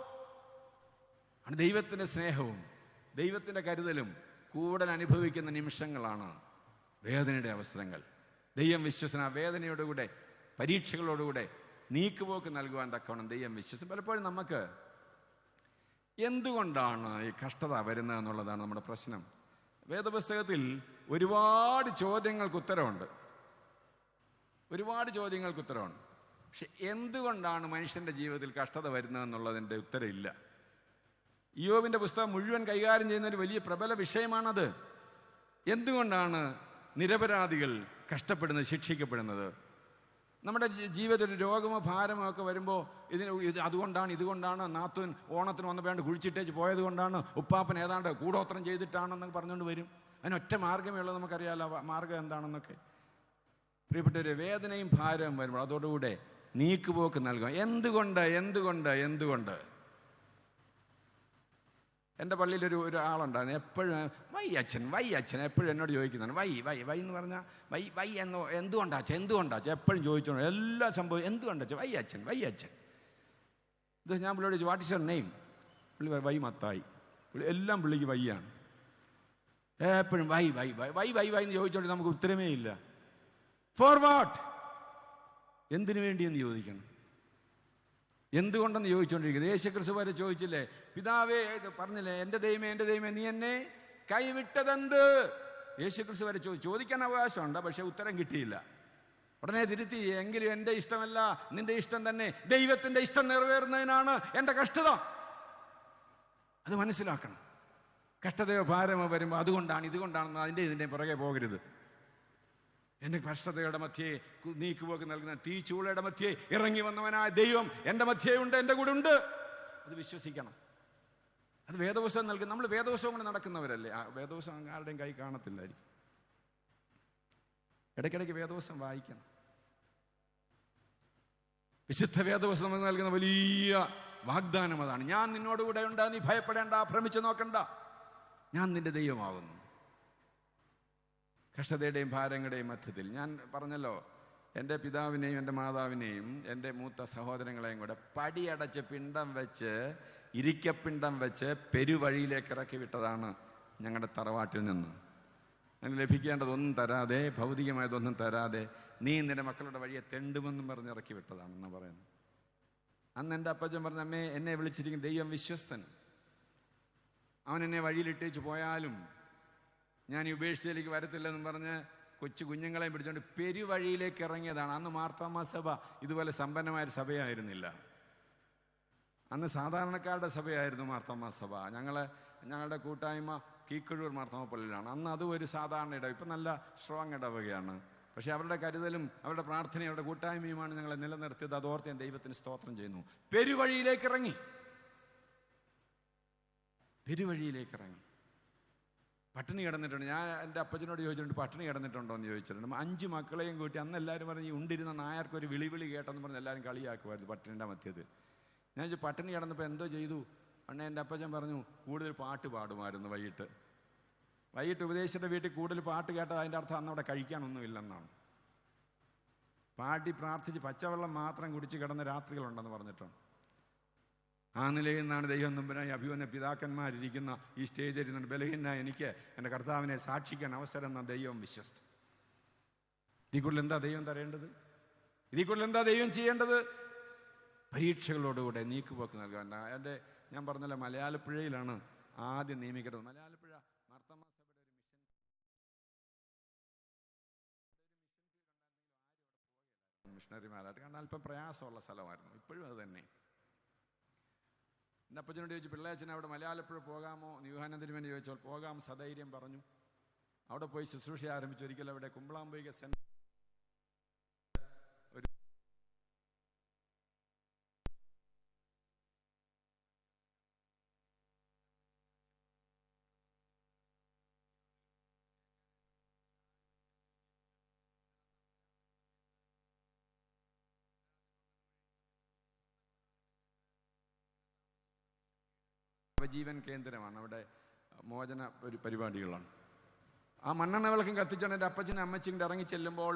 ആണ് ദൈവത്തിൻ്റെ സ്നേഹവും ദൈവത്തിൻ്റെ കരുതലും കൂടുതൽ അനുഭവിക്കുന്ന നിമിഷങ്ങളാണ് വേദനയുടെ അവസരങ്ങൾ. ദൈവം വിശ്വസന വേദനയോടുകൂടെ പരീക്ഷകളോടുകൂടെ നീക്കുപോക്ക് നൽകുവാൻ തക്കവണ്ണം ദൈവം വിശ്വസം. പലപ്പോഴും നമുക്ക് എന്തുകൊണ്ടാണ് ഈ കഷ്ടത വരുന്നതെന്നുള്ളതാണ് നമ്മുടെ പ്രശ്നം. വേദപുസ്തകത്തിൽ ഒരുപാട് ചോദ്യങ്ങൾക്ക് ഉത്തരവുണ്ട്. പക്ഷെ എന്തുകൊണ്ടാണ് മനുഷ്യൻ്റെ ജീവിതത്തിൽ കഷ്ടത വരുന്നതെന്നുള്ളതിൻ്റെ ഉത്തരവില്ല. ഇയ്യോബിൻ്റെ പുസ്തകം മുഴുവൻ കൈകാര്യം ചെയ്യുന്ന ഒരു വലിയ പ്രബല വിഷയമാണത്. എന്തുകൊണ്ടാണ് നിരപരാധികൾ കഷ്ടപ്പെടുന്നത്, ശിക്ഷിക്കപ്പെടുന്നത്? നമ്മുടെ ജീവിതത്തിൽ രോഗമോ ഭാരമോ ഒക്കെ വരുമ്പോൾ ഇതുകൊണ്ടാണ് നാത്തൂൻ ഓണത്തിന് വന്നപ്പോഴാണ്ട് കുഴിച്ചിട്ടേച്ച് പോയത് കൊണ്ടാണ്, ഉപ്പാപ്പൻ ഏതാണ്ട് കൂടോത്രം ചെയ്തിട്ടാണെന്നൊക്കെ പറഞ്ഞുകൊണ്ട് വരും. അതിനൊറ്റ മാർഗ്ഗമേ ഉള്ളത്, നമുക്കറിയാമല്ലോ മാർഗം എന്താണെന്നൊക്കെ. പ്രിയപ്പെട്ടവരെ, വേദനയും ഭാരവും വരുമ്പോൾ അതോടുകൂടെ നീക്കുപോക്ക് നൽകുക. എന്തുകൊണ്ട് എൻ്റെ പള്ളിയിൽ ഒരാളുണ്ടായിരുന്നു. എപ്പോഴും വൈ അച്ഛൻ എപ്പോഴും എന്നോട് ചോദിക്കുന്നതാണ്. വൈ എന്ന് പറഞ്ഞാൽ വൈ എന്നോ എന്തുകൊണ്ടാച്ച എപ്പോഴും ചോദിച്ചോണ്ട് എല്ലാ സംഭവം എന്തുകൊണ്ടാച്ച വൈ അച്ഛൻ. ഇത് ഞാൻ പുള്ളിയോട് ചോദിച്ചു, വാട്ട് ഇസ് യുവർ നെയിം? പുള്ളി വൈ മത്തായി. പുള്ളി എല്ലാം പുള്ളിക്ക് വൈയാണ്. എപ്പോഴും വൈ എന്ന് ചോദിച്ചോണ്ട് നമുക്ക് ഉത്തരമേ ഇല്ല. For what? എന്തിനു വേണ്ടിയെന്ന് ചോദിക്കണം. എന്തുകൊണ്ടെന്ന് ചോദിച്ചുകൊണ്ടിരിക്കുന്നത്. യേശുക്രിസ്തു വരെ ചോദിച്ചില്ലേ, പിതാവേ പറഞ്ഞില്ലേ, എൻ്റെ ദൈവമേ നീ എന്നെ കൈവിട്ടതെന്ത്? യേശുക്രിസ്തു വരെ ചോദിക്കാൻ അവകാശമുണ്ട്, പക്ഷെ ഉത്തരം കിട്ടിയില്ല. ഉടനെ തിരുത്തി, എങ്കിലും എൻ്റെ ഇഷ്ടമല്ല നിന്റെ ഇഷ്ടം തന്നെ, ദൈവത്തിൻ്റെ ഇഷ്ടം നിറവേറുന്നതിനാണ് എൻ്റെ കഷ്ടത. അത് മനസ്സിലാക്കണം. കഷ്ടതയോ ഭാരമോ വരുമ്പോൾ ഇതുകൊണ്ടാണെന്ന് ഇതിൻ്റെ പുറകെ പോകരുത്. എൻ്റെ കഷ്ടതയുടെ മധ്യേ നീക്കുപോക്ക് നൽകുന്ന തീച്ചൂളയുടെ മധ്യേ ഇറങ്ങി വന്നവനായ ദൈവം എൻ്റെ മധ്യേ ഉണ്ട്, എൻ്റെ കൂടെ ഉണ്ട്. അത് വിശ്വസിക്കണം. അത് വേദപുസ്തകം നൽകും. നമ്മൾ വേദപുസ്തകം കൊണ്ട് നടക്കുന്നവരല്ലേ. ആ വേദപുസ്തകം ആരുടെയും കൈ കാണത്തില്ലായിരിക്കും. ഇടയ്ക്കിടയ്ക്ക് വേദപുസ്തകം വായിക്കണം. വിശുദ്ധ വേദപുസ്തകം നൽകുന്ന വലിയ വാഗ്ദാനം അതാണ്. ഞാൻ നിന്നോടുകൂടെ ഉണ്ട്, നീ ഭയപ്പെടേണ്ട, ഭ്രമിച്ചു നോക്കണ്ട, ഞാൻ നിന്റെ ദൈവമാകുന്നു. കഷ്ടതയുടെയും ഭാരങ്ങളുടെയും മധ്യത്തിൽ ഞാൻ പറഞ്ഞല്ലോ, എൻ്റെ പിതാവിനെയും എൻ്റെ മാതാവിനെയും എൻ്റെ മൂത്ത സഹോദരങ്ങളെയും കൂടെ പടിയടച്ച് ഇരിക്കപ്പിണ്ടം വെച്ച് പെരുവഴിയിലേക്ക് ഇറക്കി വിട്ടതാണ് ഞങ്ങളുടെ തറവാട്ടിൽ നിന്ന്. അങ്ങനെ ലഭിക്കേണ്ടതൊന്നും തരാതെ, ഭൗതികമായതൊന്നും തരാതെ, നീ നിന്റെ മക്കളുടെ വഴിയെ തെണ്ടുമെന്നും പറഞ്ഞ് ഇറക്കി വിട്ടതാണെന്ന് പറയുന്നു. അന്ന് എൻ്റെ അപ്പച്ചൻ പറഞ്ഞ, അമ്മേ എന്നെ വിളിച്ചിരിക്കും ദൈവം വിശ്വസ്തൻ, അവൻ എന്നെ വഴിയിലിട്ടേച്ച് പോയാലും ഞാൻ ഈ ഉപേക്ഷയിലേക്ക് വരത്തില്ലെന്നും പറഞ്ഞ് കൊച്ചു കുഞ്ഞുങ്ങളെയും പിടിച്ചുകൊണ്ട് പെരുവഴിയിലേക്ക് ഇറങ്ങിയതാണ്. അന്ന് മാർത്തോമാ സഭ ഇതുപോലെ സമ്പന്നമായൊരു സഭയായിരുന്നില്ല. അന്ന് സാധാരണക്കാരുടെ സഭയായിരുന്നു മാർത്തോമാ സഭ. ഞങ്ങളുടെ കൂട്ടായ്മ കീക്കഴൂർ മാർത്തോമാ പള്ളിയിലാണ്. അന്ന് അതും ഒരു സാധാരണ ഇടം. ഇപ്പം നല്ല സ്ട്രോങ് ഇടവകയാണ്. പക്ഷേ അവരുടെ കരുതലും അവരുടെ പ്രാർത്ഥനയും അവരുടെ കൂട്ടായ്മയുമാണ് ഞങ്ങളെ നിലനിർത്തിയത്. അതോർത്ത് ഞാൻ ദൈവത്തിന് സ്തോത്രം ചെയ്യുന്നു. പെരുവഴിയിലേക്ക് ഇറങ്ങി. പട്ടിണി കിടന്നിട്ടുണ്ട്. ഞാൻ എൻ്റെ അപ്പച്ചനോട് ചോദിച്ചിട്ടുണ്ട്, പട്ടിണി കിടന്നിട്ടുണ്ടോ എന്ന് ചോദിച്ചിട്ടുണ്ട്. 5 മക്കളെയും കൂട്ടി അന്ന് എല്ലാവരും പറഞ്ഞ്, ഈ ഉണ്ടിരുന്ന നായർക്കൊരു വിളി കേട്ടെന്ന് പറഞ്ഞ് എല്ലാവരും കളിയാക്കുമായിരുന്നു പട്ടിണിയുടെ മധ്യത്തിൽ. ഞാൻ ചോദിച്ചു, പട്ടിണി കിടന്നപ്പോൾ എന്തോ ചെയ്തു? അണ്ണേ എൻ്റെ അപ്പച്ചൻ പറഞ്ഞു, കൂടുതൽ പാട്ട് പാടുമായിരുന്നു. വൈകിട്ട് ഉപദേശിയുടെ വീട്ടിൽ കൂടുതൽ പാട്ട് കേട്ടാൽ അതിൻ്റെ അർത്ഥം അന്ന് അവിടെ കഴിക്കാനൊന്നുമില്ലെന്നാണ്. പാടി പ്രാർത്ഥിച്ച് പച്ചവെള്ളം മാത്രം കുടിച്ച് കിടന്ന രാത്രികളുണ്ടെന്ന് പറഞ്ഞിട്ടുണ്ട്. ആ നിലയിൽ നിന്നാണ് ദൈവം തമ്പുരാനായി അഭിവന്യ പിതാക്കന്മാരിരിക്കുന്ന ഈ സ്റ്റേജിൽ ഇരുന്നുകൊണ്ട് ബലഹീനനായ എനിക്ക് എൻ്റെ കർത്താവിനെ സാക്ഷിക്കാൻ അവസരം എന്ന ദൈവം വിശ്വസ്തൻ. ഇതിൽ കൂടുതൽ എന്താ ദൈവം തരേണ്ടത്? ഇതിൽ കൂടുതൽ എന്താ ദൈവം ചെയ്യേണ്ടത്? പരീക്ഷകളോടുകൂടെ നീക്കുപോക്ക് നൽകാൻ. ഞാൻ പറഞ്ഞല്ലോ, മലയാളപ്പുഴയിലാണ് ആദ്യം നിയമിക്കേണ്ടത്. മലയാളപ്പുഴ മാർത്തോമാ സഭയുടെ ഒരു മിഷണറിമാരായിട്ട്, കാരണം അല്പം പ്രയാസമുള്ള സ്ഥലമായിരുന്നു. ഇപ്പോഴും അത് തന്നെ. എൻ്റെ അപ്പച്ചനോട് ചോദിച്ചു, പിള്ളേച്ചൻ അവിടെ മലയാളപ്പുഴ പോകാമോ? യൂഹാനന്ദന് വേണ്ടി ചോദിച്ചോൾ പോകാം, സധൈര്യം പറഞ്ഞു. അവിടെ പോയി ശുശ്രൂഷ ആരംഭിച്ചു. ഒരിക്കലും അവിടെ കുമ്പളാംബിക സെൻറ്റർ ജീവൻ കേന്ദ്രമാണ്. അവിടെ മോചന പരിപാടികളാണ്. ആ മണ്ണെണ്ണ വിളക്കും കത്തിച്ചുകൊണ്ട് എൻ്റെ അപ്പച്ചനും അമ്മച്ചിയും ഇറങ്ങി ചെല്ലുമ്പോൾ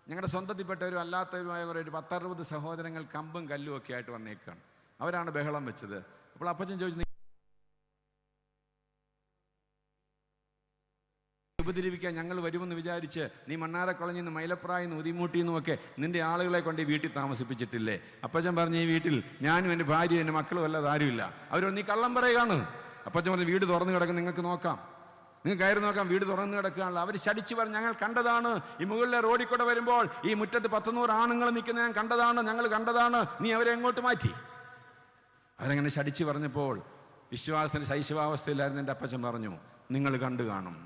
ഞങ്ങളുടെ സ്വന്തത്തിൽപ്പെട്ടവരും അല്ലാത്തവരുമായ ഒരു 10-60 സഹോദരങ്ങൾ കമ്പും കല്ലും ഒക്കെ ആയിട്ട് വന്നേക്കാണ്. അവരാണ് ബഹളം വെച്ചത്. അപ്പോൾ അപ്പച്ചൻ ചോദിച്ചു, ഉപദ്രവിക്കാൻ ഞങ്ങൾ വരുമെന്ന് വിചാരിച്ച് നീ മണ്ണാരക്കുളഞ്ഞിൽ നിന്ന് മൈലപ്രായിൽ നിന്ന് ഉദിമൂട്ടിൽ നിന്നുമൊക്കെ നിന്റെ ആളുകളെ കൊണ്ട് ഈ വീട്ടിൽ താമസിപ്പിച്ചിട്ടില്ലേ? അപ്പച്ചൻ പറഞ്ഞു, ഈ വീട്ടിൽ ഞാനും എൻ്റെ ഭാര്യയും എൻ്റെ മക്കളും അല്ലാതെ ആരുമില്ല. അവരോട് നീ കള്ളം പറയുകയാണ്. അപ്പച്ചൻ പറഞ്ഞു, വീട് തുറന്നു കിടക്കും, നിങ്ങൾക്ക് നോക്കാം, നിങ്ങൾക്ക് കയറി നോക്കാം, വീട് തുറന്നു കിടക്കുകയാണല്ലോ. അവർ ശടിച്ചു പറഞ്ഞു, ഞങ്ങൾ കണ്ടതാണ്, ഈ മുകളിലെ റോഡിൽ കൂടെ വരുമ്പോൾ ഈ മുറ്റത്ത് 100 ആണുങ്ങൾ നിൽക്കുന്ന ഞാൻ കണ്ടതാണ്, ഞങ്ങൾ കണ്ടതാണ്, നീ അവരെ എങ്ങോട്ട് മാറ്റി? അവരങ്ങനെ ശടിച്ചു പറഞ്ഞപ്പോൾ വിശ്വാസത്തിന് ശൈശവാവസ്ഥയിലായിരുന്നു എൻ്റെ അപ്പച്ചൻ പറഞ്ഞു, നിങ്ങൾ കണ്ടു കാണും,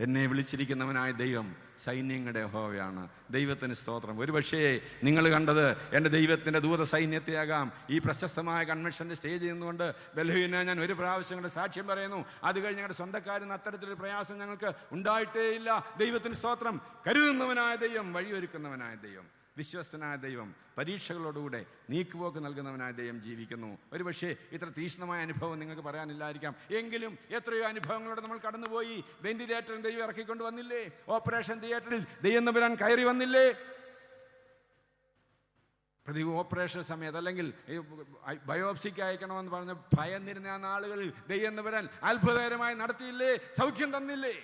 എന്നെ വിളിച്ചിരിക്കുന്നവനായ ദൈവം സൈന്യങ്ങളുടെ യഹോവയാണ്. ദൈവത്തിന് സ്തോത്രം. ഒരുപക്ഷേ നിങ്ങൾ കണ്ടത് എൻ്റെ ദൈവത്തിൻ്റെ ദൂത സൈന്യത്തെയാകാം. ഈ പ്രശസ്തമായ കൺവെൻഷൻ്റെ സ്റ്റേജിൽ നിന്നുകൊണ്ട് ബലഹീന ഞാൻ ഒരു പ്രാവശ്യം ഞങ്ങളുടെ സാക്ഷ്യം പറയുന്നു. അത് കഴിഞ്ഞ് ഞങ്ങളുടെ സ്വന്തക്കാരിൽ നിന്ന് അത്തരത്തിലൊരു പ്രയാസം ഞങ്ങൾക്ക് ഉണ്ടായിട്ടേ ഇല്ല. ദൈവത്തിന് സ്തോത്രം. കരുതുന്നവനായ ദൈവം, വഴിയൊരുക്കുന്നവനായ ദൈവം, വിശ്വസ്തനായ ദൈവം, പരീക്ഷകളോടുകൂടെ നീക്കുപോക്ക് നൽകുന്നവനായ ദൈവം ജീവിക്കുന്നു. ഒരുപക്ഷെ ഇത്ര തീക്ഷ്ണമായ അനുഭവം നിങ്ങൾക്ക് പറയാനില്ലായിരിക്കാം. എങ്കിലും എത്രയോ അനുഭവങ്ങളോടെ നമ്മൾ കടന്നുപോയി. വെന്റിലേറ്ററിൽ ദൈവം ഇറക്കിക്കൊണ്ട് വന്നില്ലേ? ഓപ്പറേഷൻ തിയേറ്ററിൽ ദൈവം തമ്പുരാൻ കയറി വന്നില്ലേ? ഓപ്പറേഷൻ സമയത്ത് അല്ലെങ്കിൽ ബയോപ്സിക്ക് അയക്കണമെന്ന് പറഞ്ഞ് ഭയന്നിരുന്ന ആ നാളുകളിൽ ദൈവം തമ്പുരാൻ അത്ഭുതകരമായി നടത്തിയില്ലേ? സൗഖ്യം തന്നില്ലേ?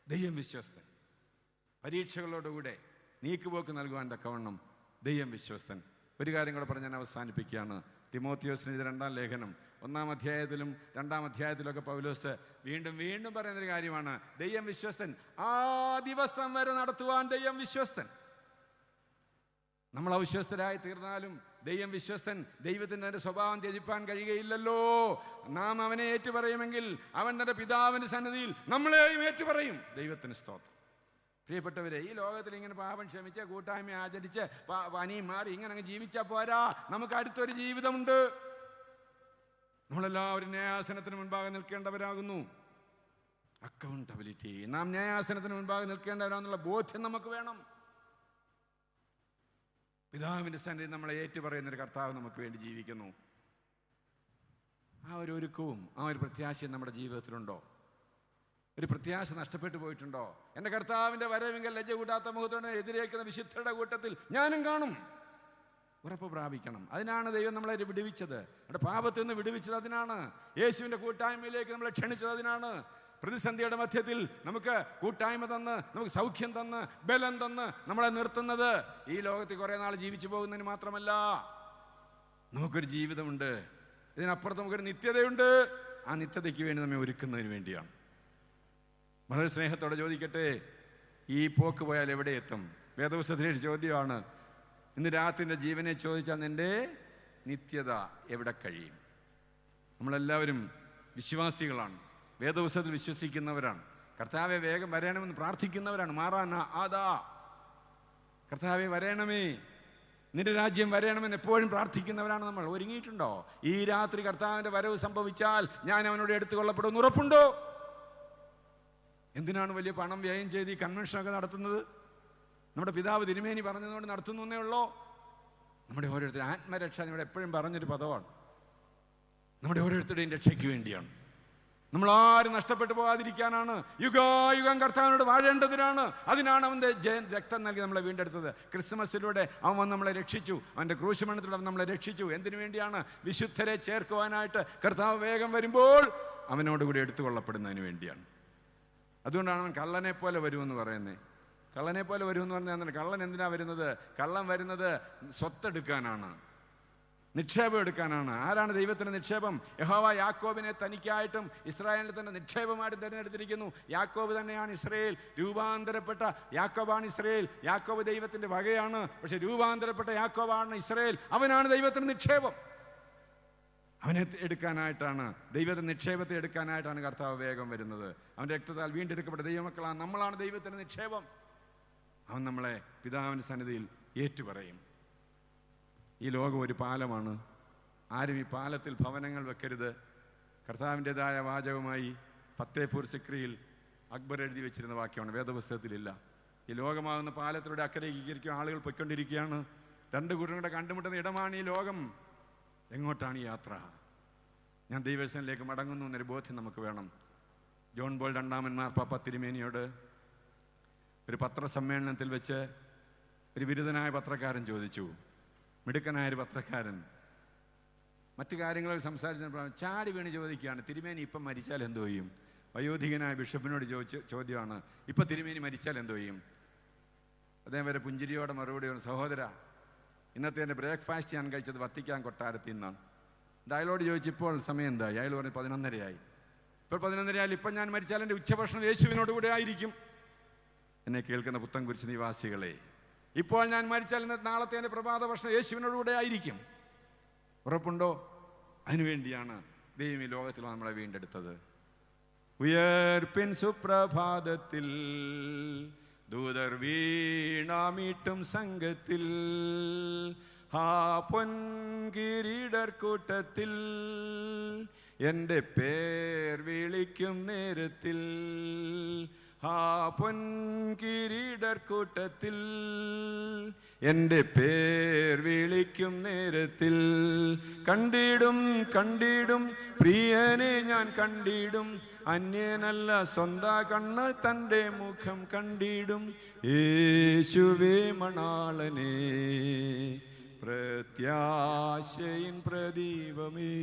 ദൈവം വിശ്വസ്തൻ. പരീക്ഷകളോടുകൂടെ നീക്കുപോക്ക് നൽകുവാൻ തക്കവണ്ണം ദൈവം വിശ്വസ്തൻ. ഒരു കാര്യം കൂടെ പറഞ്ഞ് ഞാൻ അവസാനിപ്പിക്കുകയാണ്. തിമോത്തിയോസിന് ഇത് 2-ാം ലേഖനം 1-ാം അധ്യായത്തിലും 2-ാം അധ്യായത്തിലൊക്കെ പൗലോസ് വീണ്ടും വീണ്ടും പറയുന്നൊരു കാര്യമാണ്, ദൈവം വിശ്വസ്തൻ. ആ ദിവസം വരെ നടത്തുവാൻ ദൈവം വിശ്വസ്തൻ. നമ്മൾ അവിശ്വസ്തരായി തീർന്നാലും ദൈവം വിശ്വസ്തൻ. ദൈവത്തിന് തന്റെ സ്വഭാവം ത്യജിപ്പാൻ കഴിയുകയില്ലല്ലോ. നാം അവനെ ഏറ്റുപറയുമെങ്കിൽ അവൻ തന്റെ പിതാവിന്റെ സന്നിധിയിൽ നമ്മളെയും ഏറ്റുപറയും. ദൈവത്തിന് സ്തോത്രം. പ്രിയപ്പെട്ടവരെ, ഈ ലോകത്തിൽ ഇങ്ങനെ പാപം ക്ഷമിച്ച് കൂട്ടായ്മ ആചരിച്ച് പനിയും മാറി ഇങ്ങനെ അങ്ങ് ജീവിച്ചാൽ പോരാ. നമുക്ക് അടുത്തൊരു ജീവിതമുണ്ട്. നമ്മളെല്ലാവരും ന്യായാസനത്തിന് മുൻപാകെ നിൽക്കേണ്ടവരാകുന്നു. അക്കൗണ്ടബിലിറ്റി. നാം ന്യായാസനത്തിന് മുൻപാകെ നിൽക്കേണ്ടവരാണെന്നുള്ള ബോധ്യം നമുക്ക് വേണം. പിതാവിൻ്റെ സന്നിധി നമ്മളെ ഏറ്റുപറയുന്നൊരു കർത്താവ് നമുക്ക് വേണ്ടി ജീവിക്കുന്നു. ആ ഒരു ഒരുക്കവും ആ ഒരു പ്രത്യാശയും നമ്മുടെ ജീവിതത്തിലുണ്ടോ? ഒരു പ്രത്യാശ നഷ്ടപ്പെട്ടു പോയിട്ടുണ്ടോ? എൻ്റെ കർത്താവിൻ്റെ വരവെങ്കിൽ ലജ്ജ കൂടാത്ത മുഖത്തോടെ എതിരേൽക്കുന്ന വിശുദ്ധരുടെ കൂട്ടത്തിൽ ഞാനും കാണും. ഉറപ്പ് പ്രാപിക്കണം. അതിനാണ് ദൈവം നമ്മളെ വിടുവിച്ചത്. നമ്മുടെ പാപത്തിൽ നിന്ന് വിടുവിച്ചത് അതിനാണ്. യേശുവിൻ്റെ കൂട്ടായ്മയിലേക്ക് നമ്മളെ ക്ഷണിച്ചത് അതിനാണ്. പ്രതിസന്ധിയുടെ മധ്യത്തിൽ നമുക്ക് കൂട്ടായ്മ തന്ന്, നമുക്ക് സൗഖ്യം തന്ന്, ബലം തന്ന് നമ്മളെ നിർത്തുന്നത് ഈ ലോകത്തിൽ കുറേ നാൾ ജീവിച്ചു പോകുന്നതിന് മാത്രമല്ല. നമുക്കൊരു ജീവിതമുണ്ട്. ഇതിനപ്പുറത്ത് നമുക്കൊരു നിത്യതയുണ്ട്. ആ നിത്യതയ്ക്ക് വേണ്ടി നമ്മെ ഒരുക്കുന്നതിന് വേണ്ടിയാണ്. വളരെ സ്നേഹത്തോടെ ചോദിക്കട്ടെ, ഈ പോക്ക് പോയാൽ എവിടെ എത്തും? വേദപുസ്തകത്തിലെ ചോദ്യമാണ്. ഇന്ന് രാത്രിൻ്റെ ജീവനെ ചോദിച്ചാൽ നിൻ്റെ നിത്യത എവിടെ കഴിയും? നമ്മളെല്ലാവരും വിശ്വാസികളാണ്, വേദപുസ്തകത്തിൽ വിശ്വസിക്കുന്നവരാണ്, കർത്താവെ വേഗം വരണമെന്ന് പ്രാർത്ഥിക്കുന്നവരാണ്. മാറാൻ ആദാ, കർത്താവെ വരേണമേ, നിന്റെ രാജ്യം വരണമെന്ന് എപ്പോഴും പ്രാർത്ഥിക്കുന്നവരാണ് നമ്മൾ. ഒരുങ്ങിയിട്ടുണ്ടോ? ഈ രാത്രി കർത്താവിൻ്റെ വരവ് സംഭവിച്ചാൽ ഞാൻ അവനോട് എടുത്തുകൊള്ളപ്പെടുമെന്ന് ഉറപ്പുണ്ടോ? എന്തിനാണ് വലിയ പണം വ്യയം ചെയ്ത് ഈ കൺവെൻഷനൊക്കെ നടത്തുന്നത്? നമ്മുടെ പിതാവ് തിരുമേനി പറഞ്ഞതുകൊണ്ട് നടത്തുന്നു എന്നേ ഉള്ളൂ. നമ്മുടെ ഓരോരുത്തരും ആത്മരക്ഷ ഇവിടെ എപ്പോഴും പറഞ്ഞൊരു പദമാണ്. നമ്മുടെ ഓരോരുത്തരുടെയും രക്ഷയ്ക്ക് വേണ്ടിയാണ്. നമ്മളാരും നഷ്ടപ്പെട്ടു പോകാതിരിക്കാനാണ്. യുഗായുഗം കർത്താവിനോട് വാഴേണ്ടതിനാണ്. അതിനാണ് അവൻ്റെ രക്തം നൽകി നമ്മളെ വീണ്ടെടുത്തത്. ക്രിസ്മസിലൂടെ അവൻ വന്ന് നമ്മളെ രക്ഷിച്ചു. അവൻ്റെ ക്രൂശമരണത്തിലൂടെ അവൻ നമ്മളെ രക്ഷിച്ചു. എന്തിനു വേണ്ടിയാണ്? വിശുദ്ധരെ ചേർക്കുവാനായിട്ട്. കർത്താവ് വേഗം വരുമ്പോൾ അവനോടുകൂടി എടുത്തുകൊള്ളപ്പെടുന്നതിന് വേണ്ടിയാണ്. അതുകൊണ്ടാണ് അവൻ കള്ളനെ പോലെ വരുമെന്ന് പറയുന്നത്. കള്ളനെ പോലെ വരുമെന്ന് പറഞ്ഞാൽ കള്ളൻ എന്തിനാണ് വരുന്നത്? കള്ളൻ വരുന്നത് സ്വത്തെടുക്കാനാണ്, നിക്ഷേപം എടുക്കാനാണ്. ആരാണ് ദൈവത്തിൻ്റെ നിക്ഷേപം? യഹോവ യാക്കോബിനെ തനിക്കായിട്ടും ഇസ്രായേലിനെ തന്നെ നിക്ഷേപമായിട്ട് തിരഞ്ഞെടുത്തിരിക്കുന്നു. യാക്കോബ് തന്നെയാണ് ഇസ്രായേൽ. രൂപാന്തരപ്പെട്ട യാക്കോബാണ് ഇസ്രായേൽ. യാക്കോബ് ദൈവത്തിൻ്റെ വകയാണ്. പക്ഷെ രൂപാന്തരപ്പെട്ട യാക്കോബാണ് ഇസ്രായേൽ. അവനാണ് ദൈവത്തിൻ്റെ നിക്ഷേപം. അവനെ എടുക്കാനായിട്ടാണ്, ദൈവത്തിൻ്റെ നിക്ഷേപത്തെ എടുക്കാനായിട്ടാണ് കർത്താവ് വേഗം വരുന്നത്. അവൻ്റെ രക്തത്താൽ വീണ്ടെടുക്കപ്പെട്ട ദൈവമക്കളാണ്. നമ്മളാണ് ദൈവത്തിൻ്റെ നിക്ഷേപം. അവൻ നമ്മളെ പിതാവിൻ്റെ സന്നിധിയിൽ ഏറ്റുപറയും. ഈ ലോകം ഒരു പാലമാണ്. ആരും ഈ പാലത്തിൽ ഭവനങ്ങൾ വെക്കരുത്. കർത്താവിൻ്റെതായ വാചകമായി ഫത്തേപൂർ സിക്രിയിൽ അക്ബർ എഴുതി വെച്ചിരുന്ന വാക്യമാണ്, വേദപുസ്തകത്തിലില്ല. ഈ ലോകമാകുന്ന പാലത്തിലൂടെ അക്കരയ്ക്ക് ആളുകൾ പൊയ്ക്കൊണ്ടിരിക്കുകയാണ്. രണ്ട് കൂട്ടരുടെ കണ്ടുമുട്ടുന്ന ഇടമാണ് ഈ ലോകം. എങ്ങോട്ടാണ് ഈ യാത്ര? ഞാൻ ദൈവസനിലേക്ക് മടങ്ങുന്നു എന്നൊരു ബോധ്യം നമുക്ക് വേണം. ജോൺ ബോൾ രണ്ടാമൻ മാർപ്പാപ്പ തിരുമേനിയോട് ഒരു പത്രസമ്മേളനത്തിൽ വെച്ച് ഒരു ബിരുദനായ പത്രക്കാരൻ ചോദിച്ചു, മിടുക്കനായൊരു പത്രക്കാരൻ മറ്റു കാര്യങ്ങളിൽ സംസാരിച്ചപ്പോൾ ചാടി വീണ് ചോദിക്കുകയാണ്, തിരുമേനി ഇപ്പം മരിച്ചാൽ എന്തോ ചെയ്യും? വയോധികനായ ബിഷപ്പിനോട് ചോദ്യമാണ്, ഇപ്പം തിരുമേനി മരിച്ചാൽ എന്തോ ചെയ്യും? അദ്ദേഹം വരെ പുഞ്ചിരിയോടെ മറുപടി പറഞ്ഞു, സഹോദര, ഇന്നത്തെ എൻ്റെ ബ്രേക്ക്ഫാസ്റ്റ് ഞാൻ കഴിച്ചത് വത്തിക്കാൻ കൊട്ടാരത്തിൽ നിന്നാണ്. അയാളോട് ചോദിച്ചു, ഇപ്പോൾ സമയം എന്തായി? അയാൾ പറഞ്ഞു 11:30 ഇപ്പോൾ 11:30 ഇപ്പം ഞാൻ മരിച്ചാൽ എൻ്റെ ഉച്ചഭക്ഷണം യേശുവിനോട് കൂടെ ആയിരിക്കും. എന്നെ കേൾക്കുന്ന പുത്തൻകുരിശ് നിവാസികളെ, ഇപ്പോൾ ഞാൻ മരിച്ചാൽ നാളത്തെ എൻ്റെ പ്രഭാത ഭക്ഷണം യേശുവിനോടുകൂടെ ആയിരിക്കും. ഉറപ്പുണ്ടോ? അതിനുവേണ്ടിയാണ് ദൈവം ഈ ലോകത്തിൽ നമ്മളെ വീണ്ടെടുത്തത്. ഉയർപ്പിൻ സുപ്രഭാതത്തിൽ ദൂതർ വീണാമീട്ടും സംഘത്തിൽ, ആ പൊൻകിരീടർ കൂട്ടത്തിൽ എൻ്റെ പേർ വിളിക്കും നേരത്തിൽ, ആ പൊൻകിരീടർ കൂട്ടത്തിൽ എൻ്റെ പേർ വിളിക്കും നേരത്തിൽ, കണ്ടിടും കണ്ടിടും പ്രിയനെ ഞാൻ കണ്ടിടും, അന്യനല്ല സ്വന്ത കണ്ണാൽ തൻ്റെ മുഖം കണ്ടിടും, യേശുവേ മണാളനെ പ്രത്യാശയിൻ പ്രദീപമേ.